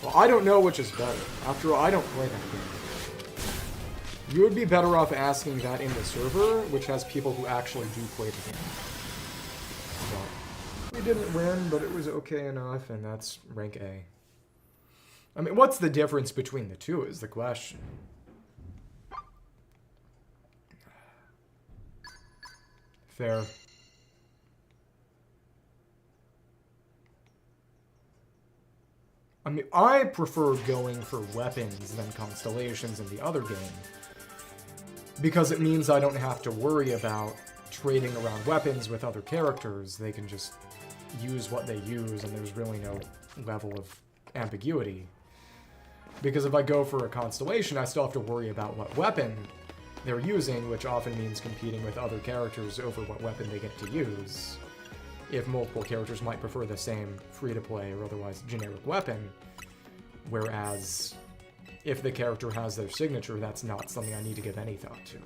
Well, I don't know which is better. After all, I don't play that game. You would be better off asking that in the server, which has people who actually do play the game. But we didn't win, but it was okay enough, and that's rank A. I mean, what's the difference between the two is the question. Fair. I mean, I prefer going for weapons than constellations in the other game, because it means I don't have to worry about trading around weapons with other characters. They can just use what they use, and there's really no level of ambiguity. Because if I go for a constellation, I still have to worry about what weapon they're using, which often means competing with other characters over what weapon they get to use. If multiple characters might prefer the same free-to-play or otherwise generic weapon, whereas if the character has their signature, that's not something I need to give any thought to.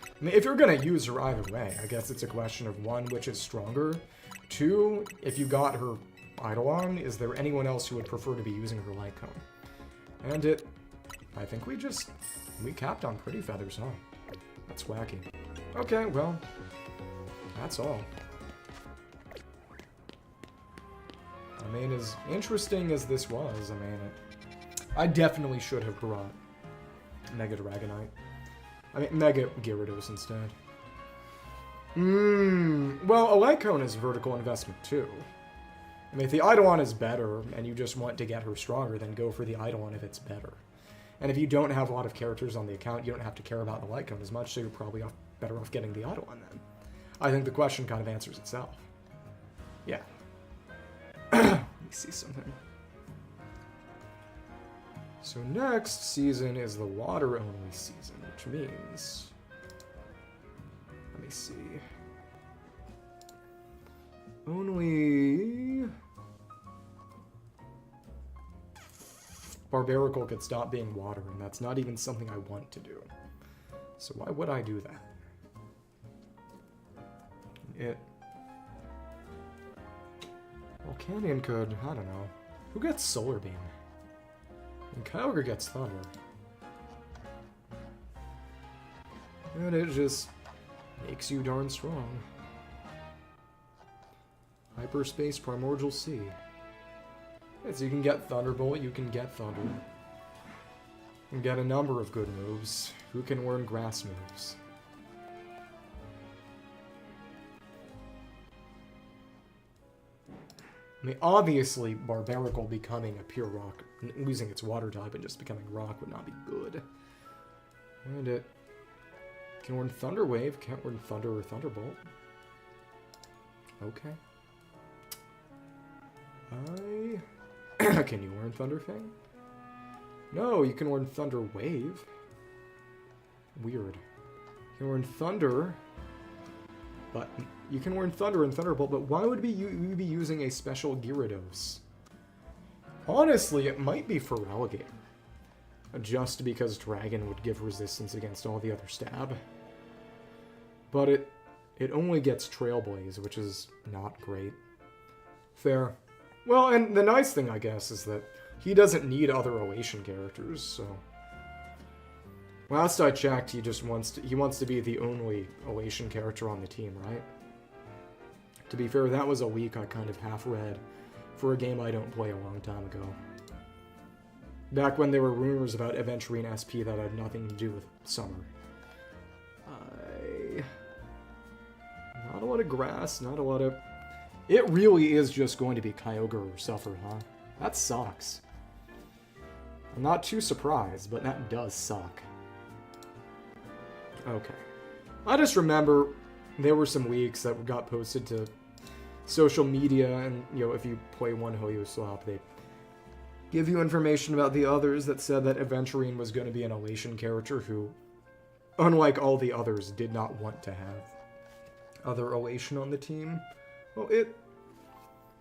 I mean, if you're going to use her either way, I guess it's a question of, one, which is stronger, two, if you got her Eidolon, is there anyone else who would prefer to be using her Light Cone? And I think we capped on pretty feathers, huh? That's wacky. Okay, well, that's all. I mean, as interesting as this was, I mean, I definitely should have brought Mega Dragonite. I mean, Mega Gyarados instead. Well, a Light Cone is vertical investment too. I mean, if the Eidolon is better, and you just want to get her stronger, then go for the Eidolon if it's better. And if you don't have a lot of characters on the account, you don't have to care about the Light Cone as much, so you're probably better off getting the Eidolon then. I think the question kind of answers itself. Yeah. Let me see something. So next season is the water-only season, which means... Let me see. Only... Barbarical could stop being water, and that's not even something I want to do. So why would I do that? Well, Canyon could, I don't know. Who gets Solar Beam? And Kyogre gets Thunder. And it just makes you darn strong. Hyperspace Primordial Sea. So you can get Thunderbolt, you can get Thunder. You can get a number of good moves. Who can learn grass moves? I mean, obviously, Barbarical becoming a pure rock, losing its water type and just becoming rock would not be good. And it can learn Thunder Wave, can't learn Thunder or Thunderbolt. Okay. Can you learn Thunder Fang? No, you can learn Thunder Wave. Weird. You can learn Thunder, but you can learn Thunder and Thunderbolt, but why would you be using a special Gyarados? Honestly, it might be for Relegator. Just because Dragon would give resistance against all the other stab. But it only gets Trailblaze, which is not great. Fair. Well, and the nice thing, I guess, is that he doesn't need other Oation characters, so... Last I checked, he wants to be the only Oation character on the team, right? To be fair, that was a week I kind of half read for a game I don't play a long time ago. Back when there were rumors about Aventurine SP that had nothing to do with summer. Not a lot of grass, not a lot of... It really is just going to be Kyogre or Suffer, huh? That sucks. I'm not too surprised, but that does suck. Okay. I just remember there were some leaks that got posted to social media, and, you know, if you play one Hoyo Swap, they give you information about the others that said that Aventurine was going to be an Elation character who, unlike all the others, did not want to have other Elation on the team. Well, it...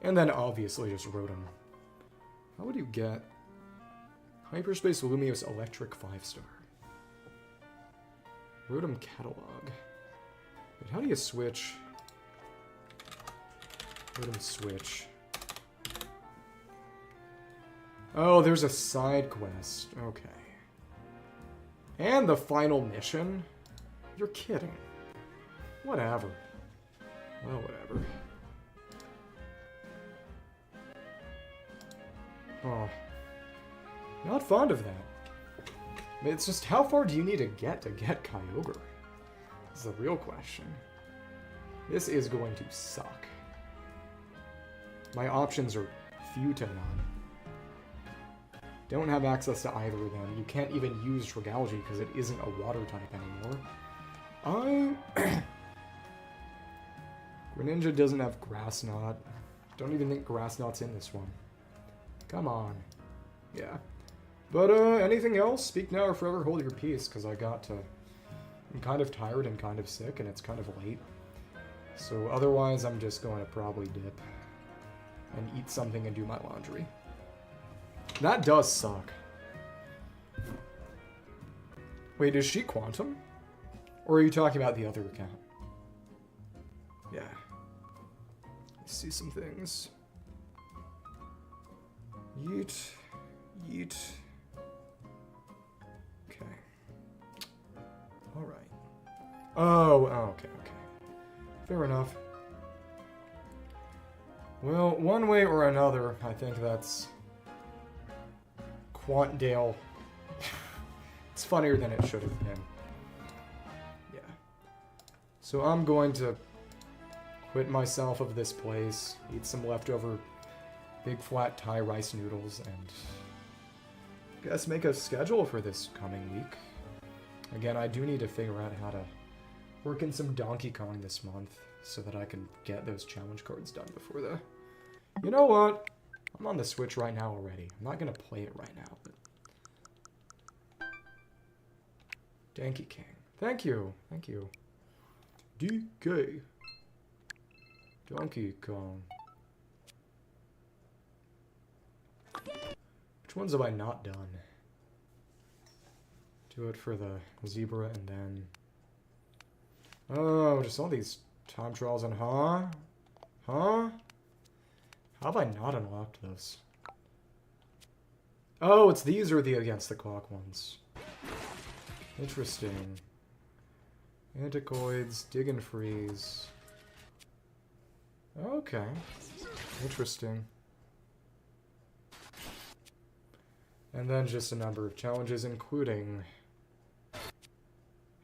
And then obviously just Rotom. How would you get Hyperspace Lumiose Electric 5-star? Rotom Catalog. Wait, how do you switch? Rotom switch. Oh, there's a side quest. Okay. And the final mission? You're kidding. Whatever. Well, whatever. Oh. Not fond of that. I mean, it's just, how far do you need to get Kyogre? This is the real question. This is going to suck. My options are few to none. Don't have access to either of them. You can't even use Dragalge because it isn't a water type anymore. Greninja doesn't have Grass Knot. Don't even think Grass Knot's in this one. Come on. Yeah. But, anything else? Speak now or forever hold your peace, because I'm kind of tired and kind of sick, and it's kind of late. So, otherwise, I'm just going to probably dip and eat something and do my laundry. That does suck. Wait, is she Quantum? Or are you talking about the other account? Yeah. Let's see some things. Yeet. Yeet. Okay. Alright. Oh, okay. Fair enough. Well, one way or another, I think that's Quantdale. It's funnier than it should have been. Yeah. So I'm going to quit myself of this place, eat some leftover big flat Thai rice noodles, and I guess make a schedule for this coming week. Again, I do need to figure out how to work in some Donkey Kong this month so that I can get those challenge cards done before the... You know what? I'm on the Switch right now already. I'm not going to play it right now, but... Donkey King. Thank you. Thank you. DK. Donkey Kong. Which ones have I not done? Do it for the zebra and then... Oh, just all these time trials and Huh? How have I not unlocked those? Oh, it's these or the against the clock ones. Interesting. Anticoids, dig and freeze. Okay. Interesting. And then just a number of challenges, including...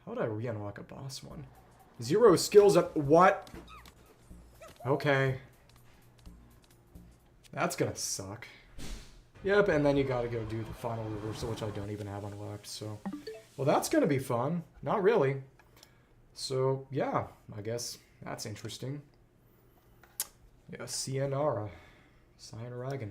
How would I re-unlock a boss one? 0 skills up... What? Okay. That's gonna suck. Yep, and then you gotta go do the final reversal, which I don't even have unlocked, so... Well, that's gonna be fun. Not really. So, yeah, I guess that's interesting. Yeah, Sayonara. Sayonaragan.